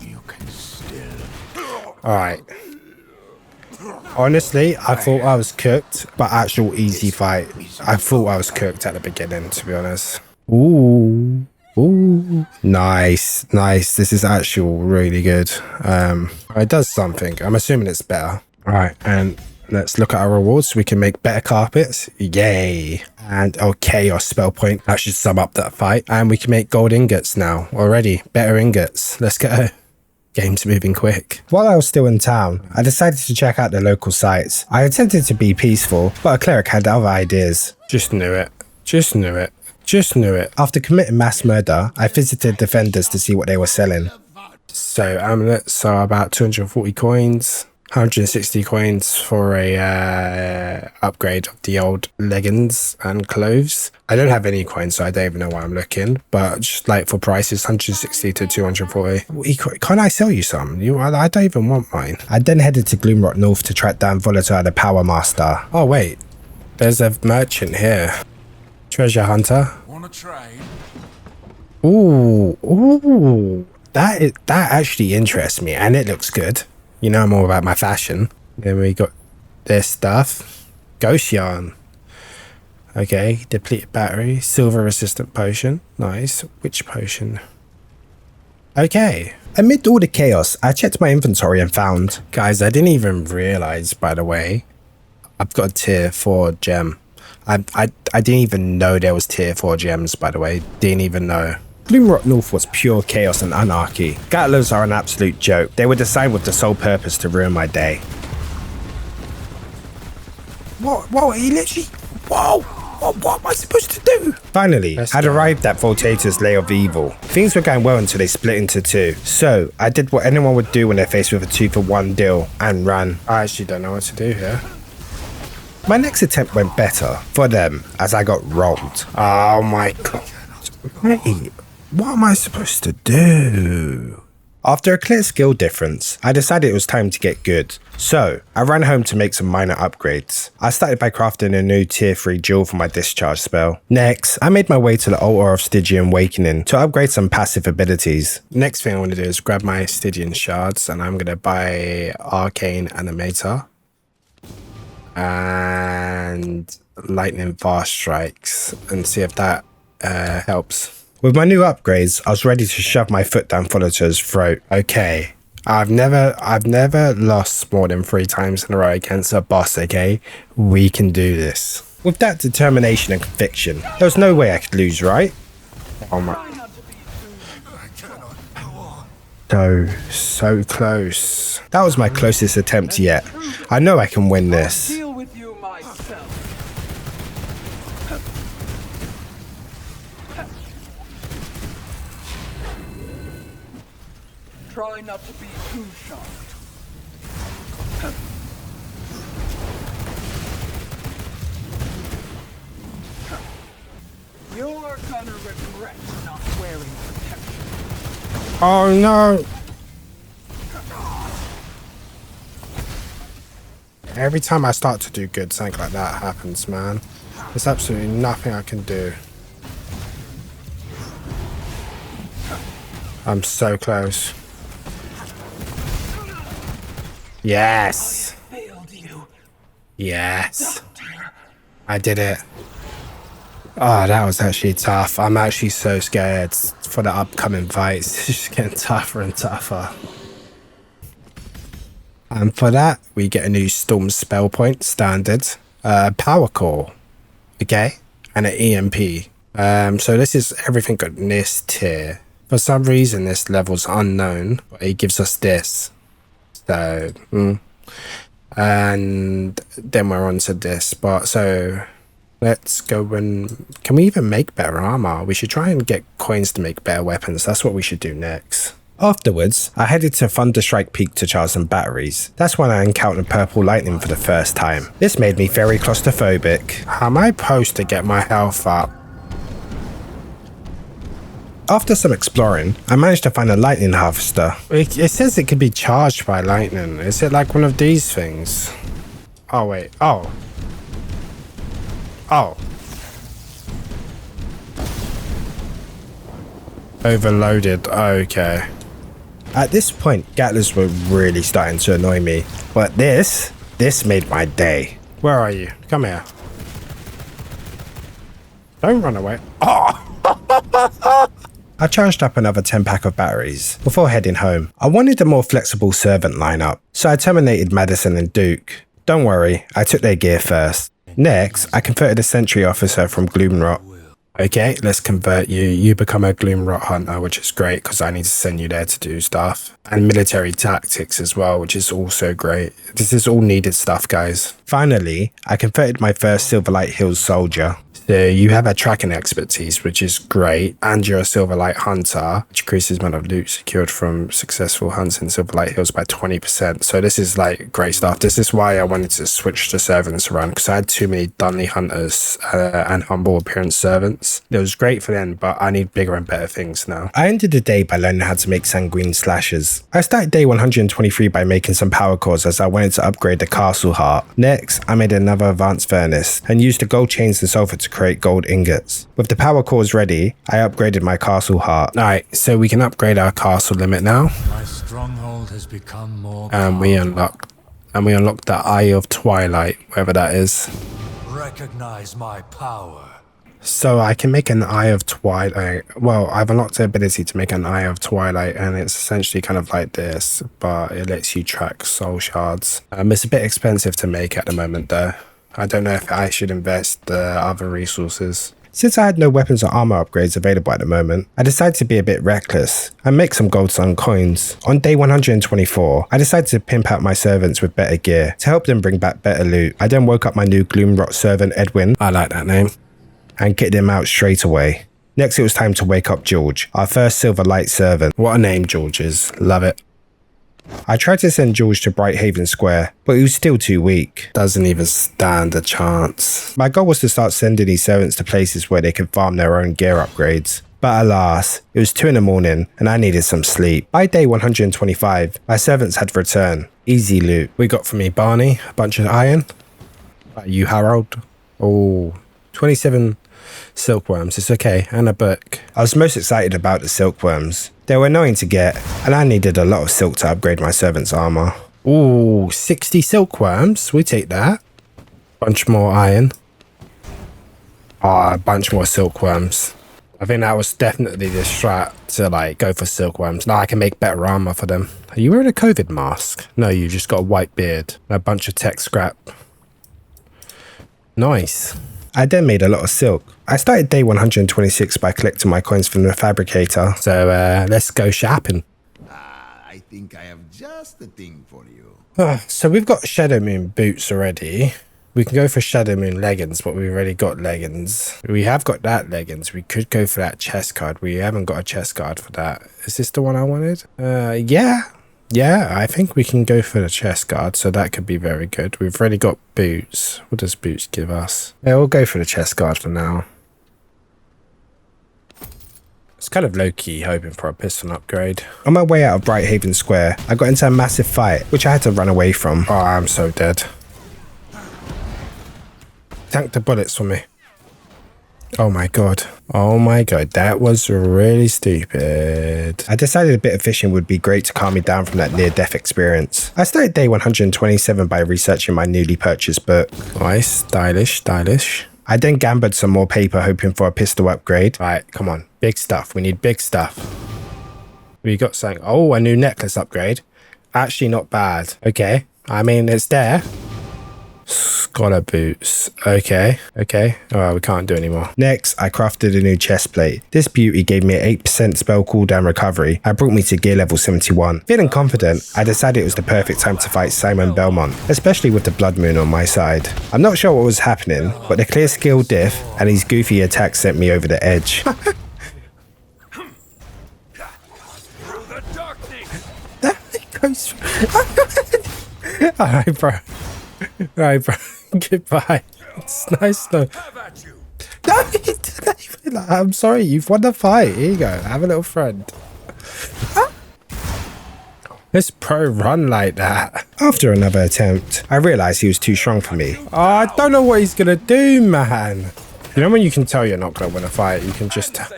You can still. Alright. Honestly, I thought I was cooked, but actual easy fight. I thought I was cooked at the beginning, to be honest. Ooh. Ooh. Nice. Nice. This is actual really good. It does something. I'm assuming it's better. Alright, and let's look at our rewards. We can make better carpets. Yay. And chaos spell point. That should sum up that fight. And we can make gold ingots now. Already. Better ingots. Let's go. Game's moving quick. While I was still in town, I decided to check out the local sites. I attempted to be peaceful, but a cleric had other ideas. Just knew it. Just knew it. Just knew it. After committing mass murder, I visited the vendors to see what they were selling. So amulets are about 240 coins. 160 coins for a upgrade of the old leggings and clothes. I don't have any coins, so I don't even know why I'm looking. But just like for prices, 160 to 240. Can't I sell you some? I don't even want mine. I then headed to Gloomrock North to track down Volatile the Power Master. Oh wait, there's a merchant here. Treasure hunter. Wanna trade? Ooh. That actually interests me, and it looks good. You know more about my fashion. Then we got this stuff. Ghost yarn. Okay, depleted battery. Silver resistant potion. Nice. Which potion? Okay. Amid all the chaos, I checked my inventory and found... Guys, I didn't even realize, by the way, I've got a tier 4 gem. I didn't even know there was tier 4 gems, by the way. Didn't even know. Gloomrock North was pure chaos and anarchy. Gattlers are an absolute joke. They were designed with the sole purpose to ruin my day. Whoa, he literally... Whoa! What am I supposed to do? Finally, I'd arrived at Voltator's Lair of Evil. Things were going well until they split into two. So, I did what anyone would do when they're faced with a 2-for-1 deal and ran. I actually don't know what to do here. My next attempt went better for them as I got rolled. Oh my god. Wait. What am I supposed to do? After a clear skill difference, I decided it was time to get good. So, I ran home to make some minor upgrades. I started by crafting a new tier 3 jewel for my discharge spell. Next, I made my way to the Altar of Stygian Awakening to upgrade some passive abilities. Next thing I want to do is grab my Stygian shards, and I'm going to buy Arcane Animator and Lightning Fast Strikes and see if that helps. With my new upgrades, I was ready to shove my foot down Follower's throat. Okay, I've never lost more than 3 times in a row against a boss, okay? We can do this. With that determination and conviction, there was no way I could lose, right? Oh my. So close. That was my closest attempt yet. I know I can win this. Deal with you myself. Try not to be too shocked. You're gonna regret not wearing protection. Oh no. Every time I start to do good, something like that happens, man. There's absolutely nothing I can do. I'm so close. Yes. Failed you. Yes. I did it. Oh, that was actually tough. I'm actually so scared for the upcoming fights. It's just getting tougher and tougher. And for that, we get a new Storm spell point, standard. Power Core. Okay? And an EMP. So this is everything on this tier. For some reason, this level's unknown, but it gives us this. So, and then we're on to this. But so, let's go and... Can we even make better armor? We should try and get coins to make better weapons. That's what we should do next. Afterwards, I headed to Thunderstrike Peak to charge some batteries. That's when I encountered purple lightning for the first time. This made me very claustrophobic. How am I supposed to get my health up? After some exploring, I managed to find a lightning harvester. It says it could be charged by lightning. Is it like one of these things? Oh wait, oh. Overloaded, okay. At this point, gattlers were really starting to annoy me, but this made my day. Where are you? Come here. Don't run away. Oh! I charged up another 10 pack of batteries before heading home. I wanted a more flexible servant lineup, so I terminated Madison and Duke. Don't worry, I took their gear first. Next, I converted a sentry officer from Gloom Rot. Okay, let's convert you. You become a Gloom Rot hunter, which is great because I need to send you there to do stuff. And military tactics as well, which is also great. This is all needed stuff, guys. Finally, I converted my first Silverlight Hills soldier. So you have a tracking expertise, which is great, and you're a Silverlight hunter, which increases the amount of loot secured from successful hunts in Silverlight Hills by 20%. So this is like great stuff. This is why I wanted to switch to servants around, because I had too many Dunley hunters and humble appearance servants. It was great for them, but I need bigger and better things now. I ended the day by learning how to make Sanguine slashes. I started day 123 by making some power cores as I wanted to upgrade the castle heart. Next, I made another advanced furnace and used the gold chains and sulfur to create gold ingots. With the power cores ready, I upgraded my castle heart. Alright, so we can upgrade our castle limit now. My stronghold has become more And we unlocked the Eye of Twilight, wherever that is. Recognize my power. So I can make an Eye of Twilight. Well, I've unlocked the ability to make an Eye of Twilight, and it's essentially kind of like this, but it lets you track soul shards. It's a bit expensive to make at the moment though. I don't know if I should invest the other resources. Since I had no weapons or armor upgrades available at the moment, I decided to be a bit reckless and make some gold sun coins. On day 124, I decided to pimp out my servants with better gear to help them bring back better loot. I then woke up my new Gloom Rot servant Edwin, I like that name, and kitted him out straight away. Next it was time to wake up George, our first Silver Light servant. What a name George is, love it. I tried to send George to Brighthaven Square, but he was still too weak. Doesn't even stand a chance. My goal was to start sending these servants to places where they could farm their own gear upgrades. But alas, it was 2 in the morning and I needed some sleep. By day 125, my servants had returned. Easy loot. We got from me Barney, a bunch of iron. You Harold. Oh, 27 silkworms, it's okay, and a book. I was most excited about the silkworms. They were annoying to get, and I needed a lot of silk to upgrade my servant's armor. Ooh, 60 silkworms, we take that. Bunch more iron. Ah, a bunch more silkworms. I think that was definitely the strat to like go for silkworms. Now I can make better armor for them. Are you wearing a COVID mask? No, you just got a white beard and a bunch of tech scrap. Nice. I then made a lot of silk. I started day 126 by collecting my coins from the fabricator. So let's go shopping. I think I have just the thing for you. So we've got Shadow Moon boots already. We can go for Shadow Moon leggings, but we've already got leggings. We have got that leggings. We could go for that chest guard. We haven't got a chest guard for that. Is this the one I wanted? Yeah. Yeah, I think we can go for the chest guard, so that could be very good. We've already got boots. What does boots give us? Yeah, we'll go for the chest guard for now. It's kind of low-key hoping for a piston upgrade. On my way out of Brighthaven Square, I got into a massive fight, which I had to run away from. Oh, I'm so dead. Tank the bullets for me. Oh my god. Oh my god, that was really stupid. I decided a bit of fishing would be great to calm me down from that near-death experience. I started day 127 by researching my newly purchased book. Nice, stylish, stylish. I then gambled some more paper hoping for a pistol upgrade. Right, come on. Big stuff. We need big stuff. We got something. Oh, a new necklace upgrade. Actually not bad. Okay. I mean, it's there. Scholar boots. Okay. Okay. Alright, we can't do anymore. Next, I crafted a new chest plate. This beauty gave me an 8% spell cooldown recovery. It brought me to gear level 71. Feeling confident, I decided it was the perfect time to fight Simon Belmont, especially with the blood moon on my side. I'm not sure what was happening, but the clear skill diff and his goofy attacks sent me over the edge. Alright, bro. Alright, bro. Goodbye. It's nice though. No, I'm sorry, you've won the fight. Here you go. Have a little friend. This pro run like that. After another attempt, I realized he was too strong for me. Oh, I don't know what he's gonna do, man. You know when you can tell you're not gonna win a fight, you can just tell.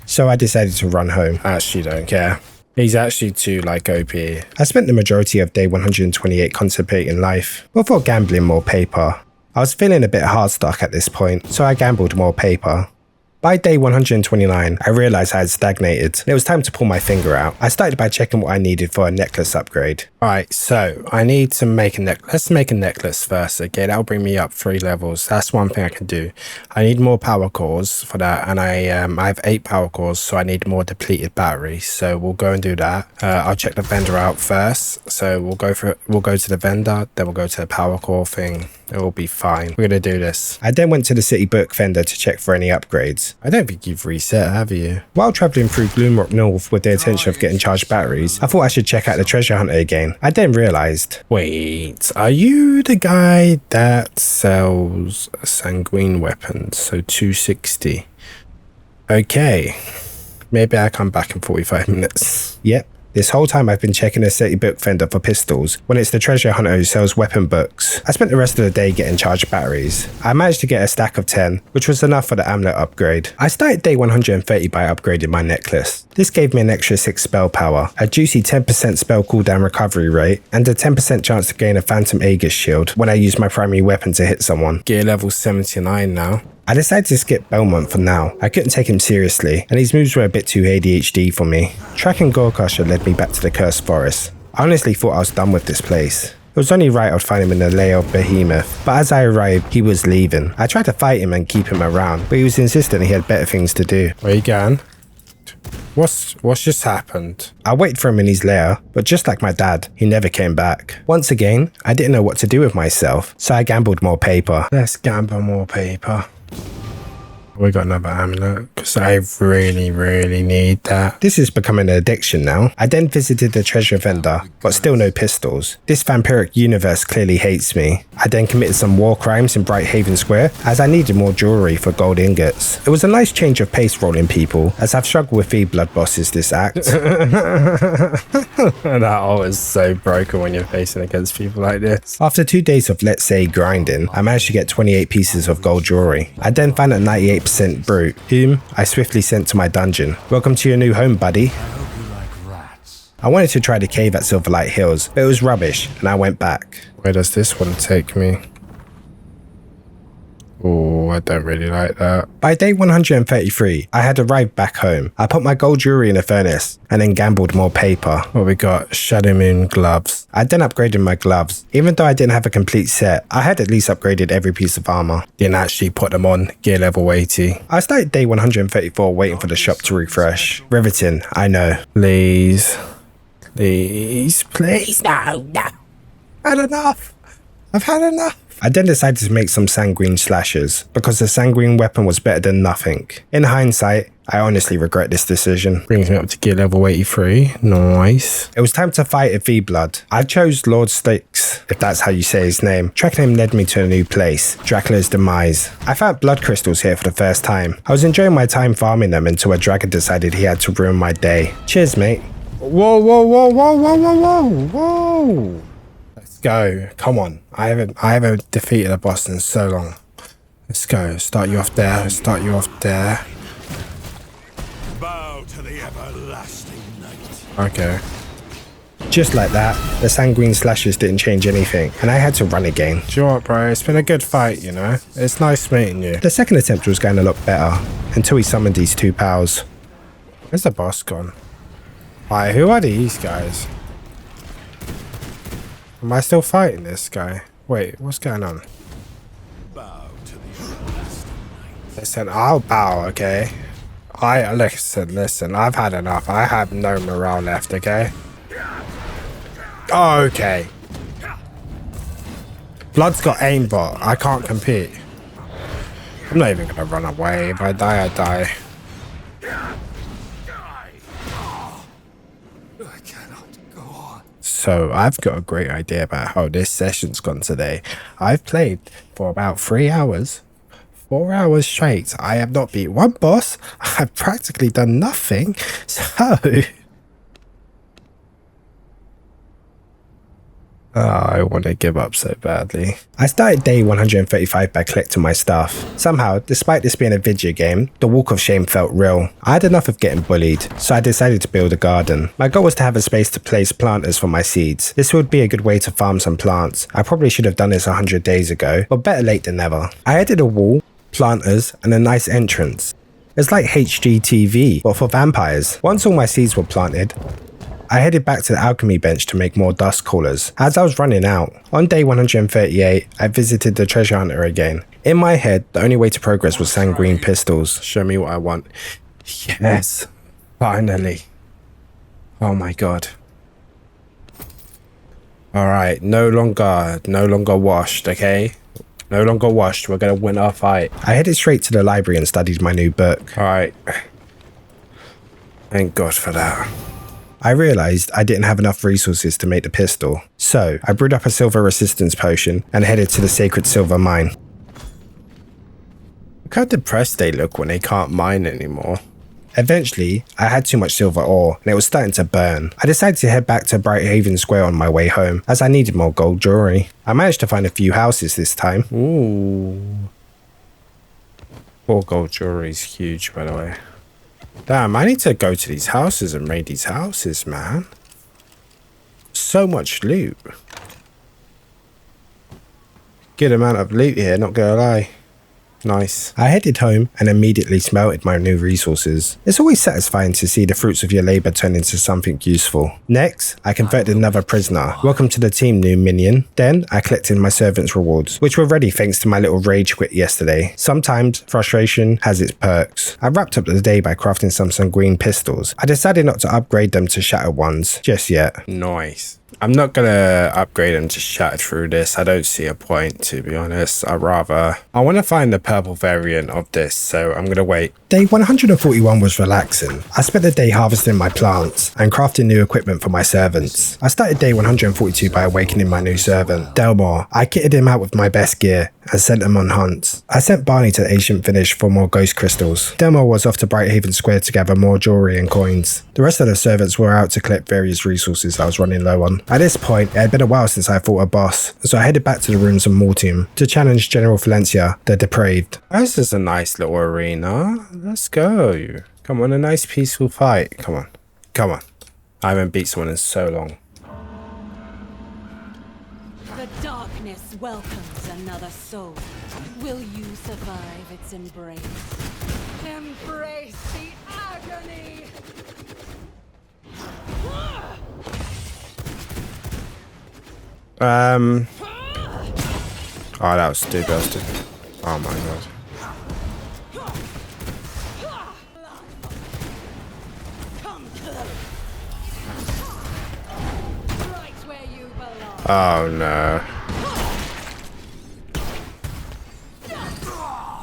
So I decided to run home. I actually don't care. He's actually too, like, OP. I spent the majority of day 128 contemplating life, before gambling more paper. I was feeling a bit hard stuck at this point, so I gambled more paper. By day 129, I realized I had stagnated, and it was time to pull my finger out. I started by checking what I needed for a necklace upgrade. Alright, so I need to make a necklace. Let's make a necklace first, okay? That'll bring me up 3 levels. That's one thing I can do. I need more power cores for that, and I have 8 power cores, so I need more depleted batteries. So we'll go and do that. I'll check the vendor out first. So we'll go to the vendor, then we'll go to the power core thing. It will be fine. We're gonna do this. I then went to the city book vendor to check for any upgrades. I don't think you've reset, have you? While traveling through Gloom North with the intention of getting charged batteries, I thought I should check out the treasure hunter again. I then realized, wait, are you the guy that sells Sanguine weapons? So 260. Okay. Maybe I'll come back in 45 minutes. Yep. This whole time I've been checking the city book vendor for pistols, when it's the treasure hunter who sells weapon books. I spent the rest of the day getting charged batteries. I managed to get a stack of 10, which was enough for the amulet upgrade. I started day 130 by upgrading my necklace. This gave me an extra 6 spell power, a juicy 10% spell cooldown recovery rate, and a 10% chance to gain a Phantom Aegis shield when I use my primary weapon to hit someone. Gear level 79 now. I decided to skip Belmont for now. I couldn't take him seriously, and his moves were a bit too ADHD for me. Tracking Gorecrusher led me back to the Cursed Forest. I honestly thought I was done with this place. It was only right I'd find him in the lair of Behemoth, but as I arrived, he was leaving. I tried to fight him and keep him around, but he was insistent he had better things to do. Where you going? What's just happened? I waited for him in his lair, but just like my dad, he never came back. Once again, I didn't know what to do with myself, so I gambled more paper. Let's gamble more paper. We got another amulet because I really need that. This is becoming an addiction now. I then visited the treasure vendor, but still no pistols. This vampiric universe clearly hates me. I then committed some war crimes in Brighthaven Square as I needed more jewelry for gold ingots. It was a nice change of pace rolling people as I've struggled with 3 blood bosses this act. That ult is so broken when you're facing against people like this. After 2 days of, let's say, grinding, I managed to get 28 pieces of gold jewelry. I then found a 98% brute, whom I swiftly sent to my dungeon. Welcome to your new home, buddy. I wanted to try the cave at Silverlight Hills, but it was rubbish, and I went back. Where does this one take me? Oh, I don't really like that. By day 133, I had arrived back home. I put my gold jewelry in a furnace and then gambled more paper. What we got? Shadow Moon gloves. I then upgraded my gloves. Even though I didn't have a complete set, I had at least upgraded every piece of armor. Didn't actually put them on. Gear level 80. I started day 134 waiting for the shop to refresh. Riveting, I know. Please. Please. Please. No. No. I've had enough. I've had enough. I then decided to make some Sanguine slashers, because the Sanguine weapon was better than nothing. In hindsight, I honestly regret this decision. Brings me up to gear level 83. Nice. It was time to fight a V-Blood. I chose Lord Styx, if that's how you say his name. Tracking him led me to a new place, Dracula's demise. I found blood crystals here for the first time. I was enjoying my time farming them until a dragon decided he had to ruin my day. Cheers, mate. Whoa, whoa, whoa, whoa, whoa, whoa, whoa, whoa. Go. Come on. I haven't defeated a boss in so long. Let's go. Start you off there. Start you off there. Bow to the everlasting night. Okay. Just like that, the Sanguine slashes didn't change anything, and I had to run again. Do you know what, bro? It's been a good fight, you know? It's nice meeting you. The second attempt was going a lot better, until he summoned these two pals. Where's the boss gone? Alright, who are these guys? Am I still fighting this guy? Wait, what's going on? Bow to the everlasting night. Listen, I'll bow, okay? Listen, I've had enough. I have no morale left, okay? Okay. Blood's got aimbot. I can't compete. I'm not even gonna run away. If I die, I die. So I've got a great idea about how this session's gone today. I've played for about 3 hours. 4 hours straight. I have not beat one boss. I've practically done nothing. So... oh, I want to give up so badly. I started day 135 by collecting my stuff. Somehow, despite this being a video game, the walk of shame felt real. I had enough of getting bullied, so I decided to build a garden. My goal was to have a space to place planters for my seeds. This would be a good way to farm some plants. I probably should have done this 100 days ago, but better late than never. I added a wall, planters, and a nice entrance. It's like HGTV, but for vampires. Once all my seeds were planted, I headed back to the alchemy bench to make more dust coolers. As I was running out, on day 138, I visited the treasure hunter again. In my head, the only way to progress was Sanguine pistols. Show me what I want. Yes, finally. Oh my god. Alright, no longer washed, okay? No longer washed, we're gonna win our fight. I headed straight to the library and studied my new book. Alright. Thank God for that. I realised I didn't have enough resources to make the pistol, so I brewed up a silver resistance potion and headed to the sacred silver mine. Look how depressed they look when they can't mine anymore. Eventually, I had too much silver ore and it was starting to burn. I decided to head back to Brighthaven Square on my way home, as I needed more gold jewellery. I managed to find a few houses this time. Ooh. 4 gold jewellery is huge, by the way. Damn, I need to go to these houses and raid these houses, man. So much loot. Good amount of loot here, not gonna lie. Nice. I headed home and immediately smelted my new resources. It's always satisfying to see the fruits of your labour turn into something useful. Next, I converted another prisoner. Welcome to the team, new minion. Then, I collected my servants' rewards, which were ready thanks to my little rage quit yesterday. Sometimes, frustration has its perks. I wrapped up the day by crafting some Sanguine pistols. I decided not to upgrade them to shattered ones just yet. Nice. I'm not gonna upgrade them to shattered through this. I don't see a point, to be honest. I want to find the purple variant of this, so I'm gonna wait. Day 141 was relaxing. I spent the day harvesting my plants and crafting new equipment for my servants. I started day 142 by awakening my new servant, Delmore. I kitted him out with my best gear and sent him on hunts. I sent Barney to Ancient Finish for more ghost crystals. Delmore was off to Brighthaven Square to gather more jewellery and coins. The rest of the servants were out to collect various resources I was running low on. At this point, it had been a while since I fought a boss, so I headed back to the ruins of Mortium to challenge General Valencia, the Depraved. This is a nice little arena. Let's go. Come on, a nice peaceful fight. Come on. Come on. I haven't beat someone in so long. The darkness welcomes a another soul. Will you survive its embrace? Embrace the agony! Oh, that was stupid. Oh my god. Right where you belong. Oh no.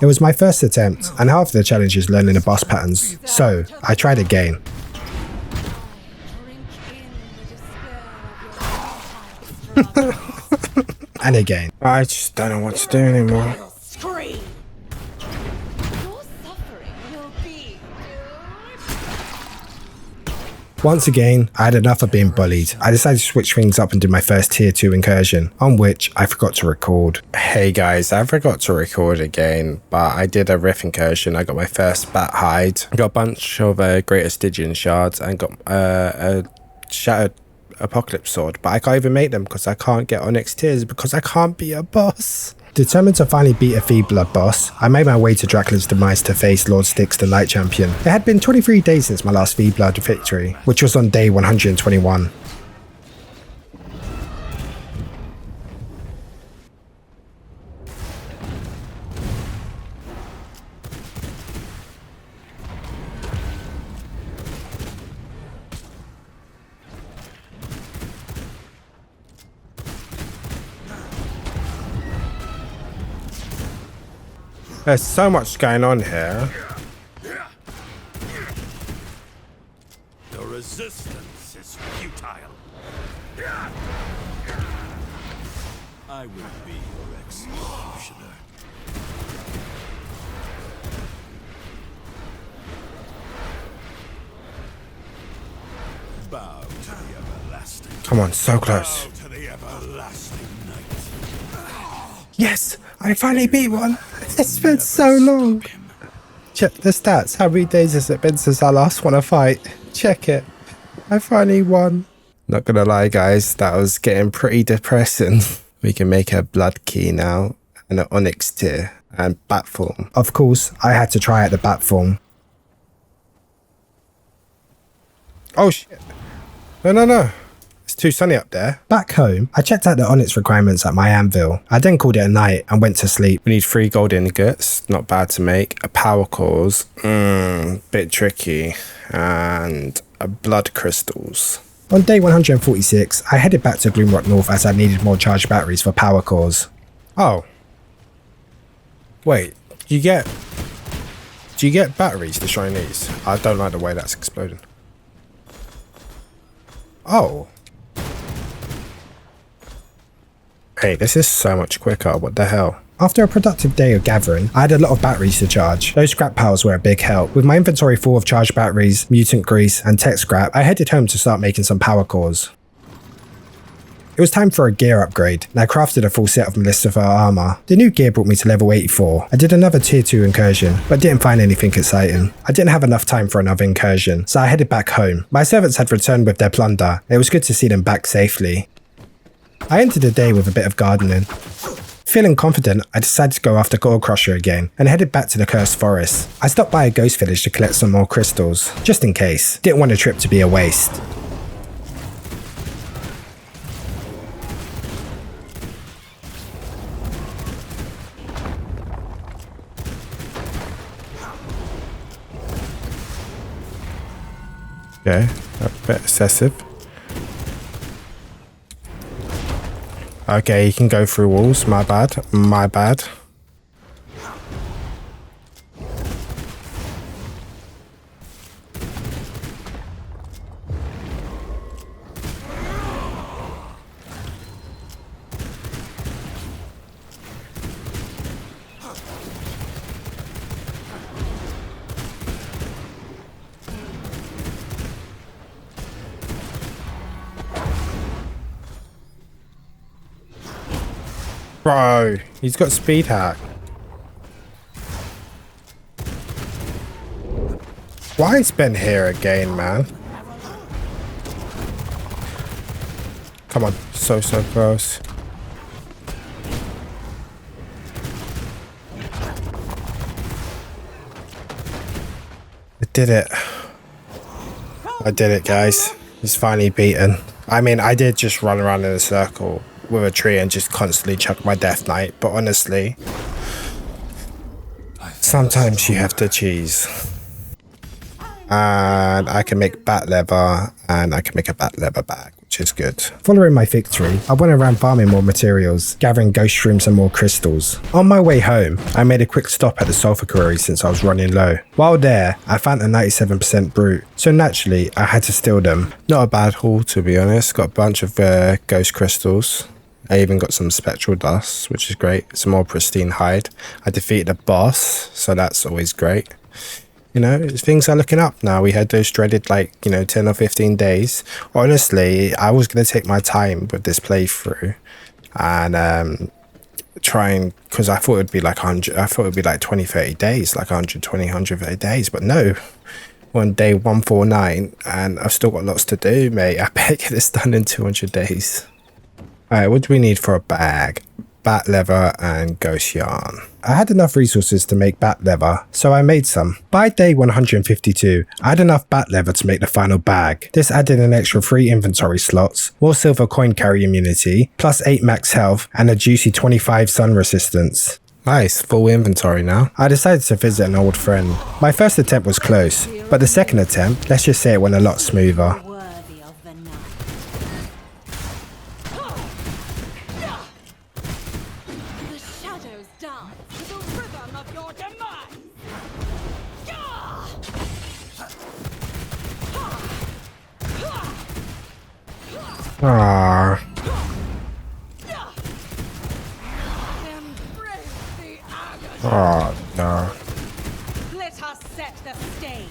It was my first attempt, and half of the challenge is learning the boss patterns, so I tried again. Drink in the despair of your And again. I just don't know what to do anymore. scream. Your suffering will be. Once again, I had enough of being bullied. I decided to switch things up and do my first tier 2 incursion, on which I forgot to record. Hey guys, I forgot to record again, but I did a riff incursion. I got my first bat hide, got a bunch of greater Stygian shards, and got a shattered apocalypse sword, but I can't even make them because I can't get onyx tears because I can't be a boss. Determined to finally beat a Feeblood boss, I made my way to Dracula's demise to face Lord Styx the Night Champion. It had been 23 days since my last Feeblood victory, which was on day 121. There's so much going on here. The resistance is futile. I will be your executioner. Bow to the everlasting. Come on, so close. Bow to the everlasting night. Yes! I finally beat one! It's been so long! Check the stats. How many days has it been since I last won a fight? Check it. I finally won. Not gonna lie guys, that was getting pretty depressing. We can make a blood key now, and an onyx tier, and bat form. Of course, I had to try out the bat form. Oh shit. No. It's too sunny up there. Back home, I checked out the onyx requirements at my anvil. I then called it a night and went to sleep. We need 3 gold ingots, not bad to make. A power cores, bit tricky. And a blood crystals. On day 146, I headed back to Gloom North as I needed more charged batteries for power cores. Oh. Wait, do you get batteries destroying these? I don't like the way that's exploding. Oh. Hey, this is so much quicker, what the hell? After a productive day of gathering, I had a lot of batteries to charge. Those scrap piles were a big help. With my inventory full of charged batteries, mutant grease, and tech scrap, I headed home to start making some power cores. It was time for a gear upgrade, and I crafted a full set of Melissa armor. The new gear brought me to level 84. I did another tier 2 incursion, but didn't find anything exciting. I didn't have enough time for another incursion, so I headed back home. My servants had returned with their plunder, and it was good to see them back safely. I entered the day with a bit of gardening. Feeling confident, I decided to go after Gold Crusher again, and headed back to the Cursed Forest. I stopped by a ghost village to collect some more crystals, just in case. Didn't want the trip to be a waste. Okay, a bit excessive. Okay, you can go through walls, my bad. Bro, he's got speed hack. Why is Ben here again, man? Come on, so close. did it. I did it, guys. He's finally beaten. I mean, I did just run around in a circle with a tree and just constantly chuck my Death Knight, but honestly, sometimes you have to cheese. And I can make bat leather, and I can make a bat leather bag, which is good. Following my victory, I went around farming more materials, gathering ghost shrooms and more crystals. On my way home, I made a quick stop at the sulfur quarry since I was running low. While there, I found a 97% brute, so naturally, I had to steal them. Not a bad haul, to be honest. Got a bunch of ghost crystals. I even got some spectral dust, which is great. Some more pristine hide. I defeated a boss, so that's always great. You know, things are looking up now. We had those dreaded, like, you know, 10 or 15 days. Honestly, I was going to take my time with this playthrough and try and, because I thought it would be like 100, I thought it would be like 20, 30 days, like 120, 130 days, but no. On day 149, and I've still got lots to do, mate. I better get this done in 200 days. Alright, what do we need for a bag? Bat leather and ghost yarn. I had enough resources to make bat leather, so I made some. By day 152, I had enough bat leather to make the final bag. This added an extra 3 inventory slots, more silver coin carry immunity, plus 8 max health, and a juicy 25 sun resistance. Nice, full inventory now. I decided to visit an old friend. My first attempt was close, but the second attempt, let's just say it went a lot smoother. Worthy of the night. The shadows dance to the rhythm of your demise. Ah. Oh no. Let us set the stage.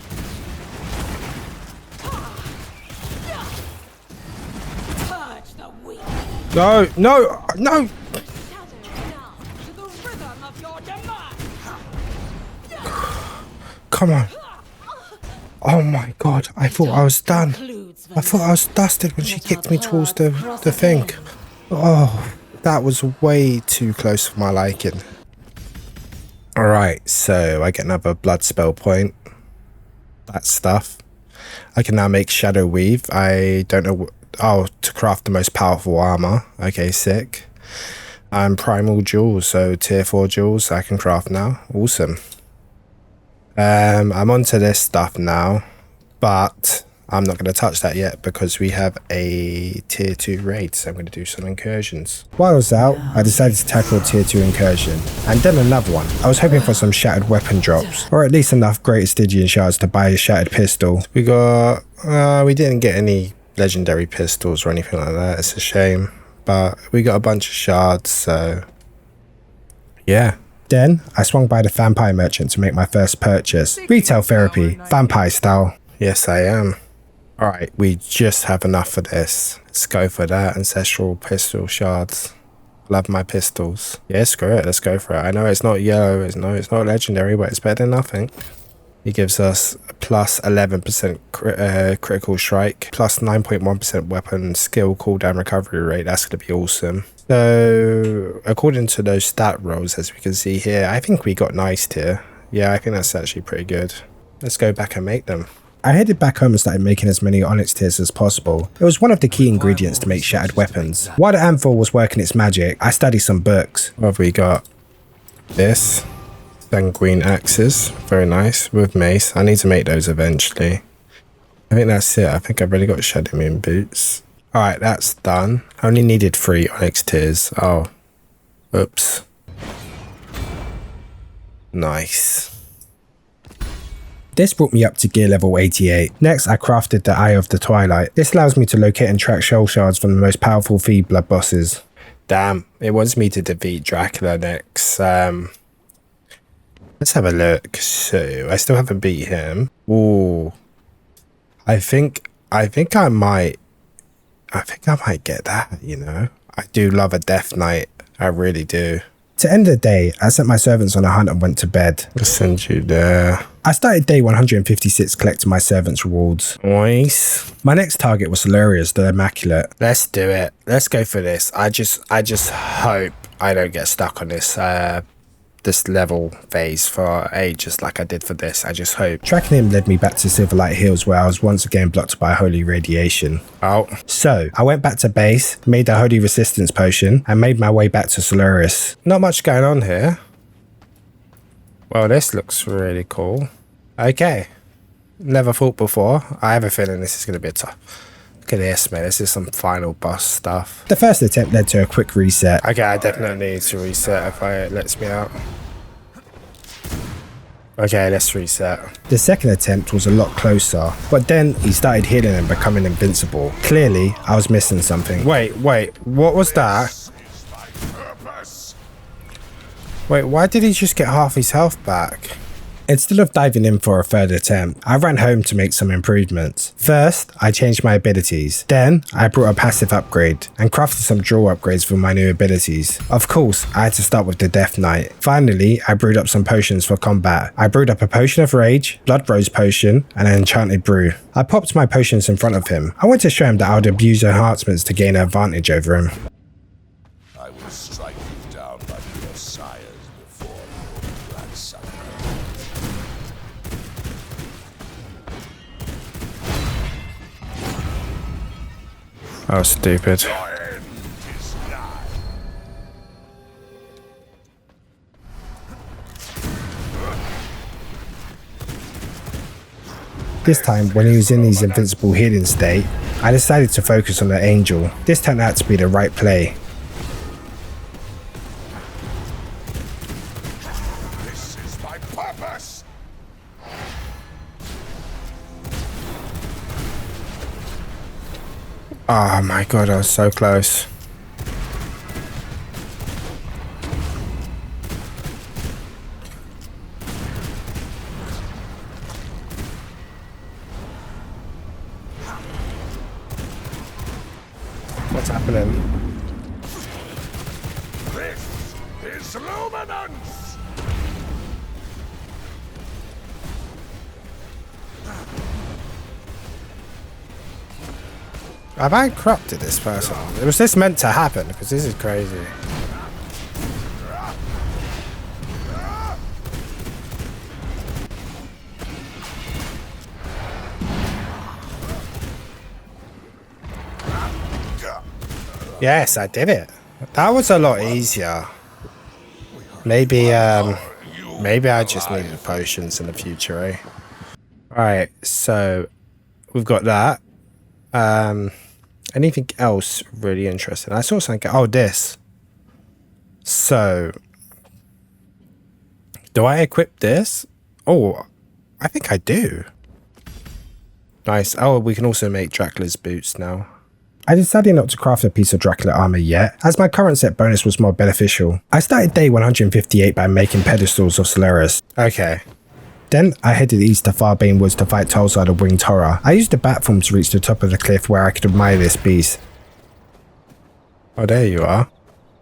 Purge the weak. No, no, no. Shadows dance to the rhythm of your demise. Come on. Oh my god, I thought I was done. I thought I was dusted when she kicked me towards the thing. Oh, that was way too close for my liking. Alright, so I get another blood spell point. That stuff. I can now make shadow weave. I don't know. Oh, to craft the most powerful armor. Okay, sick. And primal jewels, so tier 4 jewels I can craft now. Awesome. I'm onto this stuff now, but I'm not going to touch that yet because we have a tier 2 raid, so I'm going to do some incursions. While I was out, I decided to tackle a tier 2 incursion, and then another one. I was hoping for some shattered weapon drops, or at least enough great Stygian shards to buy a shattered pistol. We didn't get any legendary pistols or anything like that, it's a shame, but we got a bunch of shards, so yeah. Then, I swung by the vampire merchant to make my first purchase. Retail therapy, vampire style. Yes, I am. Alright, we just have enough for this. Let's go for that. Ancestral pistol shards. Love my pistols. Yeah, screw it. Let's go for it. I know it's not yellow. It's not legendary, but it's better than nothing. It gives us plus 11% critical strike, plus 9.1% weapon skill cooldown recovery rate. That's going to be awesome. So, according to those stat rolls, as we can see here, I think we got nice tier. Yeah, I think that's actually pretty good. Let's go back and make them. I headed back home and started making as many onyx tears as possible. It was one of the key ingredients to make shattered weapons. While the anvil was working its magic, I studied some books. What have we got? This. Sanguine axes. Very nice. With mace. I need to make those eventually. I think that's it. I think I've already got shadow moon boots. Alright, that's done. I only needed 3 onyx tears. Oh. Oops. Nice. This brought me up to gear level 88. Next, I crafted the Eye of the Twilight. This allows me to locate and track shell shards from the most powerful feed blood bosses. Damn, it wants me to defeat Dracula next. Let's have a look. So, I still haven't beat him. Ooh. I think I might get that, you know. I do love a Death Knight. I really do. To end the day, I sent my servants on a hunt and went to bed. I'll send you there. I started day 156 collecting my servants' rewards. Nice. My next target was Solarius the Immaculate. Let's do it. Let's go for this. I just hope I don't get stuck on this this level phase for ages like I did for this, I just hope. Tracking him led me back to Silverlight Hills where I was once again blocked by holy radiation. Oh. So, I went back to base, made a holy resistance potion, and made my way back to Solaris. Not much going on here. Well, this looks really cool. Okay. Never fought before. I have a feeling this is going to be a tough. Look at this, man. This is some final boss stuff. The first attempt led to a quick reset. Okay, I definitely need to reset if it lets me out. Okay, let's reset. The second attempt was a lot closer, but then he started healing and becoming invincible. Clearly, I was missing something. Wait, what was that? Wait, why did he just get half his health back? Instead of diving in for a third attempt, I ran home to make some improvements. First, I changed my abilities. Then, I brought a passive upgrade and crafted some draw upgrades for my new abilities. Of course, I had to start with the Death Knight. Finally, I brewed up some potions for combat. I brewed up a Potion of Rage, Blood Rose Potion, and an Enchanted Brew. I popped my potions in front of him. I wanted to show him that I would abuse enhancements to gain an advantage over him. I will strike you down like your sires before you, grandson. Oh, stupid. This time, when he was in his invincible healing state, I decided to focus on the angel. This turned out to be the right play. This is my purpose. Oh my god, I was so close. What's happening? This is luminance. Have I corrupted this person? Was this meant to happen? Because this is crazy. Yes, I did it. That was a lot easier. Maybe I just needed potions in the future, eh? Alright, so we've got that. Anything else really interesting? I saw something. Oh, this. So, do I equip this? Oh, I think I do. Nice. Oh, we can also make Dracula's boots now. I decided not to craft a piece of Dracula armor yet, as my current set bonus was more beneficial. I started day 158 by making pedestals of Solaris. Okay. Then I headed east to Farbane Woods to fight Tulsa the Winged Horror. I used a bat form to reach the top of the cliff where I could admire this beast. Oh, there you are.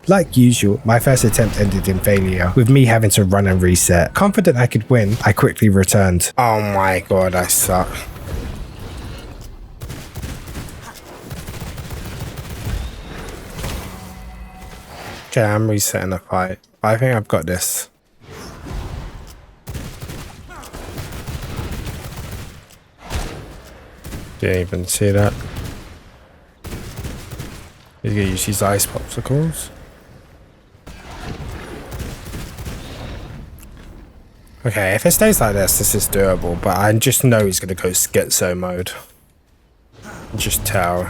Like usual, my first attempt ended in failure, with me having to run and reset. Confident I could win, I quickly returned. Oh my god, I suck. Okay, I'm resetting the fight. I think I've got this. Didn't even see that. He's gonna use these ice popsicles. Okay, if it stays like this is doable, but I just know he's gonna go schizo mode. Just tell.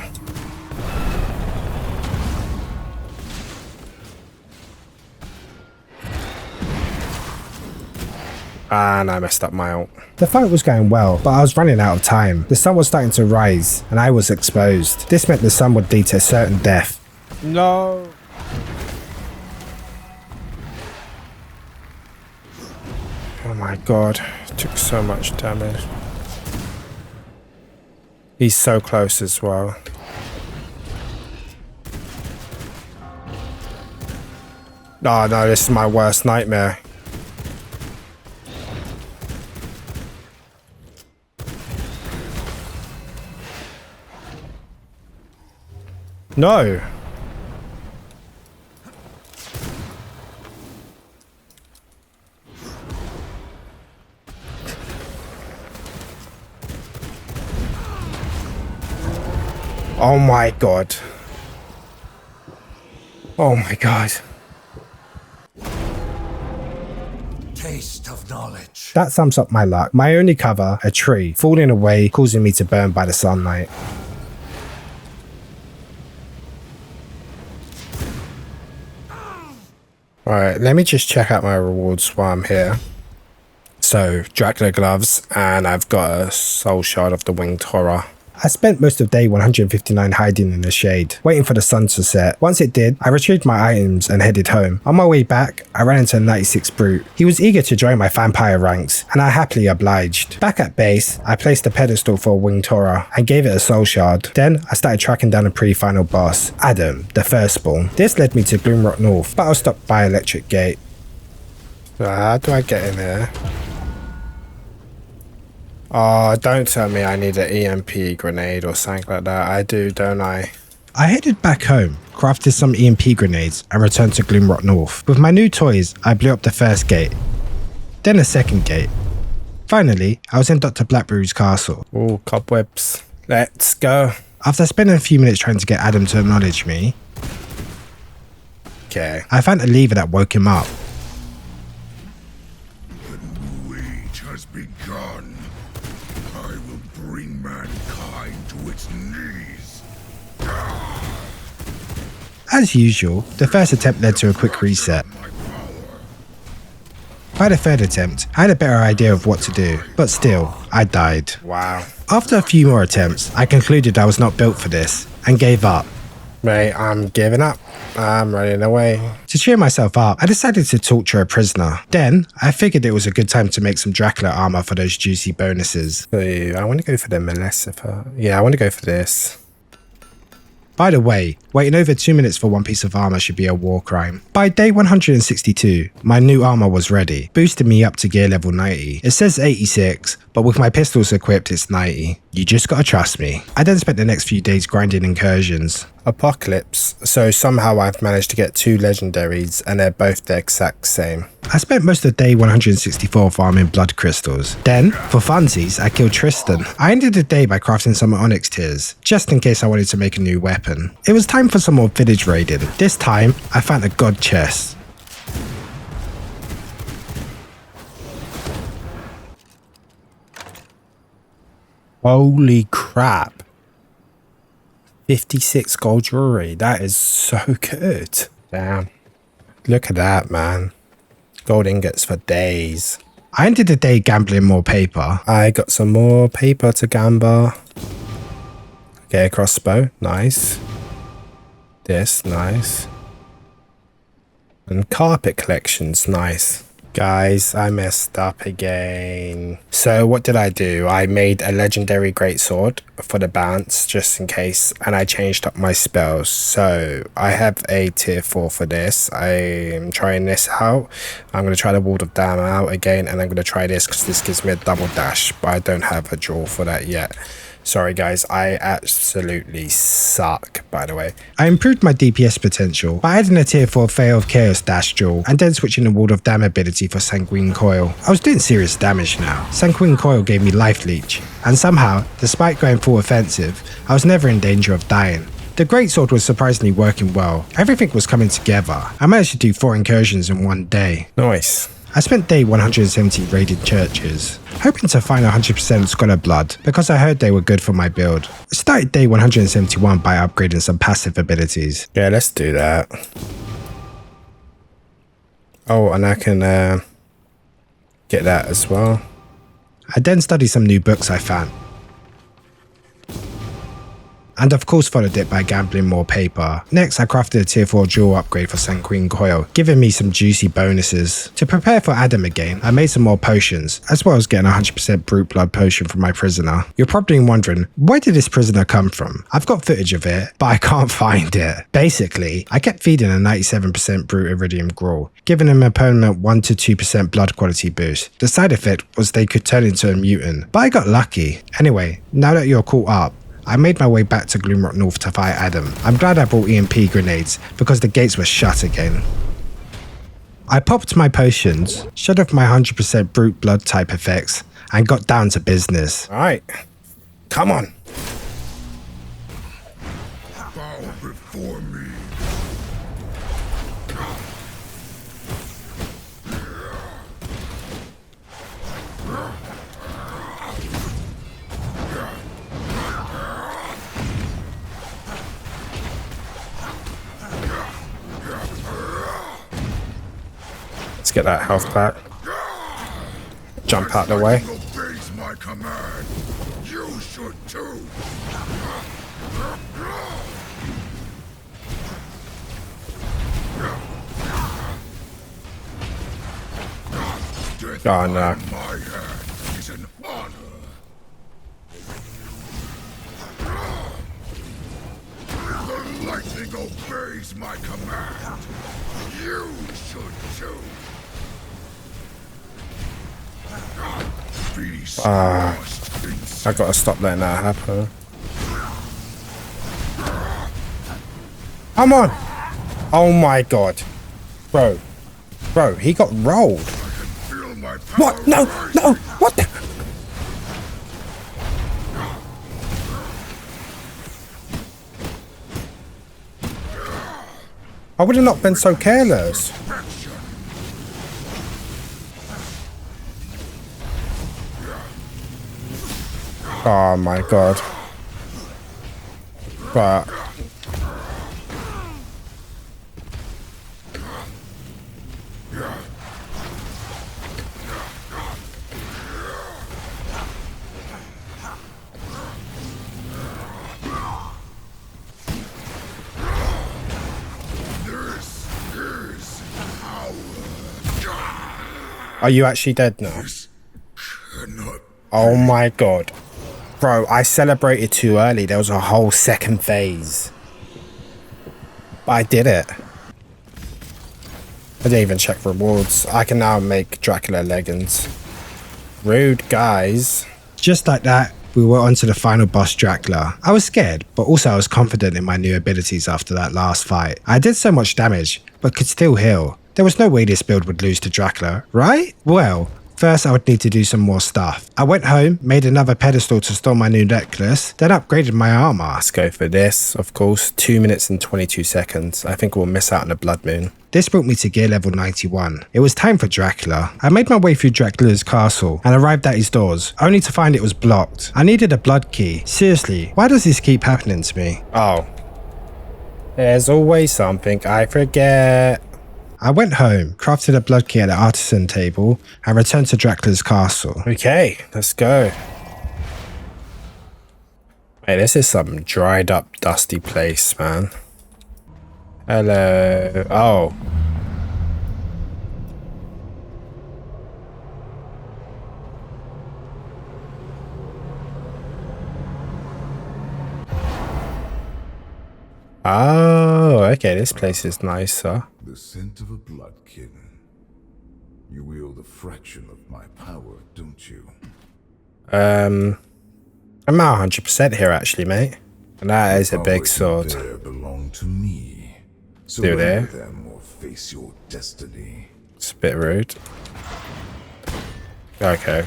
And I messed up my ult. The fight was going well, but I was running out of time. The sun was starting to rise, and I was exposed. This meant the sun would lead to certain death. No. Oh my god, it took so much damage. He's so close as well. Oh no, this is my worst nightmare. No. Oh my god. Oh my god. Taste of knowledge. That sums up my luck. My only cover, a tree, falling away, causing me to burn by the sunlight. Alright, let me just check out my rewards while I'm here. So, Dracula gloves, and I've got a soul shard of the winged horror. I spent most of day 159 hiding in the shade, waiting for the sun to set. Once it did, I retrieved my items and headed home. On my way back, I ran into a 96 brute. He was eager to join my vampire ranks, and I happily obliged. Back at base, I placed a pedestal for a winged horror and gave it a soul shard. Then, I started tracking down a pre-final boss, Adam, the firstborn. This led me to Gloom North, but I was stopped by Electric Gate. So how do I get in here? Oh, don't tell me I need an EMP grenade or something like that. I do, don't I? I headed back home, crafted some EMP grenades, and returned to Gloom North. With my new toys, I blew up the first gate, then the second gate. Finally, I was in Dr. Blackberry's castle. Oh, cobwebs. Let's go. After spending a few minutes trying to get Adam to acknowledge me, okay, I found a lever that woke him up. The new age has begun. I will bring mankind to its knees. As usual, the first attempt led to a quick reset. By the third attempt, I had a better idea of what to do, but still, I died. Wow. After a few more attempts, I concluded I was not built for this, and gave up. Mate, I'm giving up. I'm running away. To cheer myself up, I decided to torture a prisoner. Then, I figured it was a good time to make some Dracula armor for those juicy bonuses. So, I want to go for the Melissa. Yeah, I want to go for this. By the way, waiting over 2 minutes for one piece of armor should be a war crime. By day 162, my new armor was ready, boosting me up to gear level 90. It says 86, but with my pistols equipped it's 90. You just gotta trust me. I then spent the next few days grinding incursions. Apocalypse, so somehow I've managed to get 2 legendaries and they're both the exact same. I spent most of day 164 farming blood crystals. Then, for funsies, I killed Tristan. I ended the day by crafting some onyx tears, just in case I wanted to make a new weapon. It was time for some more village raiding. This time, I found a god chest. Holy crap. 56 gold jewelry. That is so good. Damn. Look at that, man. Gold ingots for days. I ended the day gambling more paper. I got some more paper to gamble. Okay, a crossbow. Nice. This, nice. And carpet collections, nice. Guys, I messed up again. So what did I do? I made a legendary greatsword for the bounce just in case, and I changed up my spells. So I have a tier 4 for this. I'm trying this out. I'm going to try the Ward of Dam out again, and I'm going to try this because this gives me a double dash, but I don't have a draw for that yet. Sorry guys, I absolutely suck, by the way. I improved my DPS potential by adding a tier 4 Fail of Chaos dash duel and then switching the Ward of Dam ability for Sanguine Coil. I was doing serious damage now. Sanguine Coil gave me life leech, and somehow, despite going full offensive, I was never in danger of dying. The greatsword was surprisingly working well. Everything was coming together. I managed to do 4 incursions in one day. Nice. I spent day 170 raiding churches, hoping to find 100% scholar blood because I heard they were good for my build. I started day 171 by upgrading some passive abilities. Yeah, let's do that. Oh, and I can get that as well. I then studied some new books I found. And of course followed it by gambling more paper. Next, I crafted a tier 4 jewel upgrade for Sanguine Coil, giving me some juicy bonuses. To prepare for Adam again, I made some more potions, as well as getting a 100% brute blood potion from my prisoner. You're probably wondering, where did this prisoner come from? I've got footage of it, but I can't find it. Basically, I kept feeding a 97% brute iridium gruel, giving him a permanent 1 to 2% blood quality boost. The side effect was they could turn into a mutant, but I got lucky. Anyway, now that you're caught up, I made my way back to Gloom North to fight Adam. I'm glad I brought EMP grenades because the gates were shut again. I popped my potions, shut off my 100% brute blood type effects, and got down to business. Alright, come on. for me. Let's get that health back. Jump out the way. Obeys my command. You should too. Death Oh, no. by my hand is an honor. The lightning obeys my command. You should too. Beast lost in I gotta stop letting that happen. Come on! Oh my god. Bro, he got rolled. feel my power. What? No! No! What the? I would have not been so careless. Oh my god. But are you actually dead now? Cannot. Oh my god. Bro, I celebrated too early. There was a whole second phase. But I did it. I didn't even check rewards. I can now make Dracula leggings. Rude, guys. Just like that, we were onto the final boss, Dracula. I was scared, but also I was confident in my new abilities after that last fight. I did so much damage, but could still heal. There was no way this build would lose to Dracula, right? Well, first I would need to do some more stuff. I went home, made another pedestal to store my new necklace, then upgraded my armor. Let's go for this, of course. 2 minutes and 22 seconds. I think we'll miss out on the blood moon. This brought me to gear level 91. It was time for Dracula. I made my way through Dracula's castle and arrived at his doors, only to find it was blocked. I needed a blood key. Seriously, why does this keep happening to me? Oh. There's always something I forget. I went home, crafted a blood key at the artisan table, and returned to Dracula's castle. Okay, let's go. Hey, this is some dried up, dusty place, man. Hello. Oh. Oh, okay, this place is nicer. The scent of a bloodkin. You wield a fraction of my power, don't you? I'm not 100% here, actually, mate. And that is a big sword. There belong to me. So Do they? render them or face your destiny. It's a bit rude. Okay.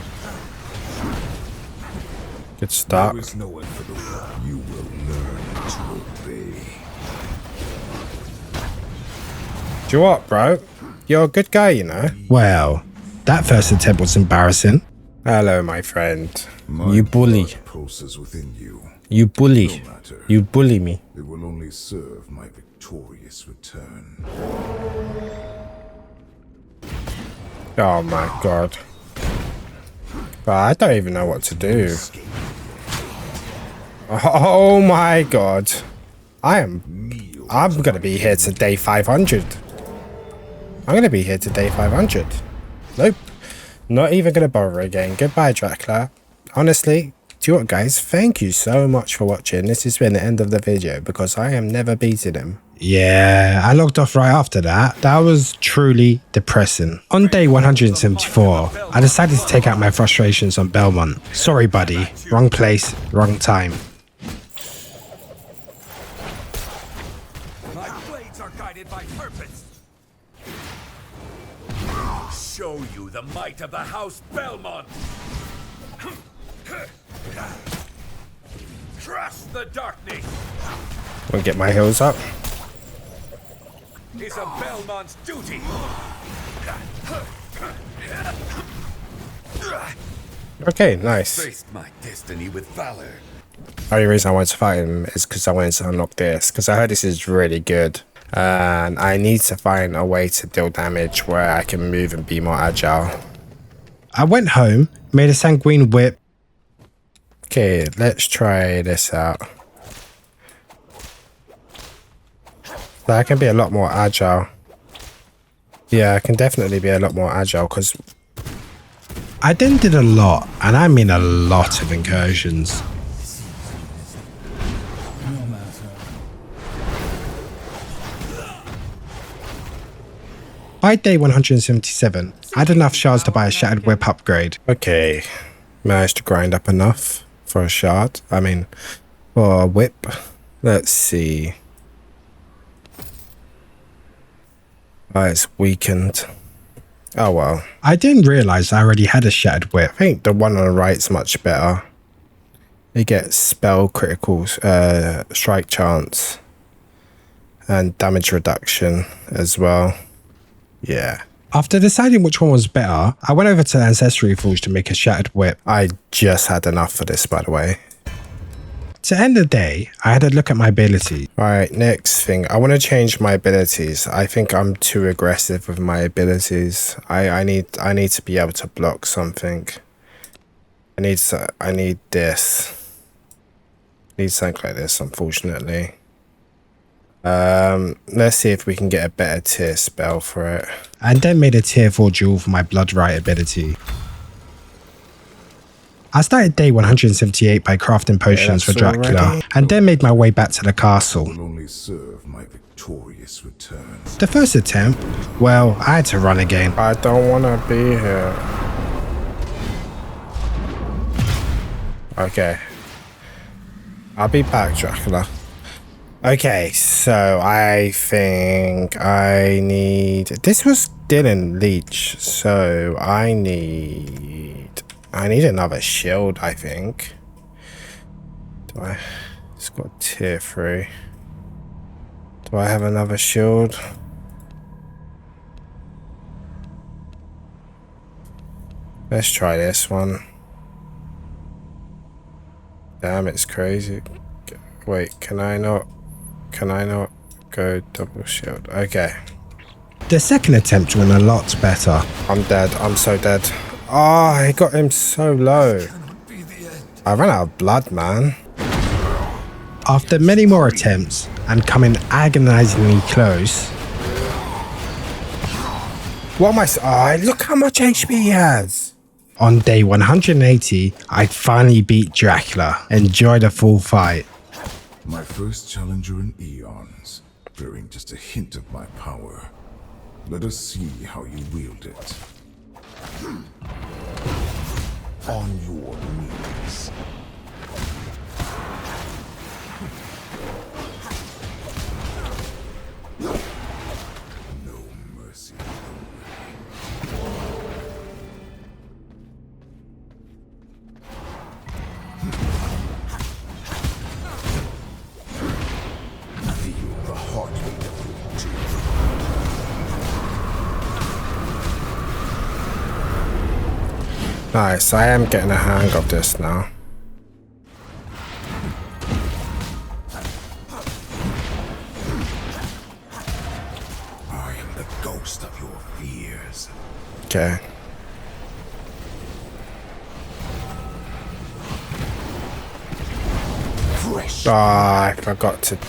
Good start. There is no one for the one you will learn to obey. Do you know what, bro? You're a good guy, you know. Well, that first attempt was embarrassing. Hello, my friend. You bully. Blood pulses within you. You bully. No matter. You bully me. It will only serve my victorious return. Oh my god. But I don't even know what to do. Oh my god. I'm gonna be here to day 500. I'm gonna be here to day 500. Nope. Not even gonna bother again. Goodbye, Dracula. Honestly, do you know what, guys? Thank you so much for watching. This has been the end of the video because I am never beating him. Yeah, I logged off right after that. That was truly depressing. On day 174, I decided to take out my frustrations on Belmont. Sorry, buddy. Wrong place, wrong time. My blades are guided by purpose. Show you the might of the House Belmont. Trust the darkness. I'll get my heels up. It's a Belmont's duty. Okay, nice. Faced my destiny with valor. Only reason I wanted to fight him is because I wanted to unlock this, because I heard this is really good. And I need to find a way to deal damage where I can move and be more agile. I went home, made a Sanguine whip. Okay, let's try this out. So I can be a lot more agile. Yeah, I can definitely be a lot more agile because I then did a lot, and I mean a lot of incursions. By day 177, I had enough shards to buy a shattered whip upgrade. Okay, managed to grind up enough for a shard. I mean, for a whip. Let's see. Oh, it's weakened. Oh well. I didn't realise I already had a shattered whip. I think the one on the right's much better. You get spell criticals, strike chance, and damage reduction as well. Yeah. After deciding which one was better, I went over to the Ancestry Forge to make a shattered whip. I just had enough for this, by the way. To end the day, I had a look at my ability. Alright, next thing. I want to change my abilities. I think I'm too aggressive with my abilities. I need to be able to block something. I need this. I need something like this, unfortunately. Let's see if we can get a better tier spell for it. And then made a tier 4 jewel for my blood right ability. I started day 178 by crafting potions for Dracula, already? And then made my way back to the castle. Will only serve my victorious return. The first attempt, well, I had to run again. I don't want to be here. Okay. I'll be back, Dracula. Okay, so I think I need... This was Dylan Leech, so I need another shield, I think. It's got tier 3. Do I have another shield? Let's try this one. Damn, it's crazy. Wait, can I not go double shield? Okay. The second attempt went a lot better. I'm dead. I'm so dead. Oh, I got him so low. I ran out of blood, man. After many more attempts and coming agonizingly close. What am I? Oh, look how much HP he has. On day 180, I finally beat Dracula. Enjoyed a full fight. My first challenger in eons, bearing just a hint of my power. Let us see how you wield it. On your knees. No mercy. Nice, I am getting a hang of this now. I am the ghost of your fears. Okay. Fresh. I forgot to...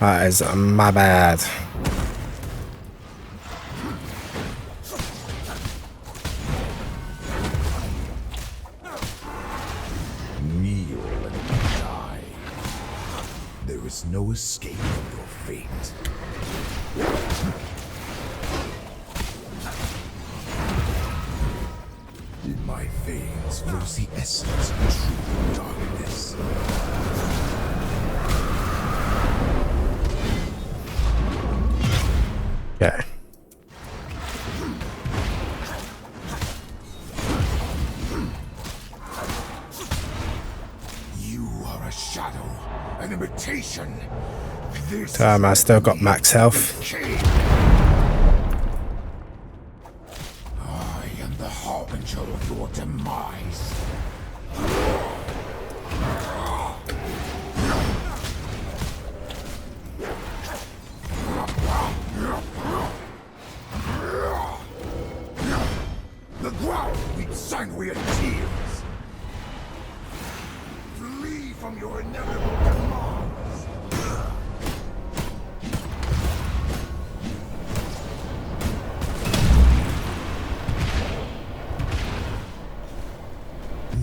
That is my bad. No escape from your fate. In my veins flows the essence of true darkness. Yeah. You are a shadow, an imitation, Damn, I still got max health. I am the harbinger of your demise. The ground weeps sanguine tears. Flee from your inevitable demise.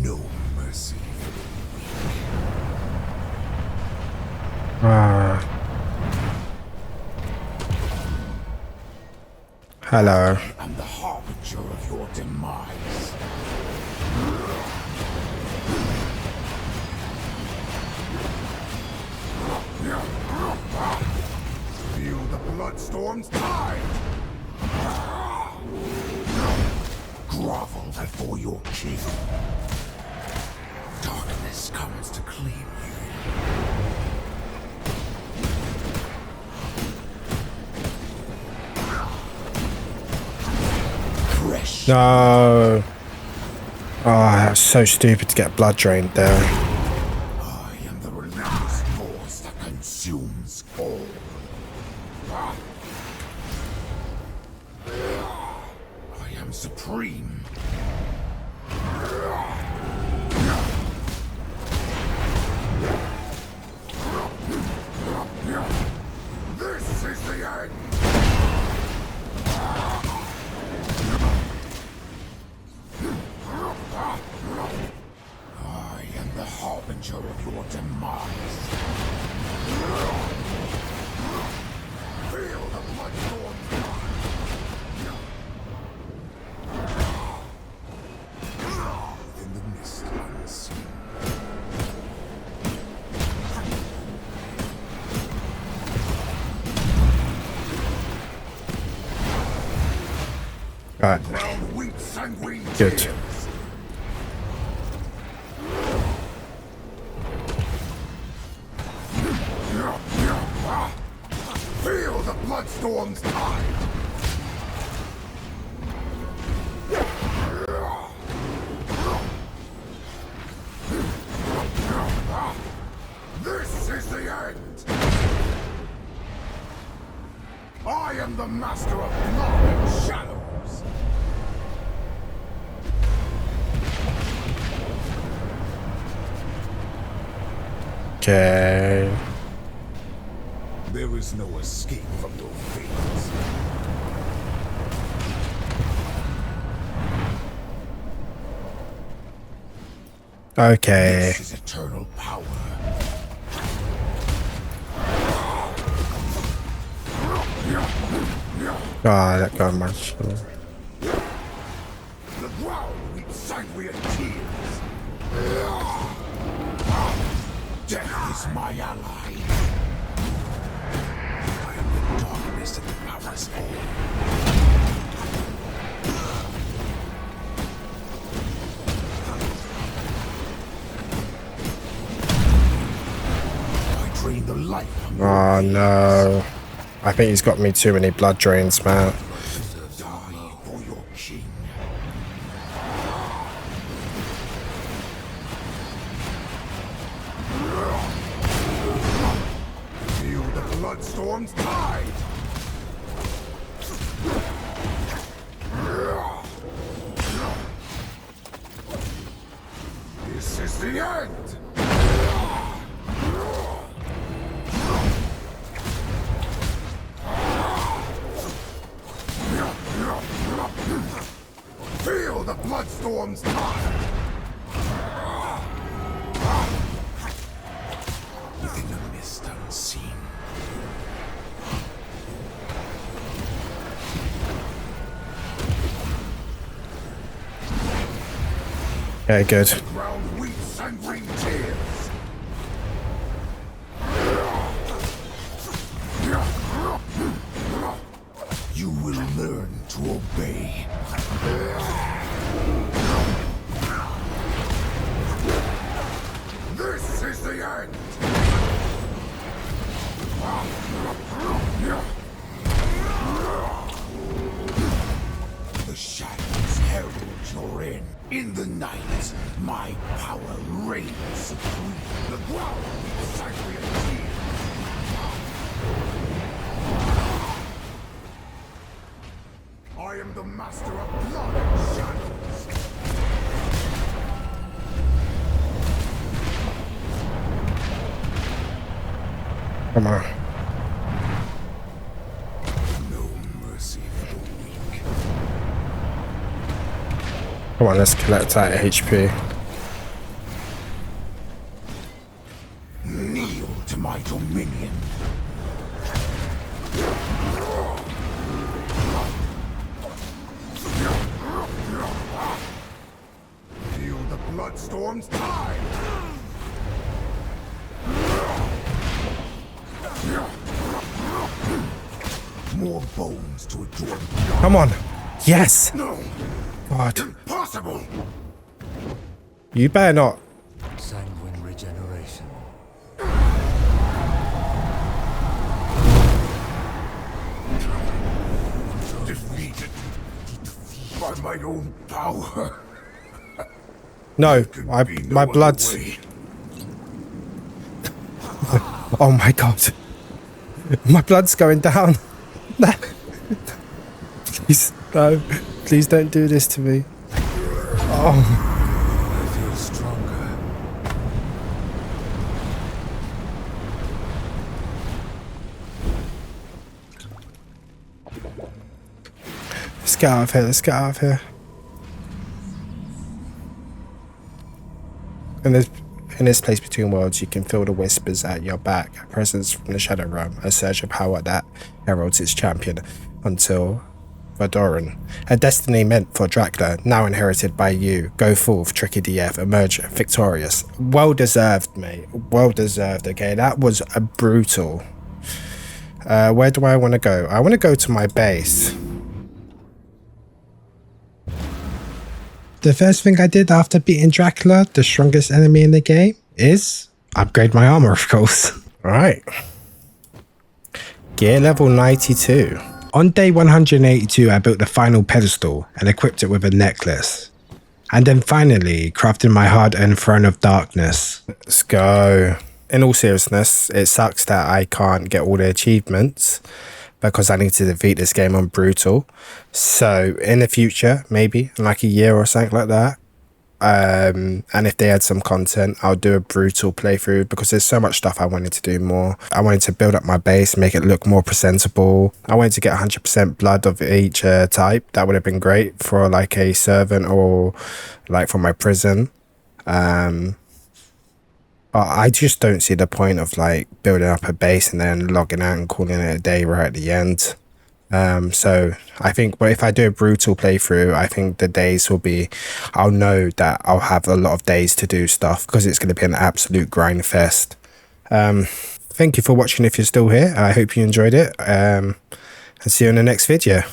No mercy for the Hello. I'm the harbinger of your demise. Feel the bloodstorm's tide. Grovel before your king. Darkness comes to claim you. Fresh. No. Oh, that's so stupid to get blood drained there. I am the relentless force that consumes all. I am supreme. This is the end. I am the harbinger of your demise. Feel the bloodstorm. In the mist unseen. Right. Ground weeps sanguine Good. tears. Feel the bloodstorm's tide. This is the end. I am the master of blood and shadows. Okay. There is no escape from your fates. Okay. This is eternal power. Ah, let go of my shield. The ground weeps sanguine tears. Death is my ally. I am the darkness that devours all. I drain the life from your Oh veins. no. I think he's got me too many blood drains, man. Die for your king. Feel the bloodstorm's tide. This is the end. Feel the bloodstorm's tide. Within the mist unseen. Okay, good. Ground weeps sanguine tears. You will learn to obey. This is the end. the master of blood and shadows. Come on. No mercy for the weak. Come on, let's collect that HP. Kneel to my dominion. Feel the bloodstorm's tide. More bones to adorn. Come on. Yes. No, God. impossible. You better not. Sanguine regeneration. Defeated by my own power. No. Could My be no my other blood's. way. Oh my God. My blood's going down. No. Please, no. Please don't do this to me. Oh. I feel stronger. Let's get out of here. Let's get out of here. In this place between worlds, you can feel the whispers at your back, a presence from the Shadow Realm, a surge of power that heralds its champion until Vadoran. A destiny meant for Dracula, now inherited by you. Go forth, TrickyyDF, emerge victorious. Well deserved, mate. Well deserved, okay? That was a brutal. Where do I want to go? I want to go to my base. The first thing I did after beating Dracula, the strongest enemy in the game, is upgrade my armor, of course. Alright. Gear level 92. On day 182, I built the final pedestal and equipped it with a necklace. And then finally, crafted my hard-earned throne of darkness. Let's go. In all seriousness, it sucks that I can't get all the achievements because I need to defeat this game on brutal. So in the future, maybe in like a year or something like that, and if they add some content, I'll do a brutal playthrough because there's so much stuff I wanted to do more. I wanted to build up my base, make it look more presentable. I wanted to get 100% blood of each type. That would have been great for like a servant or like for my prison. But I just don't see the point of like building up a base and then logging out and calling it a day right at the end. So I think, but if I do a brutal playthrough, I think the days will be, I'll know that I'll have a lot of days to do stuff because it's going to be an absolute grind fest. Thank you for watching if you're still here. I hope you enjoyed it. And see you in the next video.